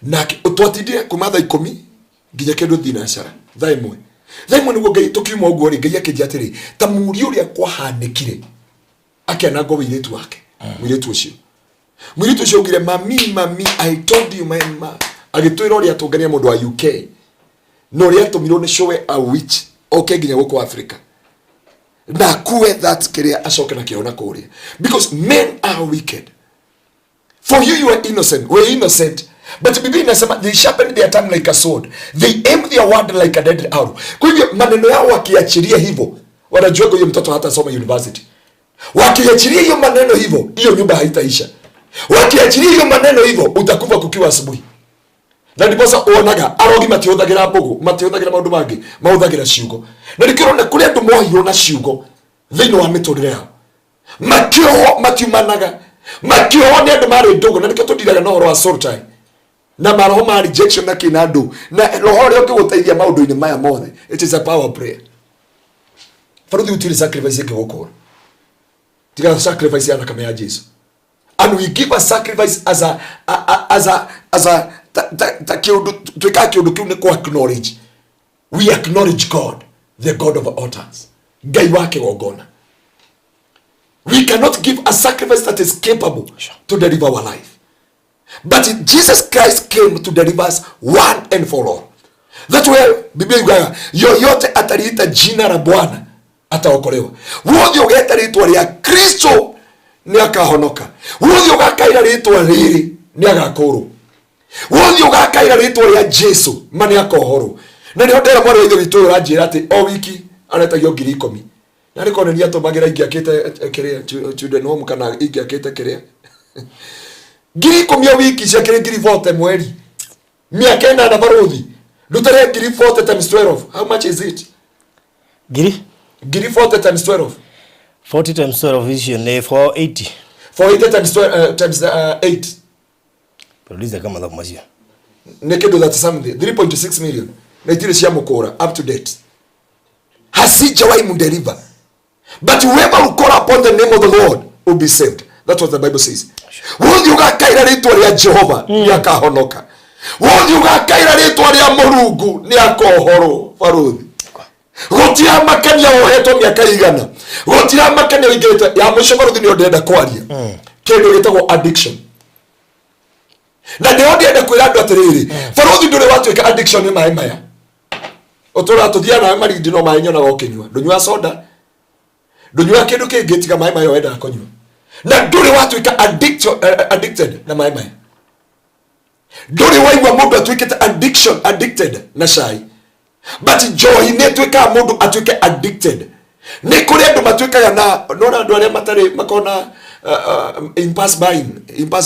Na twatindire kumatha 10 nginya kindu thinacara. Thaa imwe niguo Ngai tukiuma uguo ri Ngai akijia atiri ta muri uria kwahanikire. Akiana ngo wiretu wake. Wiretu ucio ugire mami I told you my ma. Agitwira uria atungania mundu wa UK. No ria tumirwo ni showe a witch. Okay nginya guko Africa. na kuwe that kiria acoke na kiona kuria, because men are wicked. For you are innocent, we're innocent, but Biblia inasema they sharpen their tongue like a sword, they aim their word like a deadly arrow. Kwa hivyo maneno yao wakiachilia hivyo, wanajua huyo mtoto hata soma university. Wakiachilia hiyo maneno hivyo, hiyo nyumba haitaisha. Wakiachilia hiyo maneno hivyo, utakufa kukiwa asubuhi. Na ndiposa uonaga arogi matihuthagira mbogo, matihuthagira maundu mangi, mahuthagira ciugo. Na ndikirona kuri andu mohirwo na ciugo thiini wa miturire yao, makioho matiumanaga, makioho ni andu mari ndogo. Na nikio tudiraga no horo wa soul tie na maroho ma rejection na kinandu na roho rio kiguteithia maundu-ini maya mothe. It is a power prayer. Faruthi utiri sacrifice yake gukora tiga sacrifice yana kama ya Jesus, and we give a sacrifice as a twika kiundu kiu ni ku acknowledge, we acknowledge God, the God of altars, Ngai wake gongona. We cannot give a sacrifice that is capable to deliver our life, but Jesus Christ came to deliver us one and for all. That's why Biblia inasema yoyote ataliita jina la Bwana ataokolewa. Wothe ugeta ritwa ria Kristo ni akahonoka. Wothe ugakaira ritwa riri ni agakuru. Wothe ugakaira ritwa ria Jesu mani akohoro. Na ni hotera mwana ithe witu uranjira ati o wiki aretagio 10,000. Na riko ni atumagira ingiakite kiria children home kana ingiakite kiria 10,000 wiki cia kiria 40 mweri. Miaka ina na baruthi. Lutare 40 times 12. How much is it? Giri 40 times 12. 40 times 12 is your name 480. 480 times 12 times 8. Produce kama za kumashia. Nekedo that something 3.6 million. Na itire cia mukora up to date. Hasijawahi mundeliver. But whoever will call upon the name of the Lord will be saved. That's what the Bible says. Wothe ugakaira ritwa ria Jehova ni akahonoka. Wothe ugakaira ritwa ria Mulungu ni akohoro. Faruthi gutira makania ohetwo miaka igana, gutira makania ingirite ya mwisho Faruthi ni ndenda kwaria kindu gitagwo addiction. Na ndio ndenda kwira andu atiriri Faruthi ndure watuika addiction ni mai maya utura tuthia na marindi no mai nyona gokinywa ndunywa soda ndunywa kindu kingi tiga mai maya wenda kunywa, na ndure watuika addicted na mai maya. Ndure waigwa mundu atuikite addicted na cai, but joy netwika mundu atuike addicted. Ni kuri andu matwikaga na nona andu aria matari makona impulse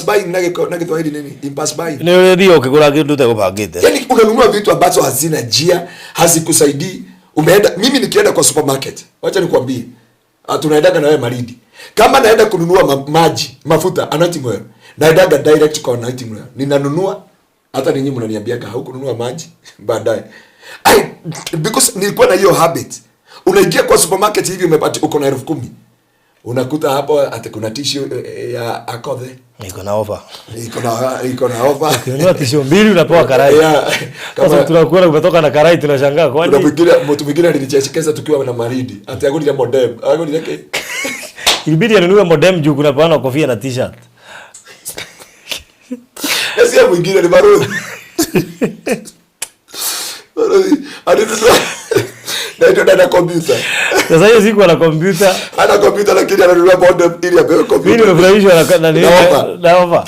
buying na githwahili nini impulse buying ni ndio ukigura kindu utakupangite, yani unanunua vitu ambazo hazina njia, hazikusaidii. Umeenda, mimi nikienda kwa supermarket, wacha nikwambie, tunaendaga na wewe Maridi, kama naenda kununua maji, mafuta, anointing oil, naendaga direct kwa anointing oil, ninanunua. Hata ninyi mnaniambiaga haukununua maji baadaye. Because nilikuwa na hiyo habit. Unaingia kwa supermarket hivi umepata uko na 10,000. Unakuta hapo ati kuna tissue ya Akodhe. Iko na offer. Iko na offer. Ukiona tissue mbili unapewa karai. Kama tunakuona umetoka na karai tunashangaa kwani. Mtu mwingine alinichekesha tukiwa na Maridi. Ati agulile modem. Agulile ilibidi anunue modem juu kuna bana kofia na t-shirt. Esi ya mwingine ni Baruthi. Alinunua na ndio na computer. Sasa hiyo siku ana computer. Ana computer lakini ananunua modem ili apewe computer. Mimi nimefurahishwa na nini? Naomba.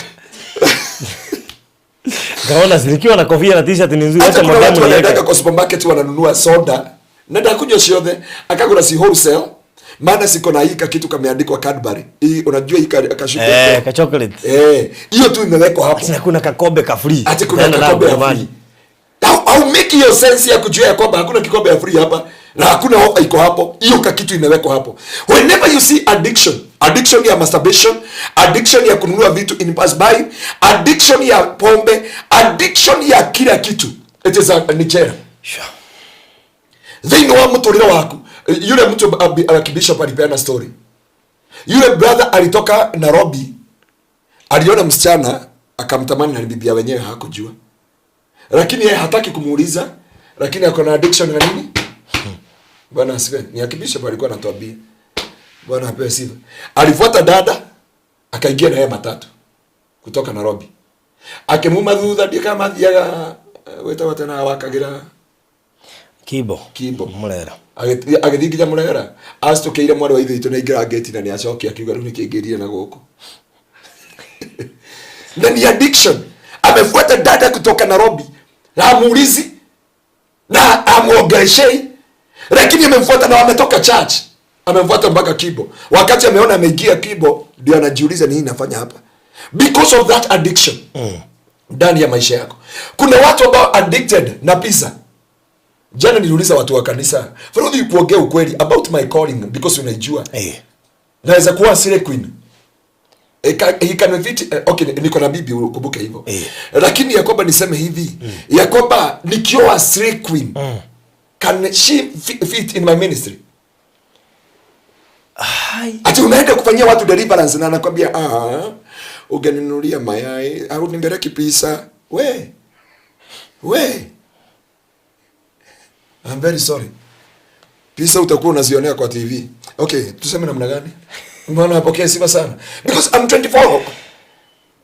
Gaona silikiwa na kofia na t-shirt ni nzuri, hata modem ni yake. Kwa supermarket wananunua soda. Nenda kunywa ciothe, akagura si wholesale. Maana siko na hika kitu kameandikwa Cadbury. Hii unajua hii kashuka. Ka chocolate. Hiyo tu imewekwa hapo. Ati kuna kakombe ka free. Ati kuna kakombe ya free. Au make your sense ya kujua kwamba hakuna kikombe ya free hapa na hakuna offer iko hapo. Hiyo kitu imewekwa hapo. Whenever you see addiction ya masturbation, addiction ya kununua vitu impulse buying, addiction ya pombe, addiction ya kila kitu, it is a nichera. Sure. They know mturiro wako. Yule mtu akibishop alipeana story. Yule brother alitoka Nairobi, aliona msichana akamtamani na bibi wenyewe hakujua. Lakini yeye hataki kumuuliza, lakini ako na addiction na nini? Bwana asifiwe. Ni akibishop alikuwa anatuambia. Bwana apewe sifa. Alifuata dada, akaingia na yeye matatu kutoka Nairobi. Akimuma thutha ndiye kama thiaga weta watena wakagira Kibo mulera. Agethi nginya Murera astokeire mwari wa ithe itu na ingira gate na ni acokia akiuga riu nikingirire na guku. Na ni addiction. Amefuata dada kutoka Nairobi. Na amuulizi na amuongeleshei, lakini amemfuata na ametoka church. Amemfuata mpaka Kibo. Wakati ameona ameingia Kibo, ndio anajiuliza nini nafanya hapa. Because of that addiction. Ndani ya maisha yako. Kuna watu ambao addicted na pizza. Jana niliuliza watu wa kanisa, "Fadhili kuongea ukweli about my calling because unajua." Naweza kuwa Sire Queen. He can fit, okay, niko na bibi ukumbuke hivyo. Lakini Yakoba niseme hivi, Yakoba nikioa Sire Queen. Can she fit in my ministry? Ati unaenda kufanyia watu deliverance na anakwambia ugeninulia mayai au nimbeleki pizza. We I'm very sorry. Pizza utakuwa unazionea kwa TV. Okay, tuseme namna gani? Mbona napokea sifa sana? Because I'm 24.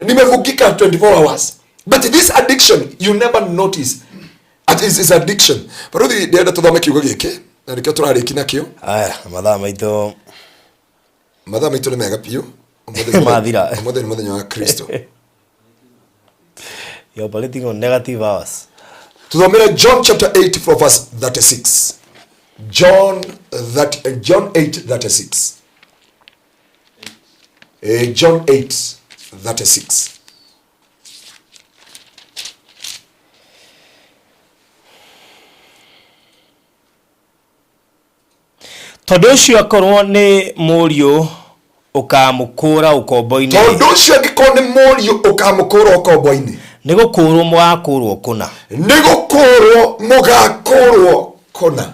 Nimevukika 24 hours. But this addiction you never notice. At is addiction. Parodi ndio tuthome kiugo giki. Na nikio turariki nakio. Aya, mathaa maitũ nĩ mega piũ. Mathira. Ũmũthĩ nĩ mũthenya wa Kristo. You're operating on negative hours. Tuthomere John chapter 8 from verse 36. John 8:36. John 8:36. Tondu ucio akorwo ni muriu ukamukura ukombo-ini. Tondu ucio agikorwo ni muriu ukamukura ukombo-ini. Ni gukurwo mugakurwo kuna. Ni gukurwo mugakurwo kuna.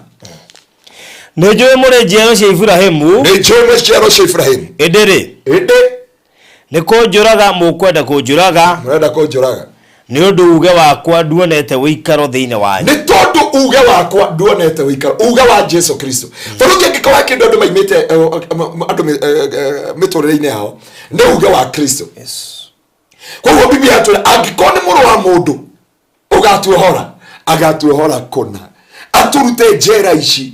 Ni njui muri njiaro cia Ibrahimu. Ni njui muri njiaro cia Ibrahimu. Indi ni kunjuraga mukwenda kunjuraga. Murenda kunjuraga. Ni undu uge wakwa nduonete wikaro thiini wanyu. Ni tondu uge wakwa nduonete wikaro. Uge wa Jesu Kristo. Tondu ngikora kindu andu maimite andu miturire-ini yao. Ni uge wa Kristo. Yes. Kwa hiyo Biblia yatwira angĩkorwo nĩ mũrũ wa mũndũ ũgatuohora, agatuohora kuna. Aturute njera ici,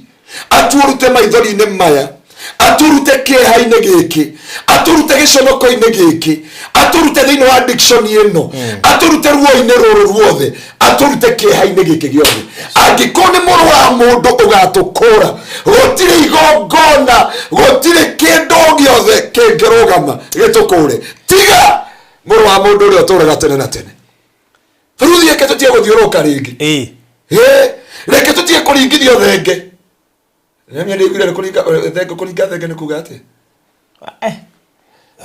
aturute maithori-inĩ maya, aturute kĩeha-inĩ gĩkĩ, aturute gĩconoko-inĩ gĩkĩ, aturute thĩinĩ wa addiction ĩno, aturute ruo-inĩ rũrũ ruothe, aturute kĩeha-inĩ gĩkĩ gĩothe. Angĩkorwo nĩ mũrũ wa mũndũ ũgatũkũra, gũtirĩ igongona, gũtirĩ kĩndũ gĩothe kĩngĩrũgama gĩtũkũre. Tiga mũrũ wa mũndũ ũrĩa ũtũũraga tene na tene. Ruthi reke tũtige gũthiũrũrũka rĩngĩ. Reke tũtige kũringithio thenge. Nĩmwe nĩiguire kũringa thenge nĩ kuuga atĩa?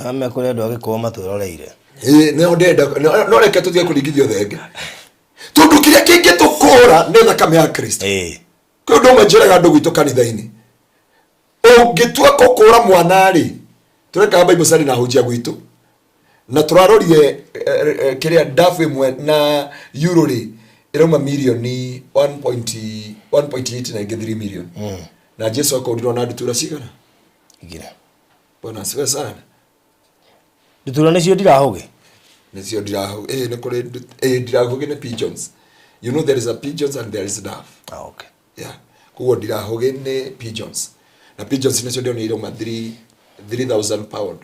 Ame kũrĩ andũ agĩkorwo matũroreire. No reke tũtige kũringithio thenge. Tondũ kĩrĩa kĩngĩtũkũra nĩ thakame ya Kristo. Kwĩ ũndũ ũmwe njĩraga andũ gwitũ kanitha-inĩ. Ũngĩtua gũkũra mwana-rĩ, tũreka Bible study na hũnjia gwitũ. Na turarorire kiria dafu imwe na euro ri irauma milioni 1.8 na 3 million. Na Jesu akorirwo na ndutura cigana igira. Bona siwe sana ndutura nicio ndirahuge. Nicio ndirahuge. Ni kuri ndirahuge ni pigeons. You know there is a pigeons and there is dove. Okay. Yeah. Kuo ndirahuge ni pigeons. Na pigeons nicio ndio ni irauma 3000 pound.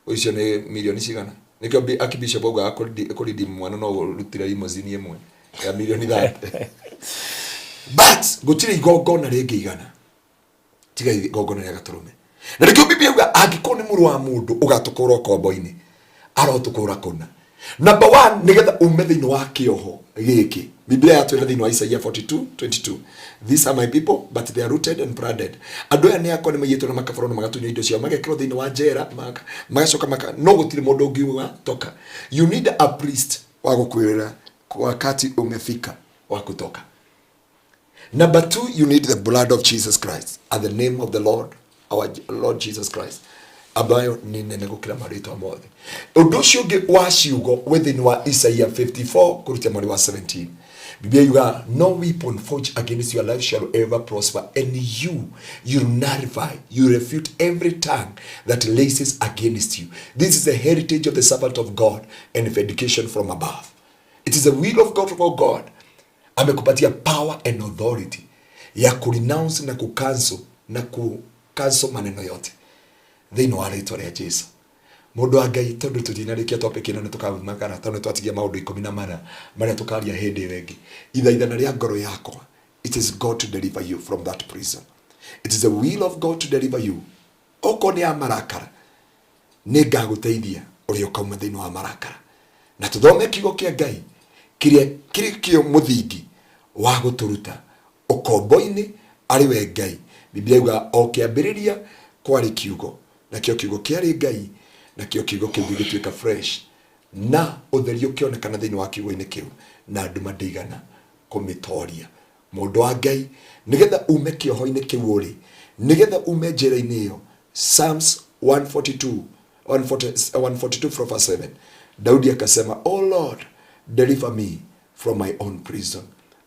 Ucio ni milioni cigana. Nikio akibishop oga akoridi mwana no rutira limousine imwe ya milioni 30. But gutire igongona ringi igana. Tiga igongona ria gaturume. Na nikio Biblia yuga angĩkorwo nĩ mũrũ wa mũndũ ũgatukũra ũkombo-inĩ, arotukũra kuna. Number 1 nigetha ume thĩinĩ wa kĩoho gĩkĩ. Biblia yatwĩra thĩinĩ wa Isaiah 42:22. These are my people, but they are rooted and planted. Andũ aya nĩ akwa nĩ maiyĩtwo na makaborwo na magatunyo indo ciao, magekĩrwo thĩinĩ wa njera, magacoka no gũtirĩ mũndũ ũngiuga toka. You need a priest wa gũkwĩrĩra wakati umefika wa kutoka. Number 2, you need the blood of Jesus Christ and the name of the Lord, our Lord Jesus Christ, ambayo ni nene gũkĩra marĩtwa mothe. Ũndũ ũcio ũngĩ wa ciugo within wa Isaiah 54 kurutia mweri wa 17. Biblia yuga, no weapon forged against your life shall ever prosper, and you nullify, you refute every tongue that laces against you. This is the heritage of the servant of God and vindication from above. It is the will of God for God. Amekupatia power and authority ya kurenounce na kucancel maneno yote thĩinĩ wa rĩtwa rĩa Jesu. Mũndũ wa Ngai, tondu tutinarĩkia topic ĩno nĩ tukamakana tondu twatigia maũndũ 14 marĩa tukaria hĩndĩ ĩyo ĩngĩ. Ithaithana rĩa ngoro yakwa, it is God to deliver you from that prison. It is the will of God to deliver you. Oko ni amarakara nĩ ngagũteithia ũrĩa ũkauma thĩinĩ wa marakara. Na tuthome kiugo kĩa Ngai kĩrĩa kĩo mũthingi wa gũtũruta ũkombo-inĩ arĩ we Ngai. Biblia yuga o kĩambĩrĩria kwarĩ kiugo, na kĩo kiugo kĩarĩ Ngai, na kĩo kiugo kĩu gĩgĩtuĩka fresh, na ũtheri ũkĩonekana thĩinĩ wa kiugo-inĩ kĩu, na andũ mandaigana kũmĩtoria. Mũndũ wa Ngai, nĩgetha ume kĩoho-inĩ kĩu ũrĩ, nĩgetha ume njĩra-inĩ ĩyo. Psalms 142 from verse 7, Daudi akasema, "Oh Lord, deliver me from my own prison,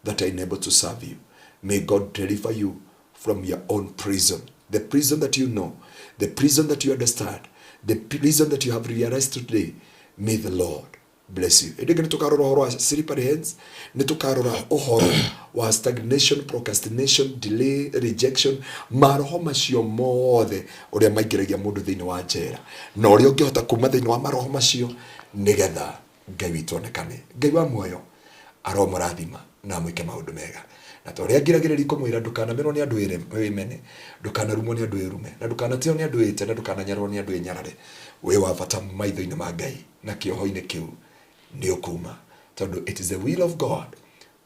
that I am able to serve you." May God deliver you from your own prison, the prison that you know, the prison that you understand, the prison that you have realized today. May the Lord bless you. Edega nitukarora uhoro wa slippery hands, nitukarora uhoro wa stagnation, procrastination, delay, rejection, maroho macio mothe uria maingiragia mundu thiini wa njera, na uria ungihota kuma thiini wa maroho macio nigetha Ngai witu onekane. Ngai wa muoyo aromurathima na mwike maundu mega. Na toria ngiragiriri kumwira ndukanamerwo ni andu wimene, ndukanarumwo ni andu wirume, na ndukanatio ni andu wite, na ndukananyarwo ni andu nyarare. We wa bata maitho-ini ma Ngai na kioho-ini kiu ni ukuma, tondu it is the will of God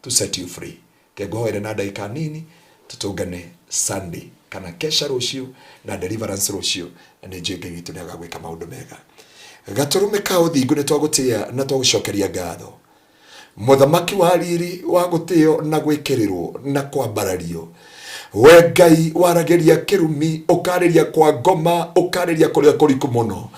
to set you free. Kegoere na dakika nini tutungane Sunday kana kesha rucio na deliverance rucio, na nje Ngai witu ni agagwika maundu mega. Gaturume ka uthingu ni twagutia na twagucokeria ngatho. Muthamaki wa riri wa gutio na gwikirirwo na kwambarario. We Ngai warageria kirumi, ukariria kwa ngoma, ukariria kuria kuriku muno,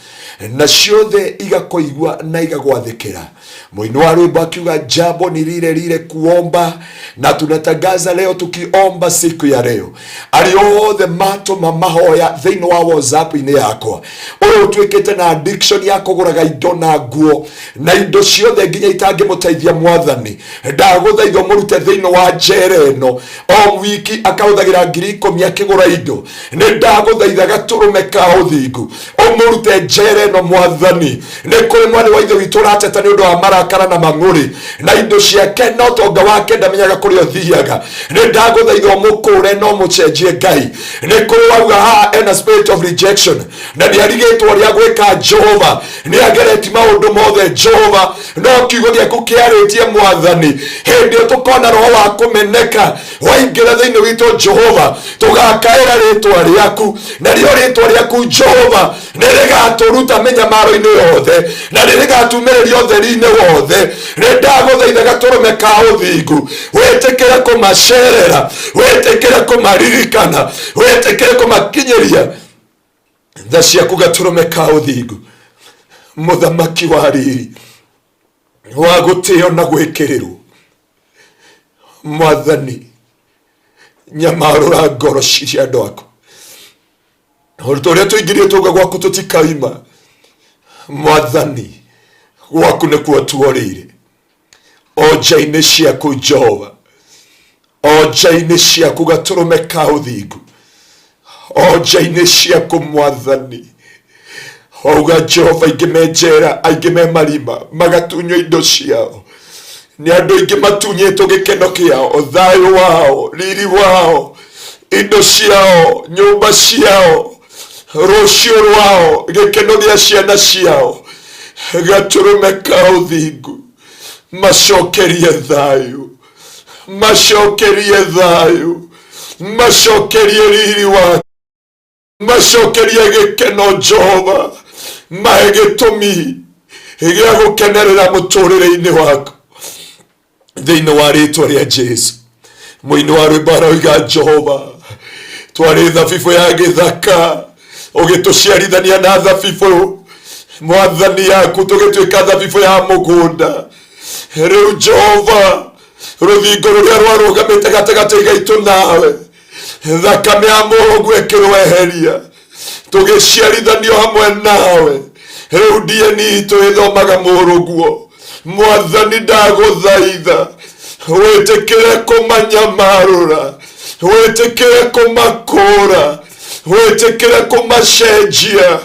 na ciothe igakoigwa na igagwathikira. Muini wa rwimbo akiuga jambo ni lile kuomba, na tunatangaza leo tukiomba siku ya leo ariothe matuma mahoya thiini wa WhatsApp-ini yakwa, uyu utwikite na addiction ya kuguraga indo na nguo na indo ciothe nginya itangimuteithia Mwathani, ndaguthaitha murute thiini wa njera ino. O wiki akauthagira 10,000 akigura indo, ni ndaguthaitha gaturume ka uthingu umurute njera ino Mwathani. Ni kuri mwana wa ithe witu rateta ni undu wa marakara na mang'uri, na indo ciake no tonga wake ndamenyaga kuri othiaga. Ni ndaguthaitha mukure no mucenjie Ngai. Ni kuri wauga ha ena spirit of rejection, na ni arigitwo ria gwika Jehova, ni agereti maundu mothe Jehova, no kiugo giaku kiaritie Mwathani. Hindi tukona roho wa kumeneka waingira thiini witu Jehova, tugakaira ritwa riaku, na rio ritwa riaku Jehova nirigaturuta menyamaro-ini yothe, na nirigatumiria utheri-ini wothe. Ni ndaguthaitha gaturume ka uthingu witikire kumacerera, witikire kumaririkana, witikire kumakinyiria tha ciaku gaturume ka uthingu. Muthamaki wa riri wa gutio na gwikirirwo, Mwathani nyamarura ngoro cia andu aku. Ũndũ ũrĩa tũingĩrie tuga gwaku tũtikaima, Mwathani gwaku nĩkuo tuorĩire. O nja-inĩ ciaku Jehova, o nja-inĩ ciaku gaturume ka ũthingu, o nja-inĩ ciaku Mwathani. Ouga Jehova aingĩ me njera, aingĩ me marima magatunywo indo ciao, ni andu aingĩ matunyĩtwo gĩkeno kĩao, thayũ wao, riri wao, indo ciao, nyũmba ciao, rũciũ rwao, gĩkeno gĩa ciana ciao. Gaturume ka ũthingu macokerie thayũ, macokerie thayũ, macokerie riri wake, macokerie gĩkeno Jehova, mahe gĩtũmi gĩa gũkenerera mũtũrĩre-inĩ waku thĩinĩ wa rĩtwa rĩa Jesu. Mũini wa rwĩmbo aroiga Jehova, twarĩ thabibũ ya gĩthaka, ũgĩtũciarithania na thabibũ Mwathani yaku, tũgĩtuĩka thabibũ ya mũgũnda. Rĩu Jehova, rũthingo rũrĩa rwarũgamĩte gatagatĩ gaitũ nawe, thakame ya mũrũguo ĩkĩrweheria, tũgĩciarithanio hamwe nawe. Rĩu DNA itũ ĩthomaga mũrũguo. Mwathani ndagũthaitha wĩtĩkĩre kũmanyamarũra, wetekere kumakura, wetekere kumacenjia,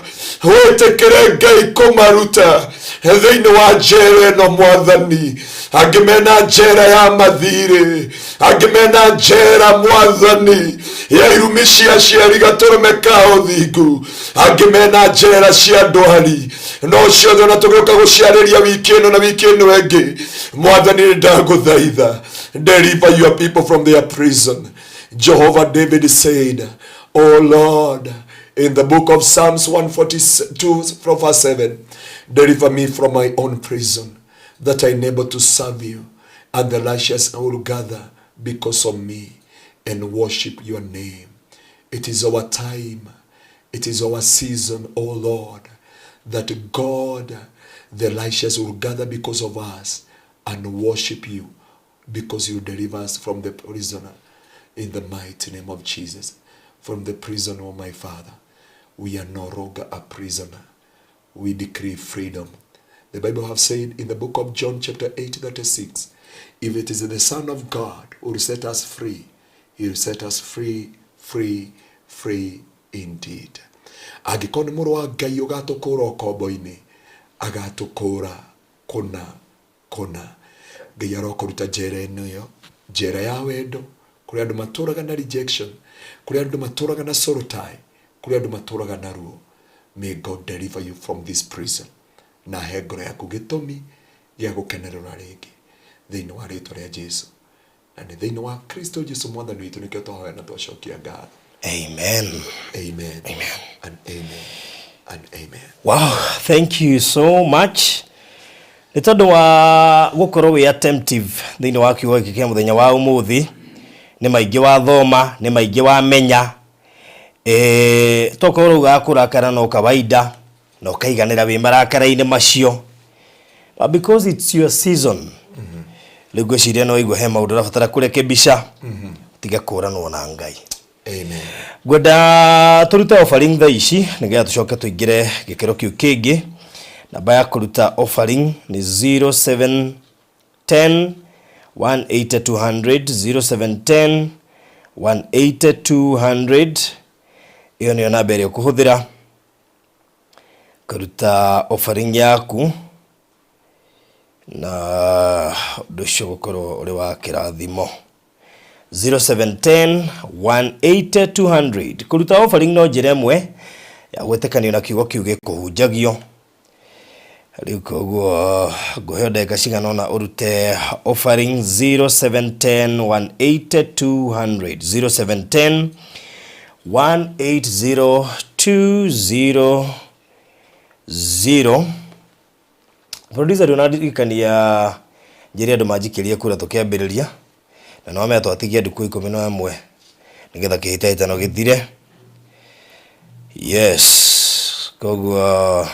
wetekere Ngai kumaruta thĩinĩ wa njera ĩno Mwathani. Angĩmena njera ya mathirĩ, angĩmena njera Mwathani ya irumi cia ciari gatũrũme ka ũthingu, angĩmena njera cia ndwari, no ciothe ona tũgĩũka gũciarĩria wiki ĩno na wiki ĩno ĩngĩ, Mwathani ndagũthaitha, deliver your people from their prison. Jehovah, David said, oh Lord, in the book of Psalms 142 from verse 7, deliver me from my own prison, that I am able to serve you, and the righteous will gather because of me and worship your name. It is our time, it is our season, O Lord, that God, the righteous, will gather because of us and worship you, because you deliver us from the prisoner. In the mighty name of Jesus, from the prison, O my Father, we are no longer a prisoner. We decree freedom. The Bible have said in the book of John chapter 8:36, if it is the Son of God who will set us free, he will set us free, free, free indeed. Angĩkorwo nĩ mũrũ wa Ngai ũgatũkũra ũkombo-inĩ, agatũkũra kũna. Ngai arokũruta njera ĩno ĩyo, njera ya wendo, kũrĩa andũ matũraga na rejection, kũrĩa andũ matũraga na sorrow tie, kũrĩa andũ matũraga na ruo. May God deliver you from this prison. Na he ngoro yaku gĩtũmi gĩa gũkenerera rĩngĩ thĩinĩ wa rĩtwa rĩa Jesu, na nĩ thĩinĩ wa Kristo Jesu Mwathani witũ nĩkĩo twahoya na twacokia ngatho. Amen. Amen. Amen. And amen. And amen. Wow, thank you so much. Nĩ tondũ wa gũkorwo wĩ attentive thĩinĩ wa kiugo gĩkĩ kĩa mũthenya wa ũmũthĩ, nĩ maingĩ wa thoma, nĩ maingĩ wa menya, tokorwo ũgakũrakara no kawaida, no kaiganĩra wĩ marakara-inĩ macio, but because it's your season, rĩu ngwĩciria no igwe he maũndũ ũrabatara kũrekebisha, tiga kũranwo na Ngai. Amen. Gwenda tũrute offering thaa ici nĩgetha tũcoke tũingĩre gĩkĩro kĩu kĩngĩ. Namba ya kũruta offering nĩ 0710 180 200 0710 180 200. Iyo nĩyo namba ĩrĩa ũkũhũthĩra kũruta offering yaku, na ũndũ ũcio gũkorwo ũrĩ wa kĩrathimo. 0710 180 200. Kũruta offering no njĩra ĩmwe ya gwĩtĩkanio na kiugo kĩu gĩkũhunjagio. Rĩu koguo ngũhe ndagĩka cigana ũna ũrute offering 0710 180 200 0710 180 200. Producer nĩũndirikania njĩra andũ manjikĩrie kura tũkĩambĩrĩria, na no metwatigia ndukũ 11 nĩgetha kĩhĩtahĩtano gĩthire. Yes, koguo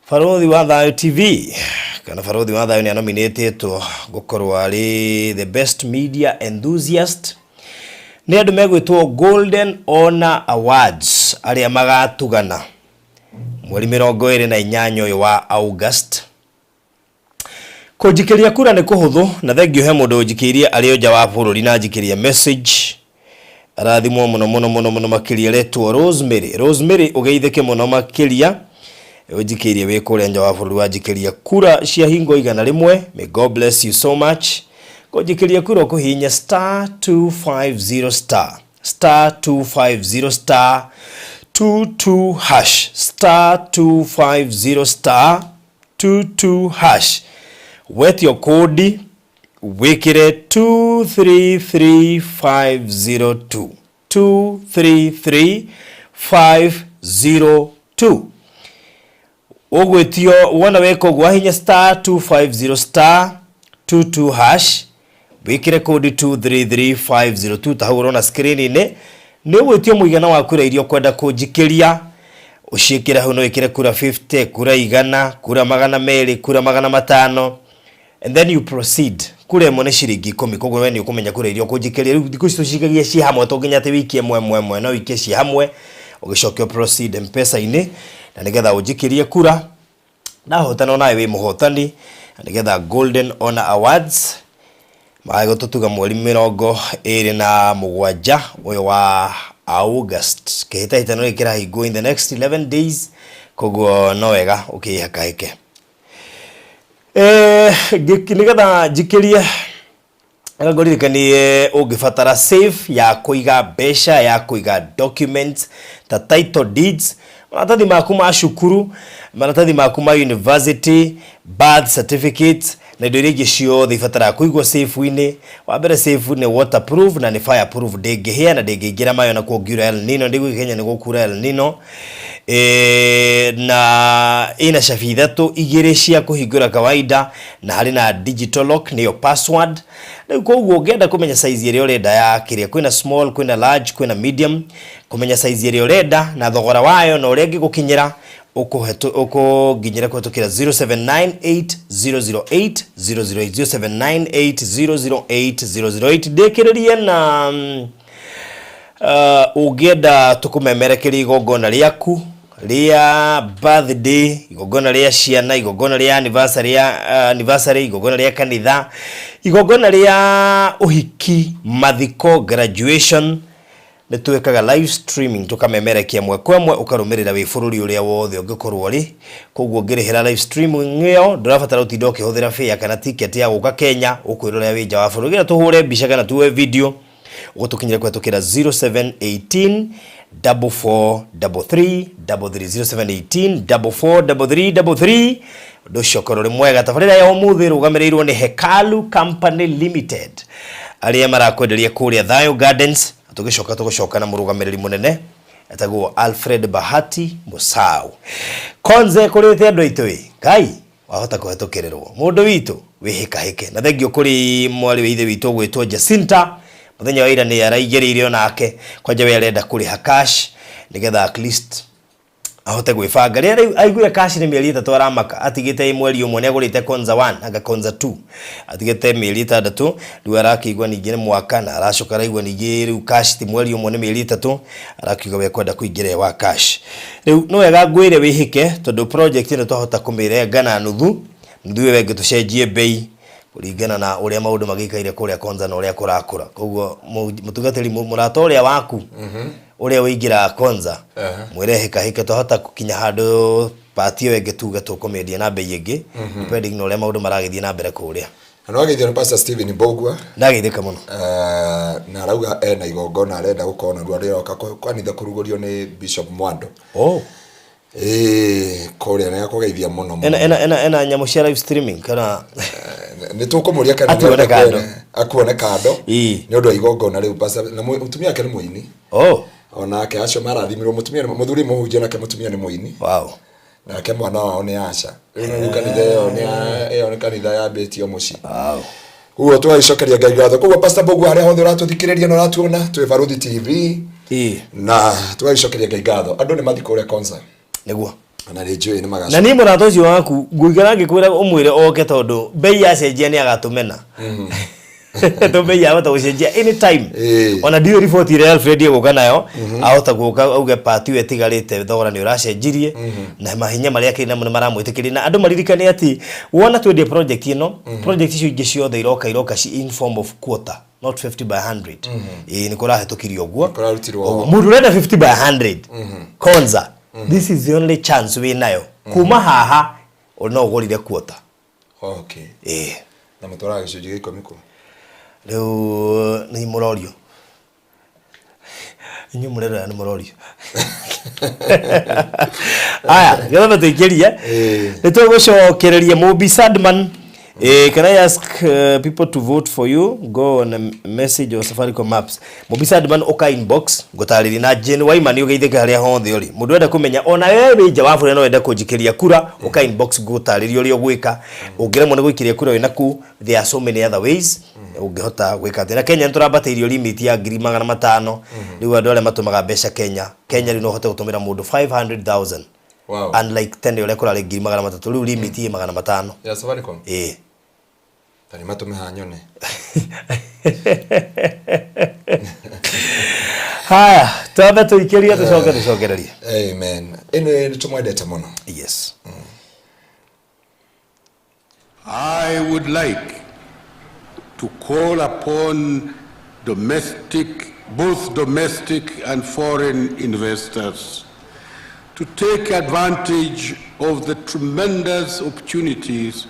Farothi wa Thayo TV kana Farothi wa Thayo nĩ anominatĩtwo gũkorwo arĩ the best media enthusiast. Nĩ andũ megwĩtwo Golden Honor Awards arĩa magatugana mweri 28 ũyũ wa August. Kũnjikĩria kura nĩ kũhũthũ, na thengio he mũndũ ũnjikĩirie arĩ nja wa bũrũri na njikĩria message. Arathimwo mũno makĩria retwo Rosemary ũgeithĩke mũno makĩria ũnjikĩirie wĩ kũrĩa nja wa bũrũri wa njikĩria kura cia hingo 100. May God bless you so much. Kũnjikĩria kura ũkũhihinya *250 *250 *22 hash *250 *22 hash. With your code wikire 233502 233502. Ogwetio wona weko gwahinya *250 *22 hash wikire code 233502 tahuro na screen ine ni gwetio muigana wa kura irio kwenda kunjikiria ushikira huno ikire kura 50 kura 100 kura 200 kura 500 and then you proceed kure mone shiringi 10 koguo we ni ukumenya kura irio kunjikiria riu thiku ici tucigagia ci hamwe tonginya te wiki emwe no wiki ci hamwe ugicokio proceed M-Pesa ine na nigetha unjikirie kura na hotana nawe wi muhotani na nigetha Golden Honor Awards Maigo tutuga mweri 27 uyu wa August kehita hitano ikira higo in the next 11 days kogo no wega ukihakahike nigetha jikirie agagoririkanie ungibatara safe ya kuiga besha ya kuiga documents ta title deeds maratathi maku ma shukuru maratathi maku ma university birth certificates na indo iria ingĩ ciothe ibatara kũigwo safe-inĩ. Wa mbere safe nĩ waterproof na nĩ fireproof, ndĩngĩhĩa na ndĩngĩingĩra mayo na kuongiura El Nino, ndĩgũ Kenya nĩ gũkura El Nino. Na ina cabi ithatũ, igĩrĩ cia kũhingũra kawaida na harĩ na digital lock nĩyo password. Rĩu koguo ũngĩenda kũmenya size ĩrĩa ũrenda ya kĩrĩa, kwĩna small, kwĩna large, kwĩna medium, kũmenya size ĩrĩa ũrenda na thogora wayo na ũrĩa ĩngĩgũkinyĩra uko nginyira kwetukira 0798008008 0798008008 ndikiririe na ugenda tukumemerekeria igongona riaku ria birthday, igongona ria ciana, igongona ria anniversary, igongona ria kanitha, igongona ria uhiki, mathiko, graduation. Nituwekaga live streaming tukamemerekia mwe kwa mwe ukarumirira wi bururi uria wothe ungikorwo ri koguo ngirihira live streaming iyo ndurabatara utinda ukihuthira fare kana ticket ya guka Kenya ukwirora wi nja wa bururi gira tuhure mbica kana tuwe video ugutukinyira kwetukira 0718 4433 0718 nducokorore mwega tabarira ya umuthi rugamirirwo ni Hekalu Company Limited aria marakwenderia kuria Thayo Gardens. Tugicoka na murugamiriri munene etagwo Alfred Bahati Musau konze kurite andu itui Ngai wahota kuhetokererwo mundu witu wihikahike na thengio kuri mwari wa ithe witu gwitwo Jacinta muthenya wa ira ni araigiririo nake kwanja we arenda kuri cash nigetha at least ahote gwibanga ria aiguire cash ni mieri 3 aramaka atigite mweri umwe ni agurite konza 1 anga konza 2 atigite mieri 3 riu arakigwa ningi mwaka na aracoka raigwa ningi riu cash ti mweri umwe ni mieri 3 arakiuga we kwenda kuingire wa cash riu no wega ngwire wihike tondu project ino twahota kumirenga na nuthu wege tucenjie bei kuringana na uria maundu magikaire kuria konza na uria kurakura koguo mutugatiri murata uria waku uria wingira konza mwire hika tuhota kukinya handu patio wege tuga tukomedia na bei ingi depending na uria maundu maragithie na mbere kuria ano agithio Pastor Steven Mbogwa ndagithika muno na arauga ena igongona arenda gukona ru aria kanitha kurugurio ni Bishop Mwando kuria na kugeithia muno ena nyamu cia live streaming kana nitukomuria kana akuone kado ni undu igongona riu Pastor na mutumia yake ni muini onake acio marathimirwo mutumia muthuri muhunjia nake mutumia ni muini nake mwana wao ni Asha riu kanitha iyo ni kanitha ya betio muci uguo twagicokeria Ngai ngatho koguo Pastor Mbogwa haria hothe uratuthikiriria na uratuona twi Baruthi TV na twagicokeria Ngai ngatho andu ni mathiko uria konza niguo na rĩnjũĩ nĩ magacoka na ni mũrata ũcio waku ngũigana ngĩkwĩra ũmwĩre oke tondũ bei yacenjia nĩ agatumena to bei yahota gũcenjia anytime ona ndio report ile Alfred gũka nayo ahota gũka auge party we tigarĩte thogora nĩ ũracenjirie na mahinya marĩa kĩrĩ namo maramwĩtĩkĩria na andũ maririkane atĩ wona twendie project ĩno project icio ingĩ ciothe iroka in form of quota not 50 by 100 nĩ kũrahetũkirio ũguo mũndũ ũrenda 50 by 100 konza this is the only chance we nayo kuma haha ona ugorire quota na mutora gicunjĩ gĩa 10 riu ni murorio inyu murera ni murorio aya gaba tuikiria nitugucokereria Mobi Sadman. Can I ask people to vote for you? Go on a message or Safaricom Maps. Mobi Sadman oka inbox gotariri na Jane Waimani ugeithike haria honthe uri. Mundu wenda kumenya ona wewe jawabu no wenda kujikiria kura oka inbox gotariri uri ogwika. Ungiremwo ni gwikiria kura wina ku there are so many other ways. Ungihota gwika thina Kenya nturabatirio limit ya 500,000 riu andu aria matumaga mbeca Kenya riu no hote gutumira mundu 500,000. Wow. Unlike tende ule kula 500,000 riu limit ya 500,000 ya Safaricom tani matume hanyone haya tabe tuikiria tucokereria amen ene tumwendete muno yes I would like to call upon both domestic and foreign investors to take advantage of the tremendous opportunities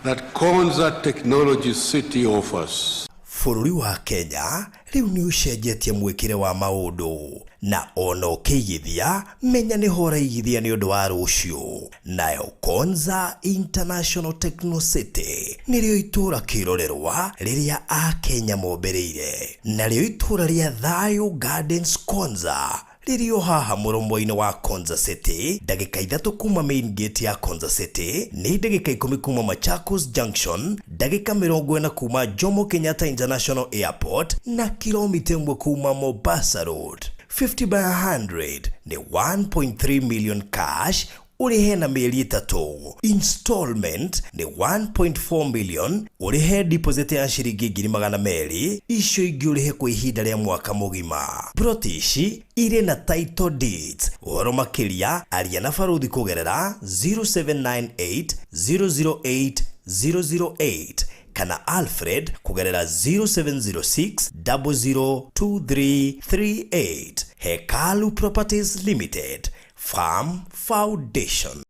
that Konza Technology City offers. Bũrũri wa Kenya rĩu nĩ ũcenjetie mwĩkĩre wa maũndũ na ona ũkĩigithia menya nĩ hora igithia nĩ ũndũ wa rũciũ. Nayo Konza International Techno City nĩrĩo itũra kĩrorerwa rĩrĩa Akenya mombereire, narĩo itũra rĩa Thayũ Gardens Konza rĩrĩo haha mũromo-inĩ wa Konza City, ndagĩka 3 kuma main gate ya Konza City, nĩ ndagĩka 10 kuma Machakos Junction, ndagĩka 40 kuma Jomo Kenyatta International Airport na kilomita 1 kuma Mombasa Road. 50 by 100 ni 1.3 million cash urihe na mieri 3. Installment ni 1.4 million urihe deposit ya shilingi 200,000 icio ingĩ urihe kwa ihinda rĩa mwaka mugima. Protishi ire na title deeds. Ũhoro makĩria aria na baruthi kugerera 0798 008 008 kana Alfred kugerera 0706 002338. Hekalu Properties Limited, Farm Foundation.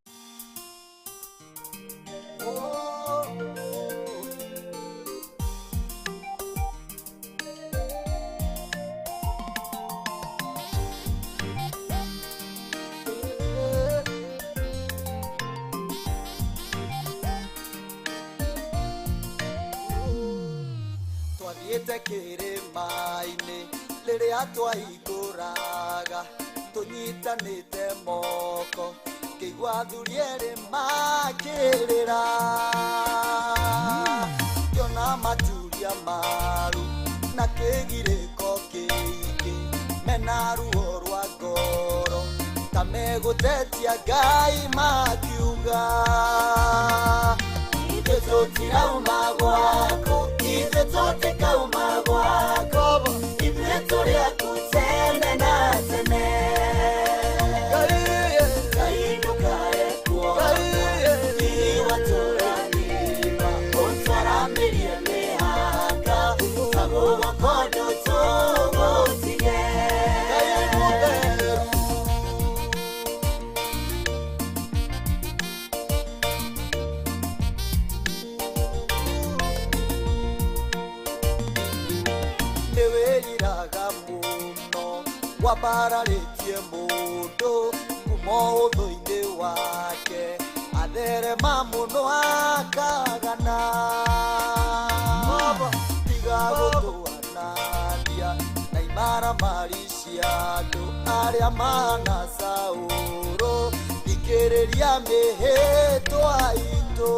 Twathiĩte kĩrĩma-inĩ rĩrĩa twaihũraga tũnyitanĩte moko kĩigua athuri erĩ makĩrĩra kĩona maturia maru na kĩgirĩko kĩingĩ mena ruo rwa ngoro ta megũtetia Ngai makiuga ithe tũtirauma gwako, ithe tũtikauma gwako, ithe tũrĩ aku tene na tene. Ngai ndũkae kuona iwatũranĩra ũtwaramĩrie mĩhaka ta gũgũkũ ndũtũgũtige. Wabararĩtie mũndũ kuma ũthũ-inĩ wake atherema mũno akagana tiga gũtũanania na imaramari cia andũ arĩa mana Saũlũ thikĩrĩria mĩhĩtwa itũ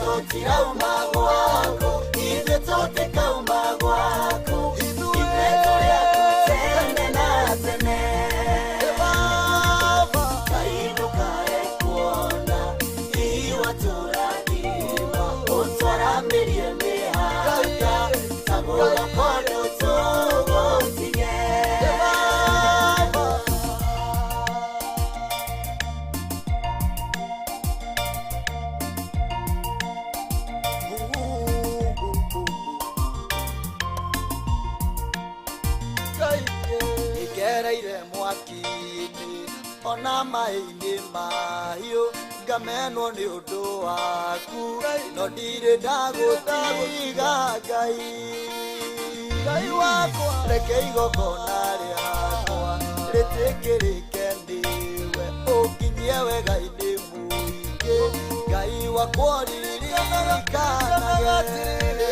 tũtirauma gwako, ithe tũtikauma gwako, ona mai-inĩ mahiũ ngamenwo nĩ ũndũ waku no ndirĩ ndagũtiga Ngai wakwa reke igongona rĩakwa rĩtĩkĩrĩke nĩwe ũnginyie wega-inĩ mũingĩ Ngai wakwa ririkanaga atĩrĩrĩ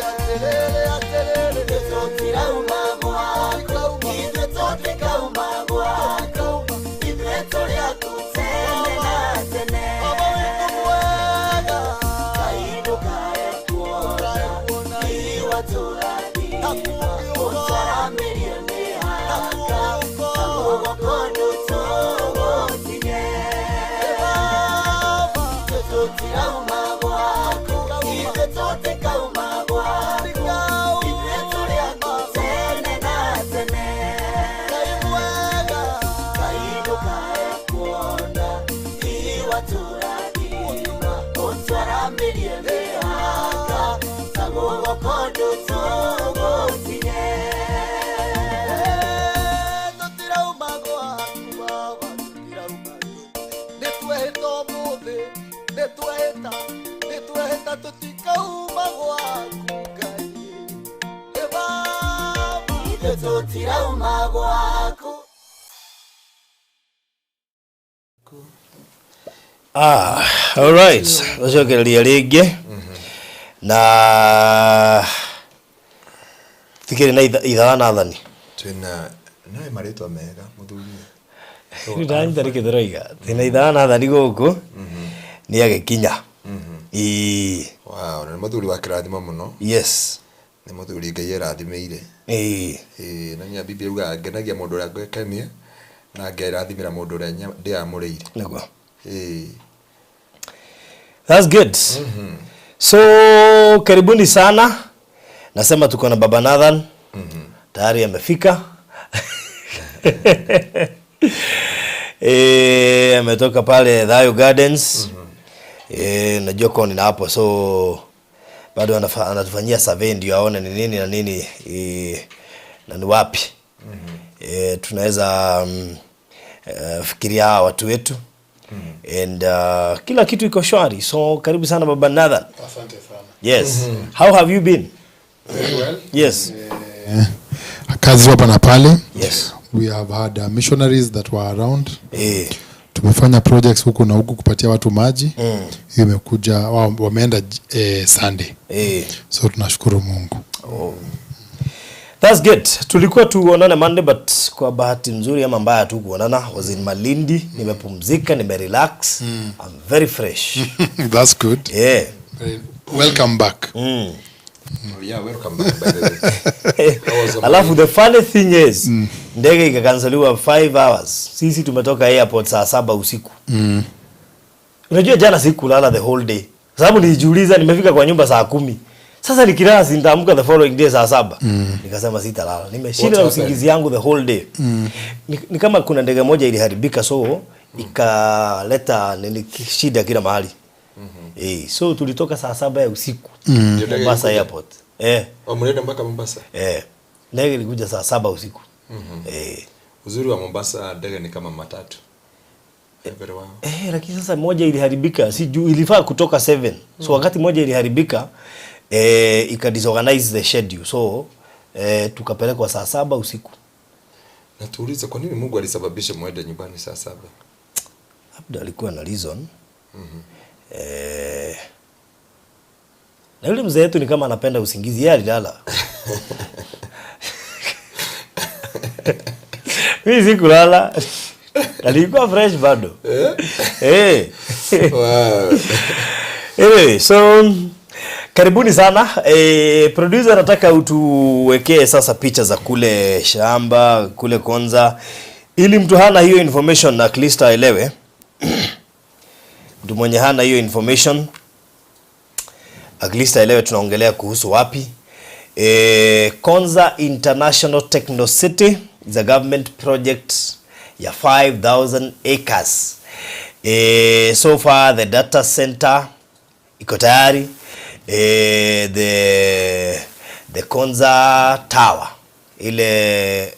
tũtirauma gwako, ithe tũtikauma gwako, ithe tũrĩ aku tene na tene. Ngai ndũkae kuona iwatũranĩra ũtwaramĩrie mĩhaka ta gũgũkũ ndũtũgũtige. Tũtirauma gwako, ithe tũtikauma gwako, ithe tũrĩ aku tene na tene. Ngai ndũkae kuona iwatũranĩra ũtwaramĩrie mĩhaka kondo tugutire tutirauma gwaku baba tutirauma nitwehita umuthi nitwehita tutikauma gwaku Ngai baba tutirauma gwaku. All right. Tucokereria ringi na tikiri na ithaa nathani twina nae maritwa mega muthuri ndani tari kithroiga tina ithaa nathani guku ni agikinya wow na muthuri wa kirathimo muno. Yes, ni muthuri Ngai arathimeire na nya Biblia uga ngenagia mundu uria ngekenia na ngerathimira mundu uria ndiamureire niguo. That's good. So karibuni sana. Nasema tuko na Baba Nathan. Tayari amefika. Ametoka pale Thayo Gardens. Najua kwa nina hapo, so bado anatufanyia survey ndio aone ni nini na nini na ni wapi tunaweza fikiria watu wetu. And kila kitu iko shwari. So karibu sana Baba Nathan. Asante sana. Yes. How have you been? Very well. Yes. Kazi hapa na pale. Yes. We have had missionaries that were around. Tumefanya projects huku na huku kupatia watu maji. Hiyo imekuja wameenda Sunday. So tunashukuru Mungu. That's good. Tulikuwa tuonane Monday but kwa bahati nzuri ama mbaya tu kuonana. Was in Malindi, nimepumzika, nimerelax. I'm very fresh. That's good. Yeah. Welcome back. Yeah, welcome back by the way. Alafu the funny thing is ndege ikakanseliwa 5 hours. Sisi tumetoka airport saa 7 usiku. Unajua jana sikulala the whole day. Sababu nilijiuliza nimefika kwa nyumba saa 10. Sasa nikilala nitaamka the following day saa 7. Nikasema sitalala. Nimeshinda na usingizi yangu the whole day. Ni kama kuna ndege moja iliharibika, so ikaleta shida kila mahali. So tulitoka saa 7 ya usiku Mombasa airport. Mlienda mpaka Mombasa? Ndege ilikuja saa 7 usiku. Uzuri wa Mombasa ndege ni kama matatu. Lakini sasa moja iliharibika, si juu ilifaa kutoka 7. So wakati moja iliharibika ika disorganize the schedule. So tukapelekwa saa 7 usiku. Na tuulize kwa nini Mungu alisababisha muende nyumbani saa 7? Labda alikuwa na reason. Na yule mzee wetu ni kama anapenda usingizi, yeye alilala. Mimi sikulala. Alikuwa fresh bado. Wow. Anyway, so karibuni sana. Producer nataka utuwekee sasa picha za kule shamba, kule Konza, ili mtu hana hiyo information at least aelewe. Mtu mwenye hana hiyo information at least aelewe tunaongelea kuhusu wapi. Konza International Techno City is a government project ya 5,000 acres. So far the data center iko tayari. The Konza Tower ile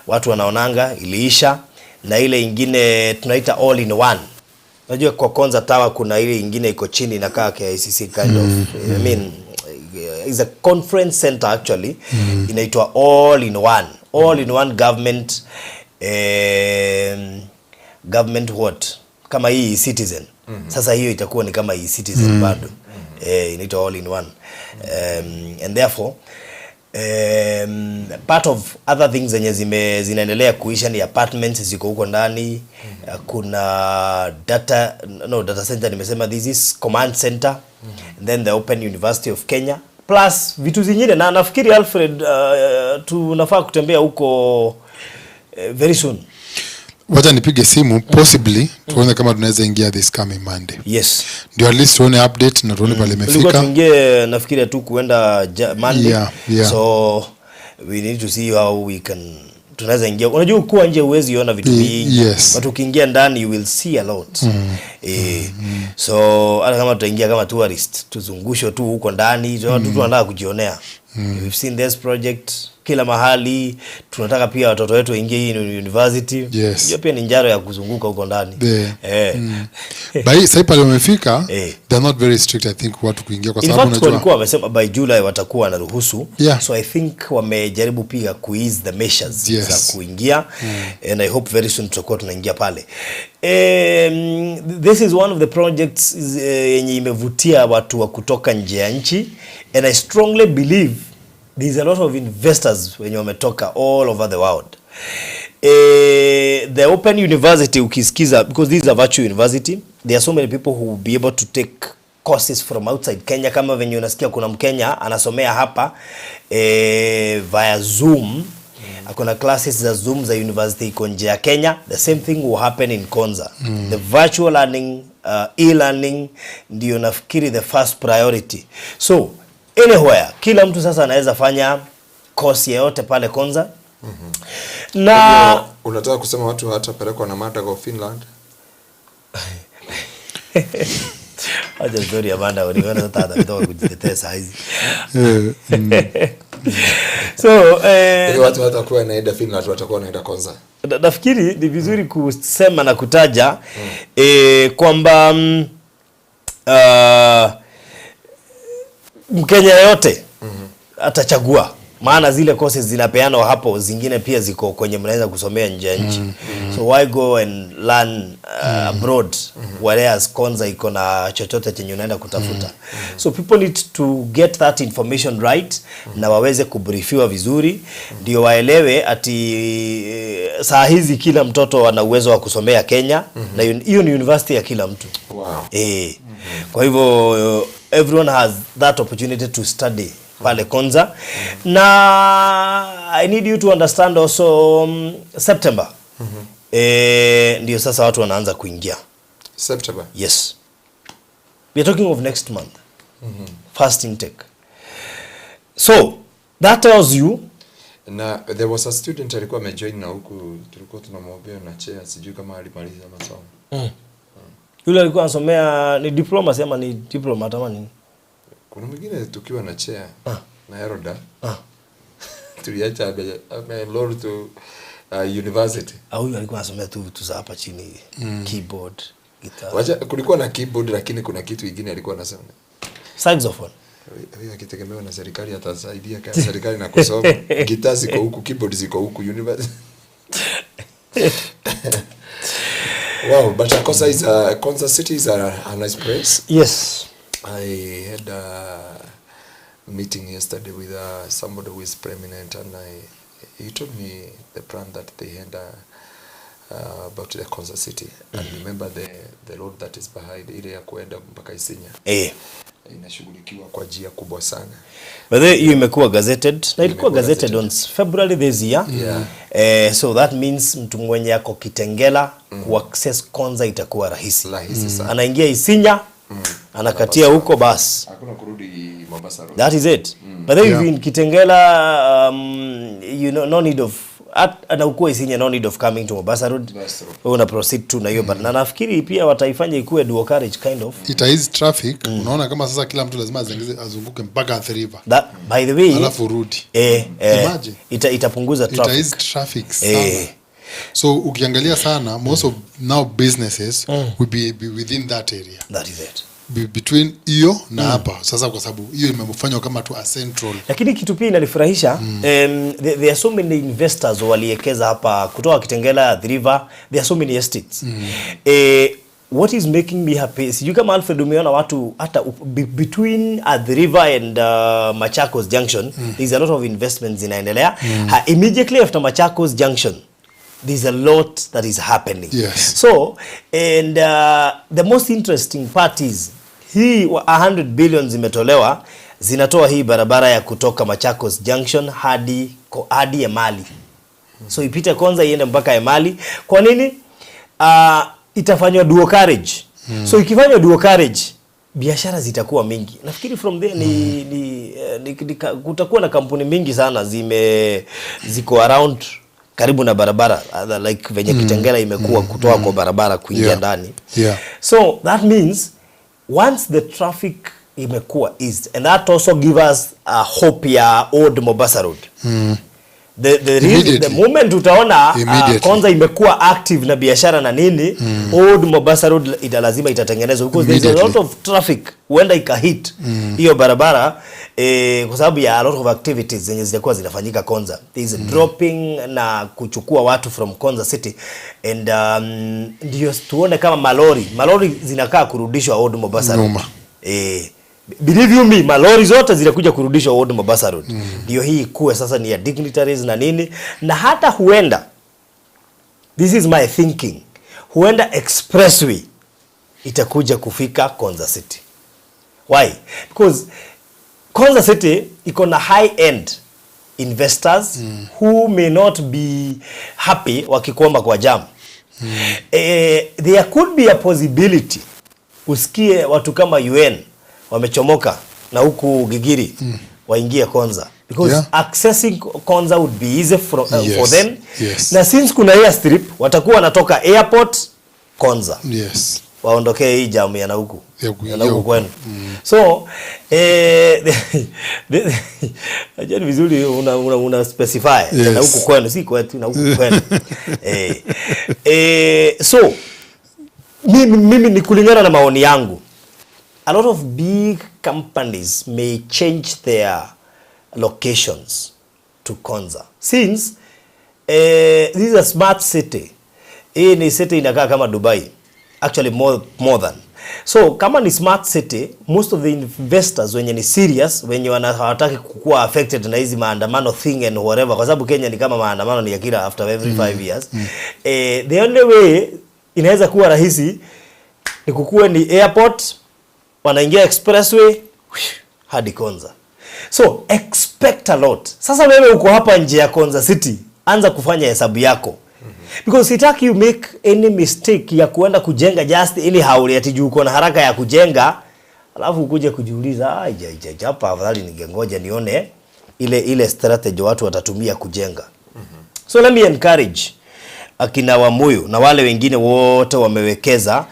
watu wanaonanga iliisha, na ile ingine tunaita all in one. Unajua kwa Konza Tower kuna ile ingine iko chini inakaa KICC kind of I mean is a conference center actually. Inaitwa all in one. All in one government government what? Kama hii Citizen. Sasa hiyo itakuwa ni kama hii Citizen bado. Inaitwa all in one. And therefore part of other things zenye zinaendelea kuisha ni apartments ziko huko ndani. Kuna data center nimesema, this is command center. And then the Open University of Kenya plus vitu zingine, na nafikiri Alfred tunafaa kutembea huko very soon. Wacha nipige simu possibly tuone kama tunaweza ingia this coming Monday. Yes. Ndio at least tuone update na tuone pale imefika. Tulikuwa tuingie nafikiri tu kuenda Monday. Yeah. So we need to see how we can tunaweza ingia. Unajua kuwa nje uwezi ona vitu vingi. Yes. But ukiingia ndani you will see a lot. So hata kama tutaingia kama tourist tuzungushwe tu huko ndani, tunataka kujionea. We've seen this project kila mahali, tunataka pia watoto wetu waingie hii university. Hiyo pia ni njaro ya kuzunguka huko ndani. By sasa pale wamefika, they're not very strict I think watu kuingia kwa sababu unajua walikuwa wamesema by July watakuwa na ruhusu. So I think wamejaribu pia kuease the measures za kuingia, and I hope very soon tutakuwa tunaingia pale. This is one of the projects yenye imevutia watu wa kutoka nje ya nchi, and I strongly believe there's a lot of investors wenye wametoka all over the world. The Open University ukisikiza, because this is a virtual university, there are so many people who will be able to take courses from outside Kenya. Kama venye unasikia kuna Mkenya anasomea hapa via Zoom. Akona classes za Zoom za university iko nje ya Kenya. The same thing will happen in Konza. The virtual learning, e-learning ndio nafikiri the first priority. So anywhere, kila mtu sasa anaweza fanya course yoyote pale Konza. Na unataka kusema watu hatapelekwa na Mata kwa Finland? Acha story ya Manda waliona sasa atatoka kujitetea hizi. So watu watakuwa wanaenda Finland, watakuwa wanaenda Konza. Nafikiri ni vizuri kusema na kutaja kwamba Mkenya yote atachagua, maana zile courses zinapeanwa hapo, zingine pia ziko kwenye mnaweza kusomea nje ya nchi. So why go and learn abroad whereas Konza iko na chochote chenye unaenda kutafuta. So people need to get that information right, na waweze kubriefiwa vizuri ndio waelewe ati saa hizi kila mtoto ana uwezo wa kusomea Kenya, na hiyo ni university ya kila mtu. Kwa hivyo everyone has that opportunity to study pale Konza. Na I need you to understand also September. Ndio sasa watu wanaanza kuingia. September? Yes. We are talking of next month. First intake. So that tells you. Na there was a student alikuwa amejoin na huku tulikuwa tunamwambia na chair, sijui kama alimaliza masomo. Yule alikuwa anasomea ni diploma ama ni diploma ama nini? Kuna mwingine tukiwa na chair na Eroda. Tuliacha ame to university. Huyu alikuwa anasomea tu vitu za hapa chini, keyboard, guitar. Wacha kulikuwa na keyboard, lakini kuna kitu kingine alikuwa anasema. Saxophone. Huyu akitegemewa na serikali atasaidia kama serikali na kusoma. Guitar ziko huku, keyboard ziko huku university. Wow, but Konza City is a nice place. Yes. I had a meeting yesterday with somebody who is prominent, and he told me the plan that they had about the Konza City. And remember the road that is behind ile ya kuenda mpaka Isinya. Inashughulikiwa kwa njia kubwa sana. But hiyo imekuwa gazetted. Na ilikuwa gazetted on February this year. So that means mtu mwenye yako Kitengela ku access Konza itakuwa rahisi. Rahisi sana. Anaingia Isinya, anakatia huko basi. Hakuna kurudi Mombasa road. That is it. But then in Kitengela, you know, no need of anakuwa Isinya, no need of coming to Mombasa road. Una proceed to na hiyo, but na nafikiri pia wataifanya ikuwe dual carriage kind of. It is traffic. Unaona kama sasa kila mtu lazima azunguke mpaka Athi River. That by the way, alafu rudi. Imagine. Itapunguza traffic. It is traffic sana. So ukiangalia sana, most of now businesses will be within that area. That is it. Between hiyo na hapa sasa, kwa sababu hiyo imefanywa kama tu a central. Lakini kitu pia inanifurahisha, there are so many investors waliekeza hapa kutoka Kitengela, Athi River. There are so many estates. What is making me happy, sijui kama Alfred umeona watu hata between Athi River and Machakos Junction, there's a lot of investments inaendelea. Immediately after Machakos Junction, there's a lot that is happening. Yes. So, and the most interesting part is hii 100 billion zimetolewa, zinatoa hii barabara ya kutoka Machakos Junction hadi Emali. So ipite Konza iende mpaka Emali. Kwa nini? Itafanywa dual carriage. So ikifanywa dual carriage, biashara zitakuwa mingi. Nafikiri from there kutakuwa na kampuni mingi sana ziko around karibu na barabara like venye Kitengela imekuwa kutoa kwa barabara kuingia ndani. So that means once the traffic imekuwa eased, and that also give us a hope ya old Mombasa Road. The moment utaona Konza imekuwa active na biashara na nini, old Mombasa Road lazima itatengenezwa because there's a lot of traffic huenda ikahit hiyo barabara kwa sababu ya a lot of activities zenye zilikuwa zinafanyika Konza. There is dropping na kuchukua watu from Konza City, and ndio tuone kama malori zinakaa kurudishwa old Mombasa Road. Believe you me, malori zote zinakuja kurudishwa old Mombasa Road. Ndio hii kuwe sasa ni ya dignitaries na nini, na hata huenda, this is my thinking, huenda expressway itakuja kufika Konza City. Why? Because Konza City iko na high end investors who may not be happy wakikwama kwa jam. There could be a possibility usikie watu kama UN wamechomoka na huku Gigiri waingie Konza, because accessing Konza would be easy for them. Na since kuna airstrip watakuwa wanatoka airport Konza. Waondokee hii jamu ya na huku kwenu. So ajani vizuri una specify na huku kwenu, si kwetu na huku kwenu. So mimi ni kulingana na maoni yangu, a lot of big companies may change their locations to Konza, since this is a smart city. Hii ni city inakaa kama Dubai, actually more than. So kama ni smart city, most of the investors wenye ni serious, wenye hawataki kukuwa affected na hizi maandamano thing and whatever, kwa sababu Kenya ni kama maandamano ni ya kila after every 5 years. The only way inaweza kuwa rahisi ni kukuwe ni airport, wanaingia expressway hadi Konza. So expect a lot. Sasa wewe uko hapa nje ya Konza City, anza kufanya hesabu yako. Because sitaki you make any mistake ya kuenda kujenga just anyhow ati juu uko na haraka ya kujenga, alafu ukuje kujiuliza hapa afadhali ningengoja nione ile strategy watu watatumia kujenga. So let me encourage akina Wamuyu na wale wengine wote wamewekeza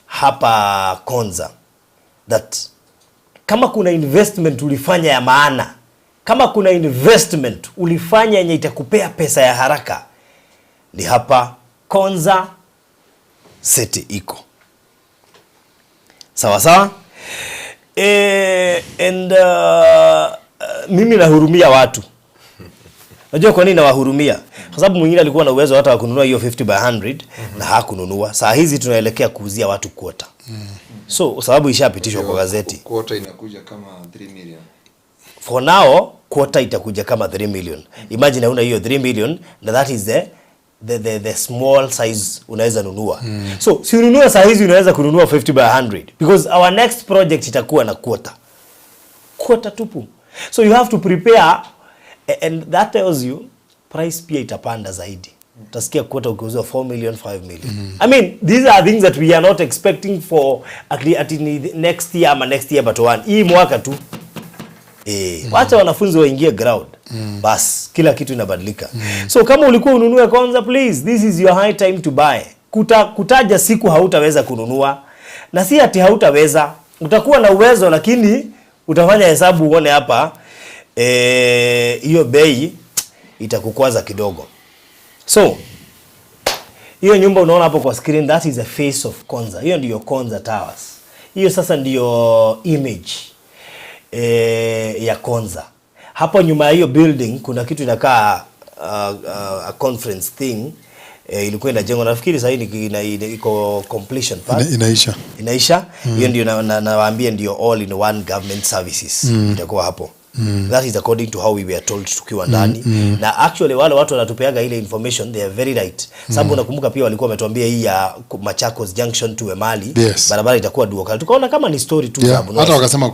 hapa Konza, that kama kuna investment ulifanya ya maana, kama kuna investment ulifanya yenye itakupea pesa ya haraka, ni hapa Konza City iko. Sawa sawa? Mimi nahurumia watu. Unajua kwa nini nawahurumia? Kwa sababu mwingine alikuwa na uwezo hata wa kununua hiyo 50 by 100 na hakununua. Saa hizi tunaelekea kuuzia watu quota. So sababu ishapitishwa kwa gazeti. Quota inakuja kama 3 million. For now quota itakuja kama 3 million. Imagine una hiyo 3 million, na that is the small size unaweza nunua. So si ununua saa hizi unaweza kununua 50 by 100, because our next project itakuwa na quota tupu. So you have to prepare, and that tells you price pia itapanda zaidi. Utasikia quota ukiuzwa 4 million, 5 million. I mean, these are things that we are not expecting for at next year ama next year but one. Hii mwaka tu. Wacha wanafunzi waingie ground. Bas, kila kitu inabadilika. So kama ulikuwa ununue Konza, please, this is your high time to buy. Kutaja siku hautaweza kununua. Na si ati hautaweza. Utakuwa na uwezo, lakini utafanya hesabu uone hapa hiyo bei itakukwaza kidogo. So hiyo nyumba unaona hapo kwa screen, that is the face of Konza. Hiyo ndiyo Konza Towers. Hiyo sasa ndiyo image ya Konza. Hapo nyuma ya hiyo building kuna kitu inakaa a conference thing, ilikuwa inajengwa, nafikiri sasa hivi iko completion part. Inaisha. Hiyo ndio nawaambia ndio all in one government services itakuwa hapo. That is according to how we were told tukiwa ndani. Na actually wale watu wanatupeaga ile information, they are very right. Sababu nakumbuka pia walikuwa wametuambia hii ya Machakos Junction to Emali, barabara itakuwa dual. Tukaona kama ni story tu sababu. Hata wakasema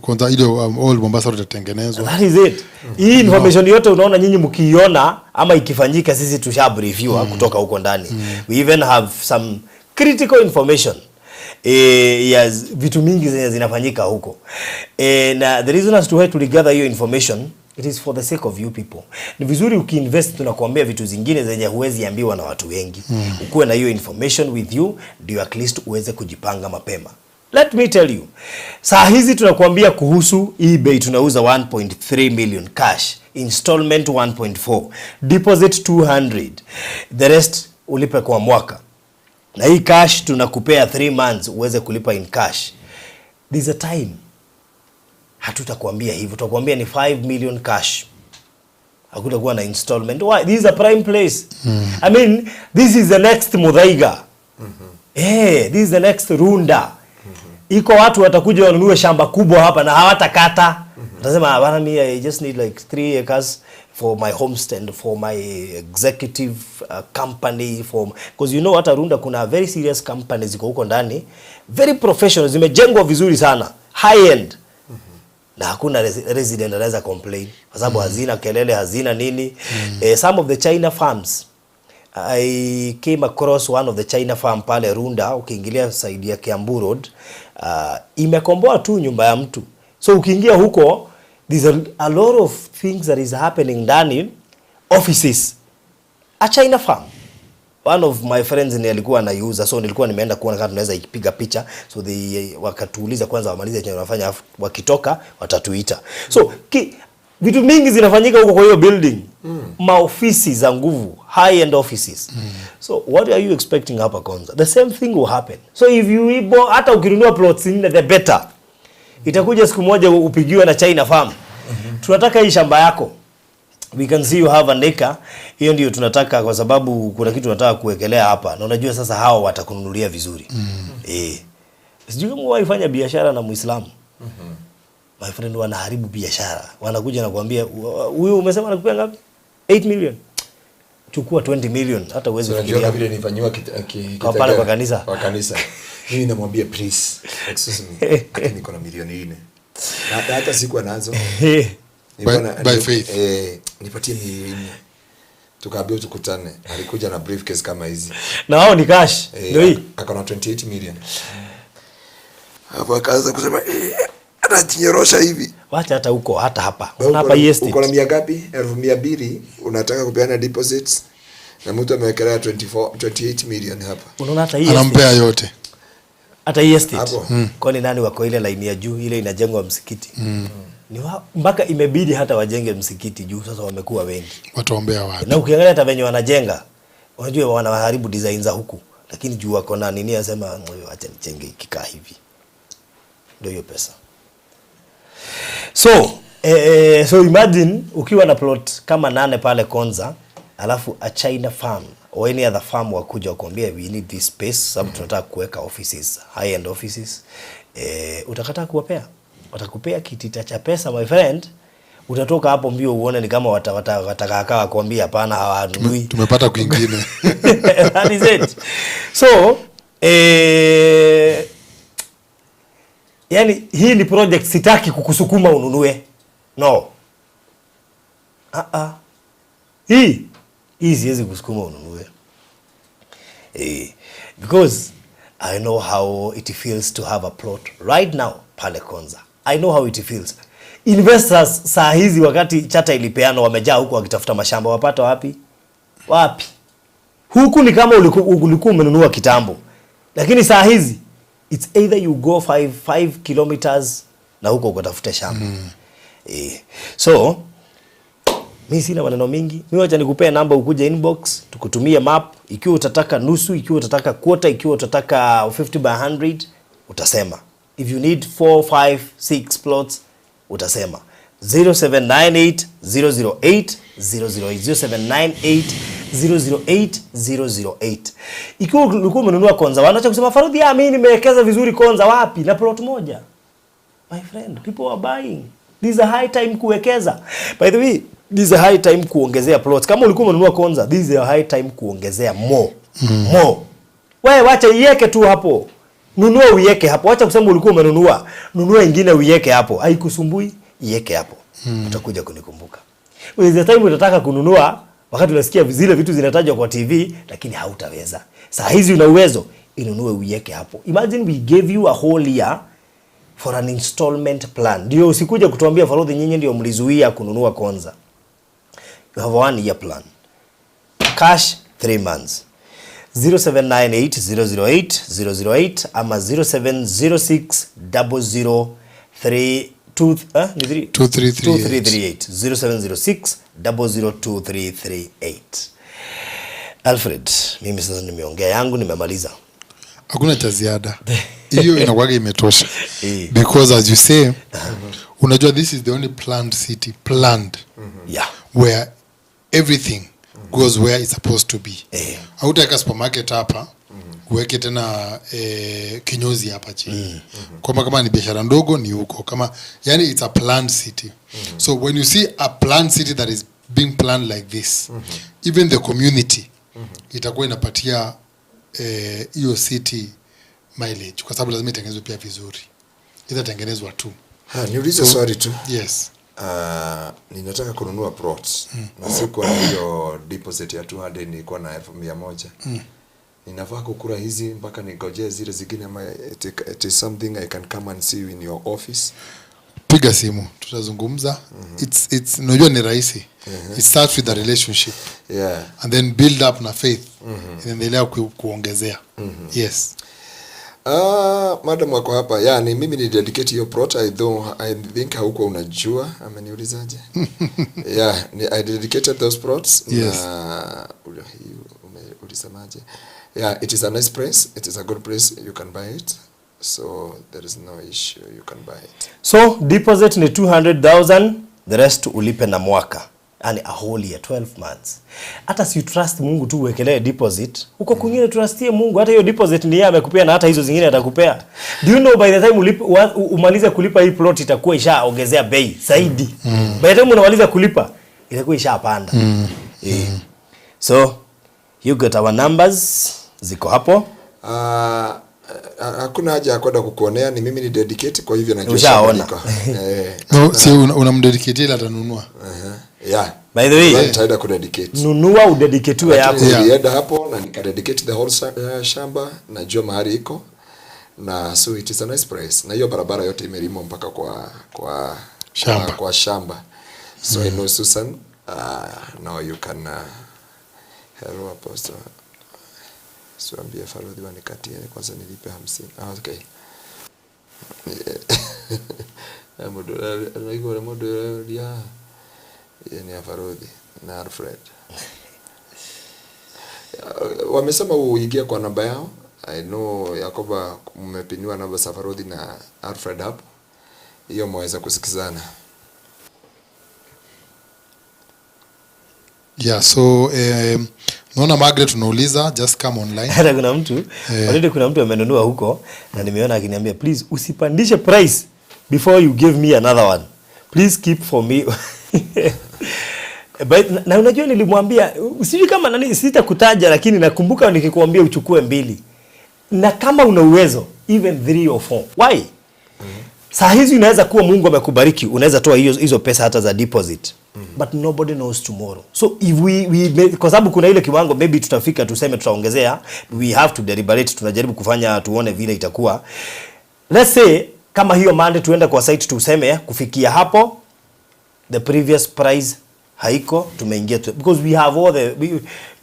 Konza ile old Mombasa Road itatengenezwa. That is it. Hii information yote unaona nyinyi mkiiona ama ikifanyika, sisi tushabriefiwa kutoka huko ndani. We even have some critical information. Vitu mingi zinafanyika huko. Na the reason as to why to gather your information It is for the sake of you people. Ni vizuri ukiinvest, tunakuambia vitu zingine zenye huwezi ambiwa na watu wengi. Ukuwe na hiyo information with you, ndio at least uweze kujipanga mapema. Let me tell you. Saa hizi tunakuambia kuhusu eBay, tunauza 1.3 million cash, installment 1.4, deposit 200. The rest ulipe kwa mwaka. Na hii cash tunakupea 3 months uweze kulipa in cash. There's a time. Hatutakuambia hivyo, tutakuambia ni 5 million cash. Hakutakuwa na installment. Why? This is a prime place. I mean, this is the next Muthaiga. This is the next Runda. Iko watu watakuja wanunue shamba kubwa hapa na hawatakata. Watasema bana, me I just need like 3 acres for my homestead, for my executive company, because you know what, Runda kuna very serious companies ziko huko ndani, very professional, zimejengwa vizuri sana, high end. Na hakuna resident anaweza complain kwa sababu hazina kelele, hazina nini. Some of the China farms, I came across one of the China farm pale Runda, ukiingilia side ya Kiambu Road, imekomboa tu nyumba ya mtu. So ukiingia huko, there's a lot of things that is happening ndani, offices. A China farm. One of my friends ni alikuwa anaiuza, so nilikuwa nimeenda kuona kama tunaweza ipiga picha, so wakatuuliza kwanza wamalize chenye wanafanya, wakitoka watatuita. So vitu mingi zinafanyika huko kwa hiyo building. Maofisi za nguvu, high end offices. So what are you expecting hapa Konza? The same thing will happen. So if you hata ukinunua plots in the better, itakuja siku moja upigiwe na China farm. Tunataka hii shamba yako. We can see you have an acre. Hiyo ndio tunataka, kwa sababu kuna kitu tunataka kuwekelea hapa. Na unajua sasa hao watakununulia vizuri. Sijui kama waifanya biashara na Muislamu. My friend, wanaharibu biashara. Wanakuja na kuambia, huyu umesema anakupea ngapi? 8 million. Chukua 20 million, hata uweze kufikiria. Unajua vile nifanywa kwa pale kwa kanisa. Kwa kanisa. Mimi namwambia please, excuse me. Hata niko na milioni 4. Na hata siku anazo. By faith. Nipatie milioni 4. Tukaambia tukutane. Alikuja na briefcase kama hizi. Na hao ni cash. Ndio hii. Akona 28 million. Hapo akaanza kusema anajinyorosha hivi. Wacha hata huko, hata hapa. Hapa estate. Uko na mia ngapi? 200,000 unataka kupeana deposits na mtu amewekelea 28 million hapa. Unaona hata hii anampea yote. Hata hii estate. Kwani nani wako ile line ya juu, ile inajengwa msikiti? Ni mpaka imebidi hata wajenge msikiti juu, sasa wamekuwa wengi. Wataombea wapi? Na ukiangalia hata venye wanajenga, unajua wanaharibu design za huku, lakini juu wako na nini, anasema acha nijenge kikaa hivi. Ndio hiyo pesa. So imagine ukiwa na plot kama 8 pale Konza, alafu a China farm or any other farm wakuja wakwambia we need this space, sababu tunataka kuweka offices, high end offices. Utakataa kuwapea? Watakupea kitita cha pesa, my friend. Utatoka hapo mbio uone ni kama watakakaa wakwambia hapana, hawanunui. Tumepata kwingine. That is it. So yani hii ni project, sitaki kukusukuma ununue. No. Hii siwezi kusukuma ununue. Because I know how it feels to have a plot right now pale Konza. I know how it feels. Investors saa hizi wakati chata ilipeano wamejaa huko wakitafuta mashamba, wapata wapi? Wapi? Huku ni kama ulikuwa umenunua kitambo. Lakini saa hizi it's either you go 5 kilometers na huko ukatafuta shamba. So mimi sina maneno mingi. Mimi wacha nikupee namba, ukuje inbox tukutumie map, ikiwa utataka nusu, ikiwa utataka quarter, ikiwa utataka 50 by 100 utasema. If you need 4, 5, 6 plots utasema 0798 008 008 008 008. Ikiwa ulikuwa umenunua Konza, wanaacha kusema Farudhi, mimi nimewekeza vizuri Konza. Wapi? Na plot moja. My friend, people are buying. This is a high time kuwekeza. By the way, this is a high time kuongezea plots. Kama ulikuwa umenunua Konza, this is a high time kuongezea more. More. Wewe wacha iweke tu hapo. Nunua uiweke hapo. Wacha kusema ulikuwa umenunua. Nunua ingine uiweke hapo. Haikusumbui, iweke hapo. Utakuja kunikumbuka. With the time utataka kununua, wakati unasikia zile vitu zinatajwa kwa TV, lakini hautaweza. Saa hizi una uwezo, inunue uiweke hapo. Imagine we gave you a whole year for an installment plan. Ndio usikuje kutuambia Farodhi nyinyi ndio mlizuia kununua Konza. You have a 1 year plan. Cash 3 months. 0798-008-008 ama 0706-003 2338 0706-00238. Alfred, mimi sasa nimeongea yangu, nimemaliza. Hakuna cha ziada. Hiyo inakuwa imetosha. Because as you say, unajua this is the only planned city, planned. Yeah. Where everything goes where it's supposed to be. Hautaweka supermarket hapa, uweke tena kinyozi hapa chini. Kama ni biashara ndogo ni huko. Kama yani it's a planned city. So when you see a planned city that is being planned like this, even the community itakuwa inapatia hiyo city mileage kwa sababu lazima itengenezwe pia vizuri. Itatengenezwa tu. Niulize swali tu. Yes. Ninataka kununua plots. Na sikuwa na hiyo deposit ya 200, nilikuwa na 1,100. Ninafaa kukura hizi mpaka ningojee zile zingine ama it is something I can come and see you in your office? Piga simu, tutazungumza. It's unajua ni rahisi. It starts with a relationship. Yeah. And then build up na faith. Inaendelea kuongezea. Yes. Madam wako hapa. Yani mimi ni dedicate your plot. I think hauko unajua. Ameniulizaje? Yeah, I dedicated those plots. Yes. Ulisemaje? Yeah, it is a nice place. It is a good place. You can buy it. So there is no issue. You can buy it. So deposit ni 200,000, the rest ulipe na mwaka. Yani a whole year, 12 months. Hata si trust Mungu tu uwekelee deposit. Uko kwingine trustie Mungu. Hata hiyo deposit ni yeye amekupea na hata hizo zingine atakupea. Do you know by the time umalize kulipa hii plot itakuwa ishaongezea bei zaidi. By the time unamaliza kulipa itakuwa ishapanda. So you got our numbers ziko hapo. Hakuna haja ya kwenda kukuonea, ni mimi ni dedicate, kwa hivyo najua ushaona. No, si unamdedicate ile atanunua. Yeah. By the way, nitaenda kudedicate. Nunua udedicate yako. Nilienda hapo na nikadedicate the whole shamba, najua mahali iko. Na so it is a nice place. Na hiyo barabara yote imelimwa mpaka kwa shamba. So I know Susan, now you can hello apostle. Siambie Farodhi wanikatie kwanza nilipe 50. Okay. Modo ya ni Farodhi na Alfred. Wamesema uingie kwa namba yao. I know Yakoba mmepiniwa namba za Farodhi na Alfred hapo. Hiyo mwaweza kusikizana. Yeah, so naona Margaret unauliza, just come online. Hata kuna mtu, already kuna mtu amenunua huko na nimeona akiniambia please usipandishe price before you give me another one. Please keep for me. Na unajua nilimwambia usijui kama nani sitakutaja, lakini nakumbuka nikikwambia uchukue 2. Na kama una uwezo even 3 or 4. Why? Saa hizi unaweza kuwa Mungu amekubariki, unaweza toa hizo pesa hata za deposit. But nobody knows tomorrow. So if we kwa sababu kuna ile kiwango maybe tutafika tuseme tutaongezea, we have to deliberate, tunajaribu kufanya tuone vile itakuwa. Let's say kama hiyo Monday tuenda kwa site tuseme kufikia hapo the previous price haiko, tumeingia because we have all the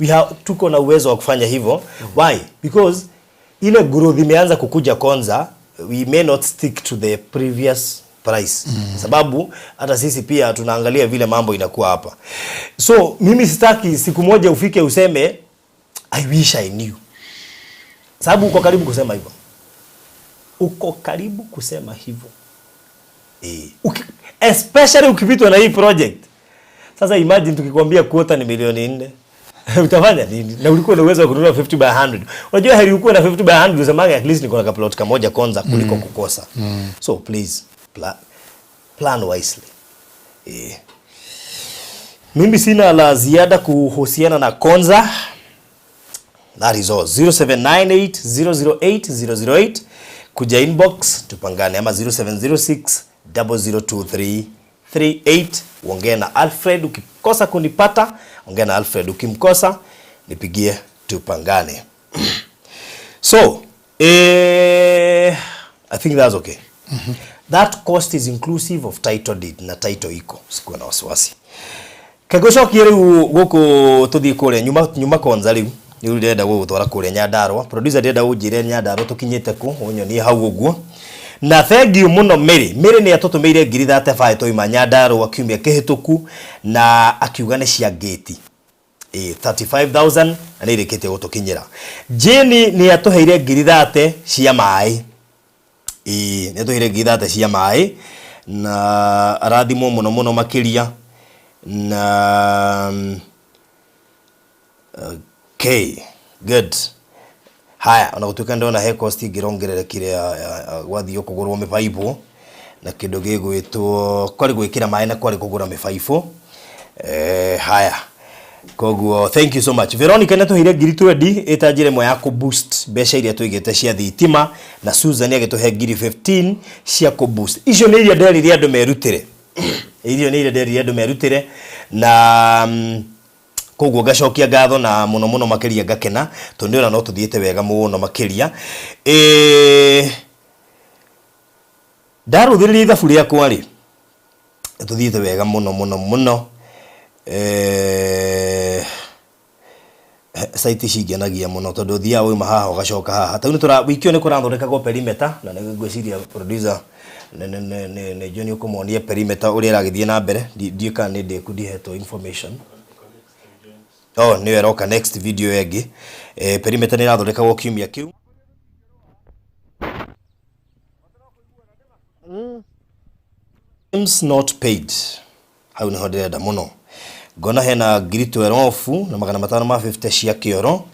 we have tuko na uwezo wa kufanya hivyo. Why? Because ile growth imeanza kukuja Konza, we may not stick to the previous price. Sababu hata sisi pia tunaangalia vile mambo inakuwa hapa. So mimi sitaki siku moja ufike useme I wish I knew. Sababu uko karibu kusema hivyo. Uko karibu kusema hivyo. Especially ukipitwa na hii project. Sasa imagine tukikwambia quota ni milioni 4. Utafanya nini? Na ulikuwa na uwezo wa kununua 50 by 100. Unajua heri ulikuwa na 50 by 100 usemanga at least niko na plot kamoja Konza kuliko kukosa. So please plan wisely. Mimi sina la ziada kuhusiana na Konza. That is all. 0798008008 kuja inbox tupangane, ama 0706002338. Ongea na Alfred ukikosa kunipata, ongea na Alfred ukimkosa nipigie tupangane. So I think that's okay. That cost is inclusive of title deed na title iko, sikuwa na wasiwasi. Kagocokia riu guku tuthii kure nyuma konza riu ni urenda gugutwara kure Nyandarua. Producer ndenda unjire Nyandarua tukinyite ku unyonie hau uguo. Na thengiu muno Mary ni atutumeire ngiri 35 toima Nyandarua kiumia kihituku na akiuga ni cia gate 35,000 na ni rikite gutukinyira. Jeni ni atuheire ngiri 30 cia mai. Ni atuheire ngiri 30 cia mai na arathimo muno makiria na okay, good. Haya, unagutuka ndona he cost ngirongererekire gwathio kugurwo mibaibo na kindu gigwitwo kwari gwikira mai na kwari kugura mibaibo. Haya. Koguo thank you so much. Veronica natuhire ngiri 20 itanjire mwe ya ku boost besha iria twigete cia thitima na Susan agituhe ngiri 15 cia ku boost. Icio ni iria nderiria andu merutire. Irio ni iria nderiria andu merutire na koguo gacokia ngatho na muno makiria ngakena tondu ora no tuthiete wega muno makiria. Ndaruthiriria ithabu riakwa ri tuthiete wega muno. Site cingenagia muno tondu thia wima haha ugacoka haha tau ni wikio ni kurathondeka go perimeter na ngwiciria producer ne John ukumonia perimeter uri iragithie na mbere ndiika ni ndikudiheto information. Oh, ni weroka next video yegi perimeter ni irathondeka go kiumia kiu. Not paid. Hau ni hodera muno. Gona hena ngiri 12 na 550 cia kioro.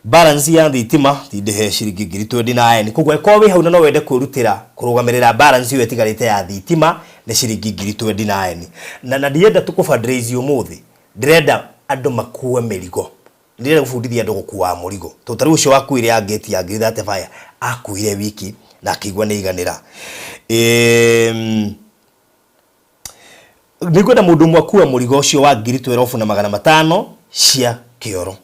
Balance ya thitima ndihe ciringi ngiri 29. Kugwe kowe hau no wende kurutira kurugamirira balance yo etigarite ya thitima na ciringi ngiri 29. Na ndienda tukufundraise umuthi. Ndirenda andu makuwe merigo. Ndirenda gufundithia andu gukua murigo. Totari ucio wakuire ya gate ya ngiri 35 akuire wiki na akigwa ni iganira. Nikwenda mundu mwakua murigo ucio wa ngiri 12 na 500 cia kioro.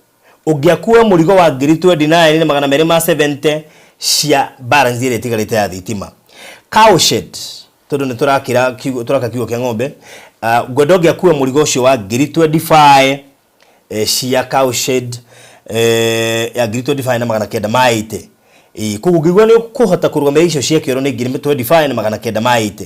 Ungiakua murigo wa ngiri 29 na 270 cia balance ile tigarite ya thitima. Cow shed tondu ni turaka kiugo kia ng'ombe. Ngwenda ungiakua murigo ucio wa ngiri 25 cia cow shed ya ngiri 25 na 980. Kugu ngigwa ni kuhota kurugamira icio cia kioro ni ngiri 25 na 980.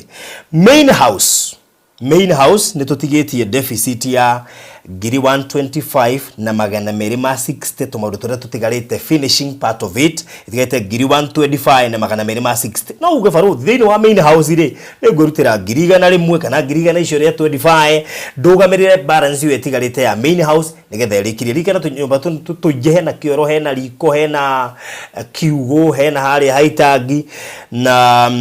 Main house ni tutigetie deficit ya ngiri 125 na 260 tumaundu turia tutigarite finishing part of it itigete ngiri 125 na 260. No uge faru thini wa main house ri ni ngurutira ngiri 100 kana ngiri 100 icio ria 25 ndugamirire balance yo itigarite ya main house nigetha irikirie rikana tunyumba tujehe na kioro hena riko hena kiugo hena hari haitangi na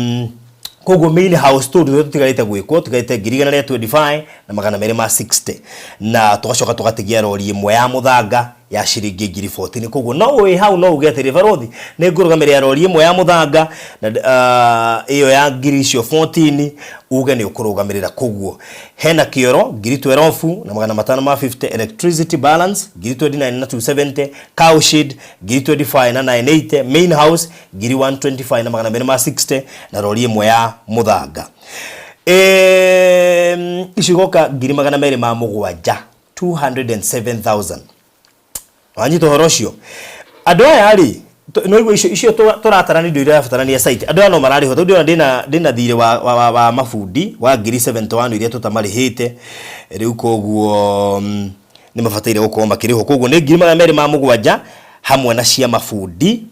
kogo main house to tutigarite gwikwo tugaite ngiri 125 na 260 na tugacoka tugatigia rori imwe ya muthanga ya ciringi ngiri 14. Kogo no we hau no ugetere barothi ni ngurugamira rori imwe ya muthanga na iyo ya ngiri cio 14 uge ni ukurugamirira. Kogo hena kioro ngiri 12 na 550 electricity balance ngiri 29 na 270 cow shed ngiri 25 na 980 main house ngiri 125 na 260 na rori imwe ya muthanga. Ishigoka ngiri 207 207,000. Wanyi to horocio andu aya ri no igwe icio turatarani ndio irabatarania site andu aya no marari ho ndio ndina thire wa mafundi wa ngiri 71 iria tutamarihite riu koguo ni mabataire gukorwo makiriho koguo ni ngiri 207 hamwe na cia mafundi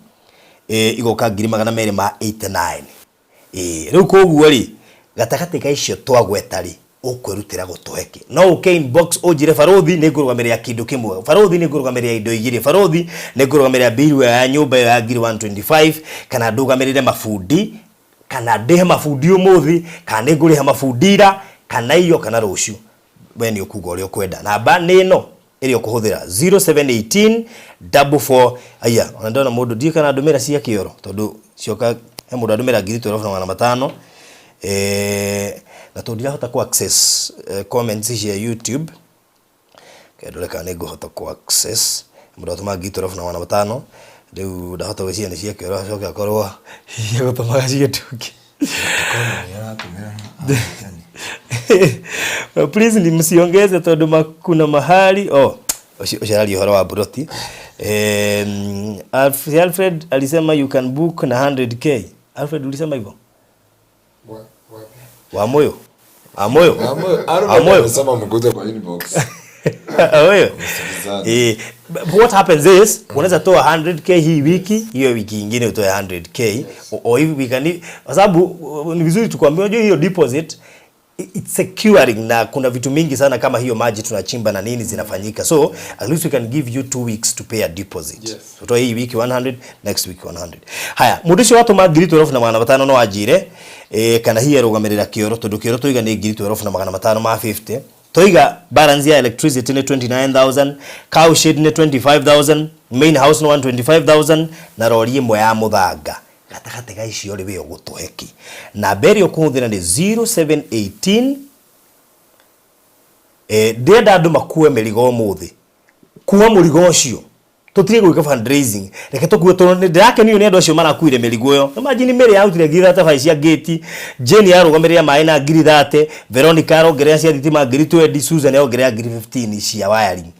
igoka ngiri 289 riu koguo ri gatagati ka icio twagwetari ukwirutira gutuheke no uke inbox ujire farothi ni ngurugamirira kindu kimwe farothi ni ngurugamirira indo igiri farothi ni ngurugamirira bill ya nyumba ya ngiri 125 kana ndugamirire mafundi kana ndehe mafundi umuthi kana nguriha mafundira kana iyo kana rucio we ni ukuga uri ukwenda namba ni no iri ukuhuthira 0718 44 aya ndona mundu ndi kana ndumira cia kioro tondu cioka he mundu ndumira ngiri 12 na tundirahota ku access comments cia YouTube kedoleka ni gohota ku access mundu tuma ngiri 12 riu ndahota gwiciria ni cia kioro coka korwa gutuma cia tuki Please ni msiongeze tondu kuna mahali ushirali horo wa broti. Alfred alisema you can book na 100k. Alfred ulisema hivyo? Wa moyo. Amoyo Sema mkuze kwa inbox. Amoyo. What happens is unaweza toa 100k hii wiki, hiyo wiki nyingine utoe 100k or hivi wiki, kwa sababu ni vizuri tukwambie, unajua hiyo deposit it's securing, na kuna vitu mingi sana kama hiyo maji tunachimba na nini zinafanyika, so at least we can give you 2 weeks to pay a deposit. Yes. So hii wiki 100, next week 100. Haya, mudisho watu magiri 12,500 no ajire kana hiya rugamerera kioro tondu kioro toiga ni ngiri 12,550. Toiga balance ya electricity ni 29,000, cow shed ni 25,000, main house ni 125,000 na rori imwe ya muthanga gatagate ga icio riwe ugutuheki na beri okuhuthira ni 0718 ndenda andu makue merigo muthi kuwa murigo ucio tutire gwika fundraising reke tukue tondu ndirake niyo ni andu acio marakuire merigo yo. Imagine meri ya utire ngiri 35 cia gate, Jane ya rugomeria mai na ngiri 30, Veronica arongerea cia thitima ngiri 20, Susan arongerea ngiri 15 cia wiring.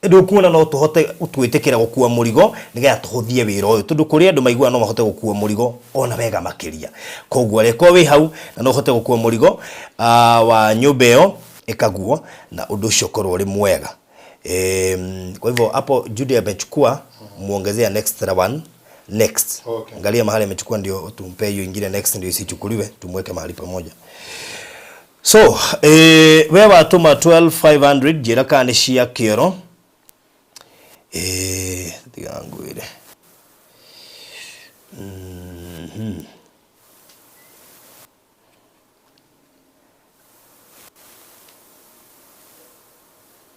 Ndu kuona no tuhote utwitikira gukua murigo nigetha tuhuthie wira uyu tondu kuri andu maigua no mahote gukua murigo ona wega makiria. Koguo reko wi hau na no uhote gukua murigo wa nyumba iyo ikaguo na undu ucio korwo ri mwega. Kwa hivyo hapo Judy amechukua muongezea next one next. Okay. Angalia mahali amechukua ndio tumpe hiyo nyingine next ndio isichukuliwe tumweke mahali pamoja. So wewe atuma 12,500 jira kana shia kiero. Digangu ile.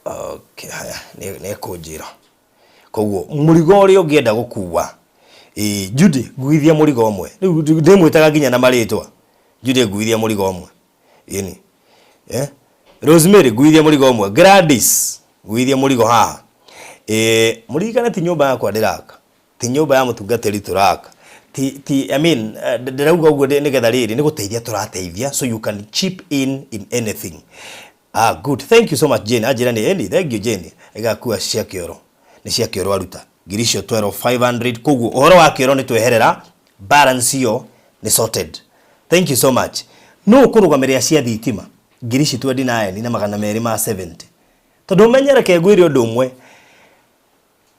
Okay, haya ne kujira. Koguo murigo uri ungienda gukuwa. Judy guithia murigo omwe. Ndimwitaga ginya na maritwa. Judy guithia murigo omwe. Ini. Rosemary guithia murigo omwe. Gladys guithia murigo haha. Murigana ti nyumba yakwa ndiraka. Ti nyumba ya mutungatiri turaka. I mean ndirauga uguo nigetha riri ni guteithia turateithia, so you can chip in anything. Good. Thank you so much Jane. Ajira ni Andy. Thank you Jane. Igakuwa cia kioro. Ni cia kioro aruta. Girisho 12,500 koguo uhoro wa kioro ni tweherera balance yo ni sorted. Thank you so much. No kurugameria cia thitima. Girishi 29 ni na 270. Tondu menyere ke gwiri undu umwe.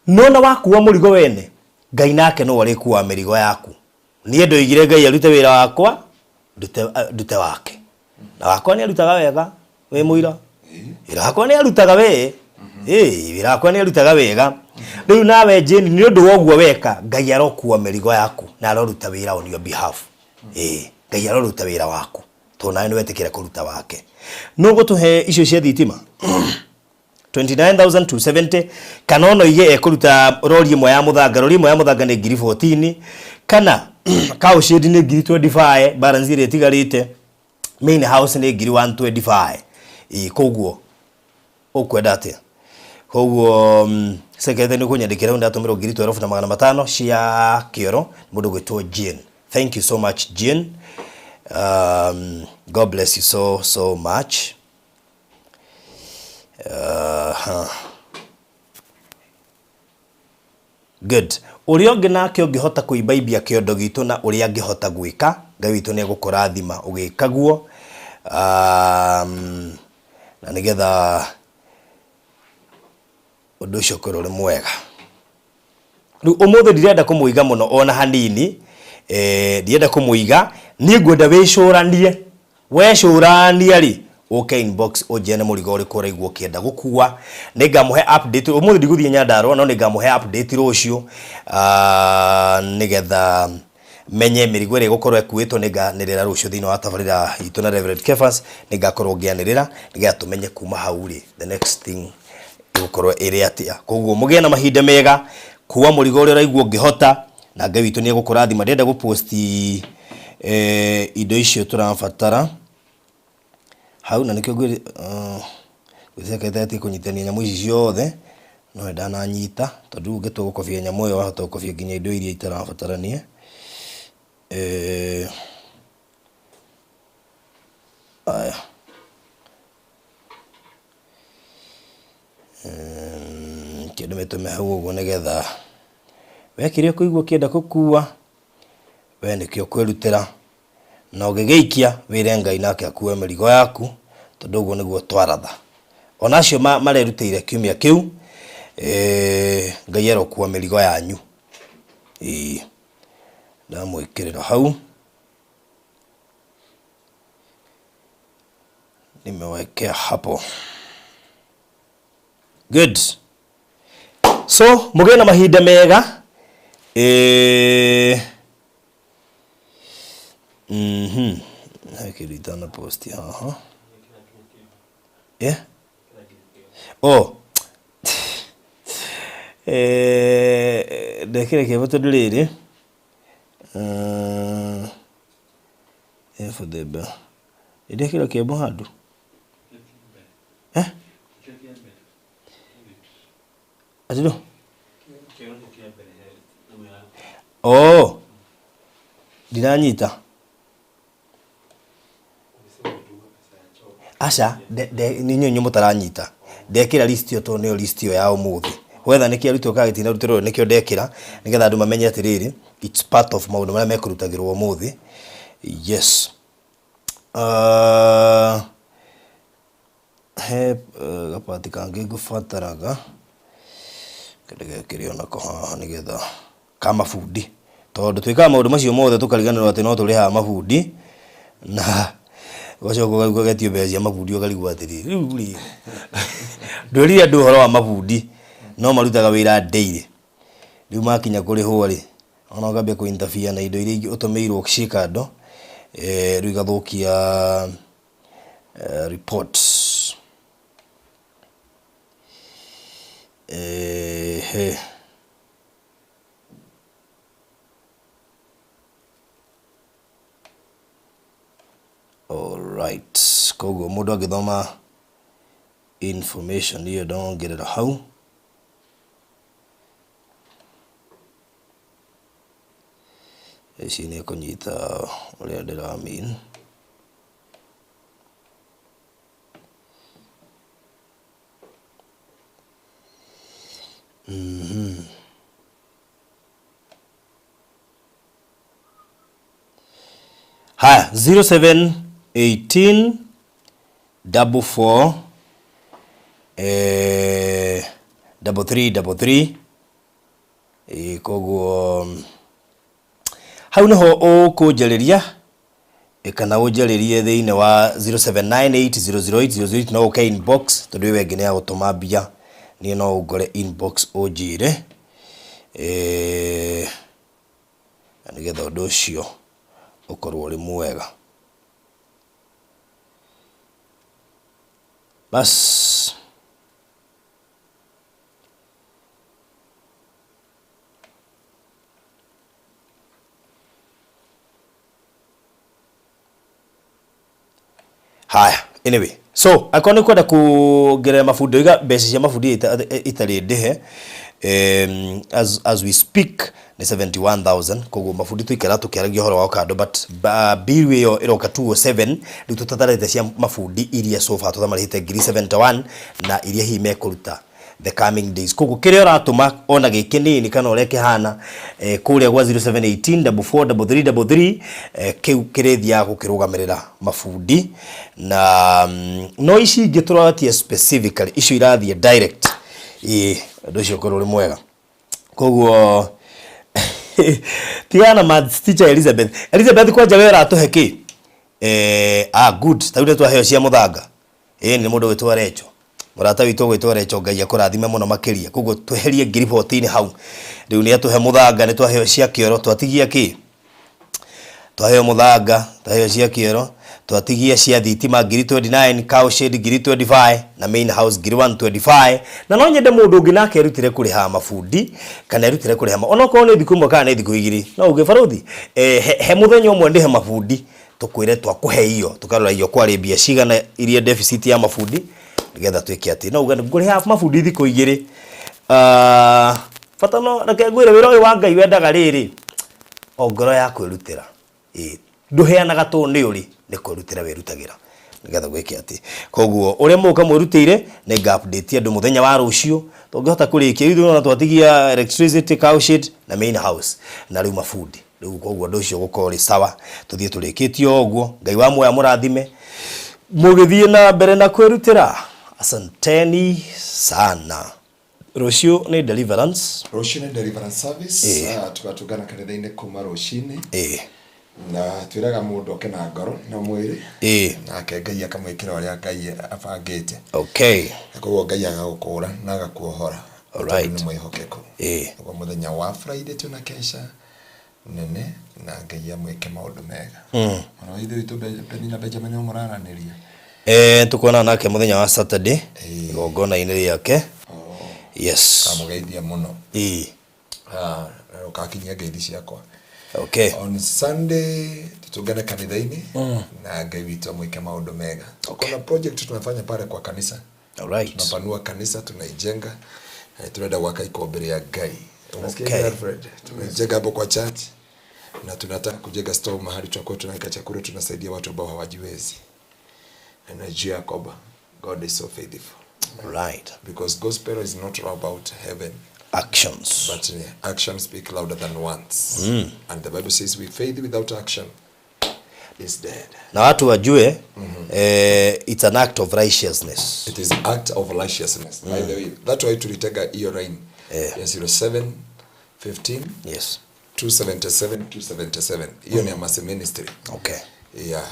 Nona wakuwa murigo wene. Ngai nake no wari kuwa mirigo yaku. Niye ndoigire Ngai arute wira wakwa, ndute wake. Na wakwa ni arutaga wega. We muira irakwa ni arutaga we irakwa ni arutaga wega. Riu nawe Jane ni undu woguo weka Ngai arokuwa merigo yaku na aroruta wira on your behalf. Ngai aroruta wira waku to nawe ni wetikira kuruta wake. No gutuhe icio cia thitima 29,270 kanono iye ekuruta rori imwe ya muthanga. Rori imwe ya muthanga ni ngiri 14 kana cow shed ni ngiri 25, balance ile tigarite, main house ni ngiri 125. Koguo ukwenda atia koguo sekete ni kunyandikira unda atumiro ngiri 12,500 cia kioro mundu gwitwo Jane. Thank you so much Jane. God bless you so much. Good. Uria ungi nake ungihota kuibaibia kiondo gitu na uria angihota gwika Ngai witu ni gukurathima ugikaguo na nigetha undu ucio korwo ri mwega. Riu umuthi ndirenda kumuiga muno ona hanini, ndirenda kumuiga ni ngwenda wicuranie ri okay inbox ojene murigo uri kuraigwo kienda gukua ningamuhe update umuthi ndiguthie Nyandarua no ningamuhe update rucio nigetha menye mirigo iri gukorwo ekuitwo ninganirira rucio thini wa tabarira itu na Reverend Kefas ningakorwo ngianirira nigetha tumenye kuma hau ri the next thing igukorwo iri atia. Koguo mugie na mahinda mega kuwa murigo uri raigwo ngihota na Ngai witu ni egukurathima. Ndenda gupost indo icio turabatara hau na nikyo gwiri gwitheka ati kunyitania nyamu ici ciothe no ndana nyita tondu ngeto gukobia nyamu yo wahota gukobia nginya indo iria itarabataranie. Kĩndũ mĩtũme hau ũguo nĩgetha wekire kũigua kĩenda gũkua we nĩkĩo kwĩrutĩra na ũgĩgĩikia wĩre Ngai nake akue mĩrigo yaku tondũ ũguo nĩguo twaratha. Ona acio marerutĩire kiumia kĩu Ngai arokua mĩrigo yanyu. Ndamwĩkĩrĩra hau. Nimewekea hapo. Good. So, mugĩe na mahinda mega. Hakĩrita na post haha. Yeah. Oh. Ndekire kĩbo tondũ rĩrĩ. For the bell. Ndekire kĩbo handũ. Atino? Oh. Ndinanyita. Asha, ninyo mũtaranyita. Ndekira list yo to nĩyo list yo ya ũmũthĩ. Whether nĩkĩ arutwo kagĩtina rutĩrwo nĩkĩo ndekira nĩgetha andũ mamenye atĩrĩrĩ it's part of maũndũ marĩa mekurutagĩrwo ũmũthĩ. Yes. Gapati kangĩ ngũbataraga kĩrĩa onako haha nĩgetha kama bundi tondũ twĩkaga maũndũ macio mothe tũkariganĩrwo atĩ no tũrĩhaga mabundi na gũcoka gũgetio mbeca cia mabundi ũkarigwo atĩrĩrĩ rĩu ndũrire andũ ũhoro wa mabundi no marutaga wĩra daily rĩu makinya kũrĩhwo rĩ ona ũkambia kũ-interfere na indo iria ingĩ ũtũmĩirwo cikando rĩu igathũkia reports. All right. Koguo mũndũ agĩthoma information hiyo ndongerera hau. Ici nĩ kũnyita ũrĩa ndĩramean. Haya 0718 44 3333 koguo hau niho ũkũnjarĩria kana ũnjarĩrie thĩinĩ wa 0798008008 no ũke inbox tondũ wĩ wengĩ nĩ ya gũtũma mbia niĩ no ũngore inbox ũnjĩre na nĩgetha ũndũ ũcio ũkorwo ũrĩ mwega. Bas haya anyway so akoni kwenda kugerera mabundi iga mbeca cia mabundi itarĩ ndĩhe as we speak ni 71,000 koguo mabundi tuikara tukiaragia horo wa kando but bill ĩyo ĩroka 207 rĩu tũtatarĩte cia mabundi iria sofa tũtamarĩte 71 na iria hi mekũruta the coming days koguo kĩrĩa ũratũma ona gĩkĩnini kana ũrĩa kĩhana kũrĩa gwa 0718443333 kĩu kĩrĩthia gũkĩrũgamĩrĩra mabundi na no ici ingĩ tũratia specifically icio irathiĩ direct ũndũ ũcio ũkorwo ũrĩ mwega koguo tiana maths teacher Elizabeth kwanja we ũratũhe kĩ good taune twaheo cia mũthanga nĩ mũndũ wĩtwa Recho mũrata witũ gwĩtwa Recho Ngai akũrathime mũno makĩria koguo tweherie ngiri 14 hau rĩu nĩ atũhe mũthanga nĩ twaheo cia kĩoro twatigia kĩ twaheo mũthanga twaheo cia kĩoro twatigia cia thitima ngiri 29 cow shed ngiri 25 na main house ngiri 125 na no nyende mũndũ ũngĩ nake erutire kũrĩha mabundi kana erutire kũrĩha ona korwo nĩ thikũ imwe kana nĩ thikũ igĩrĩ no uge barothi he mũthenya ũmwe ndĩhe mabundi tũkwĩre twakũhe iyo tũkarora iyo kwarĩ mbia cigana iria deficit ya mabundi nĩgetha twĩke atĩ no uge ngũrĩha mabundi thikũ igĩrĩ bata no reke ngwĩre wĩra ũyũ wa Ngai wendaga rĩrĩ o ngoro ya kwĩrutĩra ndũheanaga tũ nĩ ũrĩ nĩ kwĩrutĩra wĩrutagĩra nigetha gwike ati koguo ure muka mwirutire ne update andu muthenya wa rucio tungihota kurikia ithu na twatigia electricity cow shed na main house na riu mafundi riu koguo andu cio gukori sawa tuthie turikitio oguo ngai wa moya murathime mugithie na mbere na kwirutira asanteni sana. Rocio ni deliverance service tukatugana kanitha-ini kuma rucini na twiraga mundu oke na ngoro na mwiri nake Ngai akamwikira uria Ngai abangite. Okay, koguo Ngai agagukura na agakuohora. Alright, ni mwihokeko kwa muthenya wa Friday tuna kesha nene na Ngai amwike maundu mega. Ono ithu itu Penina Benjamin omuraraniria tukona nake muthenya wa Saturday gogona iniri yake. Yes, kamugeithia muno ukakinyia ngeithi ciakwa. Okay, on Sunday tutungane kanitha-ini na Ngai witu amwike maundu mega. Kuna project tunafanya pale kwa kanisa. Alright, tunapanua kanisa, tunaijenga, tunaenda gwaka ikombere ya Ngai. Unasikia Alfred? Tunajenga hapo kwa church na tunataka kujenga store mahali tutakuwa tunaweka chakula, tunasaidia watu ambao hawajiwezi. And Jacob, God is so faithful. Right, because gospel is not about heaven, actions, but actions speak louder than words. And the Bible says with faith without action is dead. Na watu wajue it's an act of righteousness. It is act of righteousness. By the way, that's why tulitega hiyo line. Yes, 07 15 yes 277 277. Hiyo ni Amase ministry. Okay, yeah.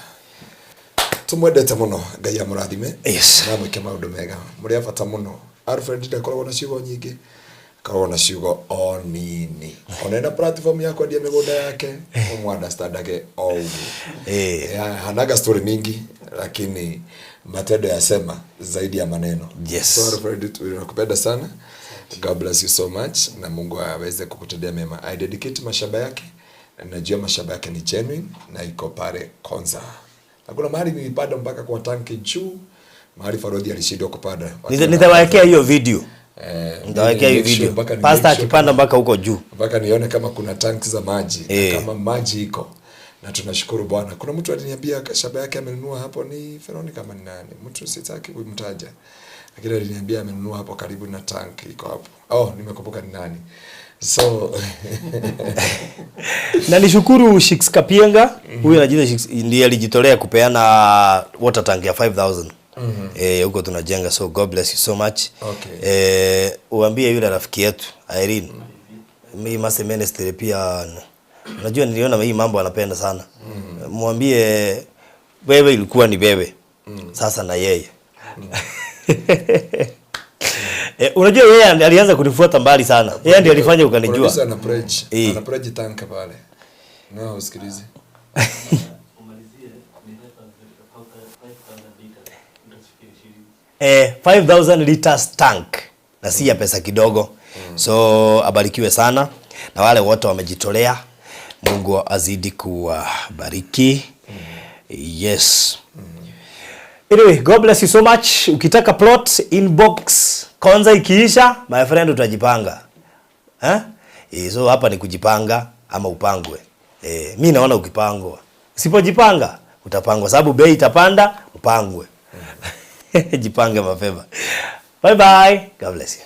Tumwendete muno Ngai amurathime. Yes, na mwike maundu mega muri abata muno. Alfred ndakoragwo na ciugo nyingi, koragwo na ciugo o nini. Onena platform yako ndia migunda yake umwandastandage o hanaga story mingi lakini matendo yasema zaidi ya maneno. Yes, so Alfred tunakupenda sana. God bless you so much na Mungu aweze kukutendea mema. I dedicate mashamba yake na najua mashamba yake ni genuine na iko pale Konza. Hakuna mahali nilipanda mpaka kwa tanki juu, mahali Farodhi alishindwa kupanda. Nitawekea hiyo video. Nitawekea hiyo video. Pastor akipanda mpaka huko juu. Mpaka nione kama kuna tanki za maji, kama maji iko. Na tunashukuru Bwana. Kuna mtu aliniambia shamba yake amenunua hapo, ni Veronica kama ni nani? Mtu sitaki kumtaja. Lakini aliniambia amenunua hapo karibu na tanki iko hapo. Oh, nimekumbuka ni nani. So na nishukuru Shix Kapienga, huyu anajiita ndiye alijitolea kupeana water tank ya 5000. Huko tunajenga, so God bless you so much. Okay. Uambie yule rafiki yetu Irene. Mimi Mase ministry pia unajua niliona hii mambo anapenda sana. Mwambie wewe ilikuwa ni wewe. Sasa na yeye. Unajua yeye alianza kunifuata mbali sana. Yeye ndiye alifanya ukanijua. Ana pledge tank pale. No, usikilize. 5000 liters tank. Na si ya pesa kidogo. So abarikiwe sana na wale wote wamejitolea. Mungu azidi kuwabariki. Yes. Anyway, God bless you so much. Ukitaka plot inbox Konza ikiisha, my friend utajipanga. So hapa ni kujipanga ama upangwe. Mimi naona ukipangwa. Usipojipanga utapangwa sababu bei itapanda, upangwe. Jipange mapema. Bye bye. God bless you.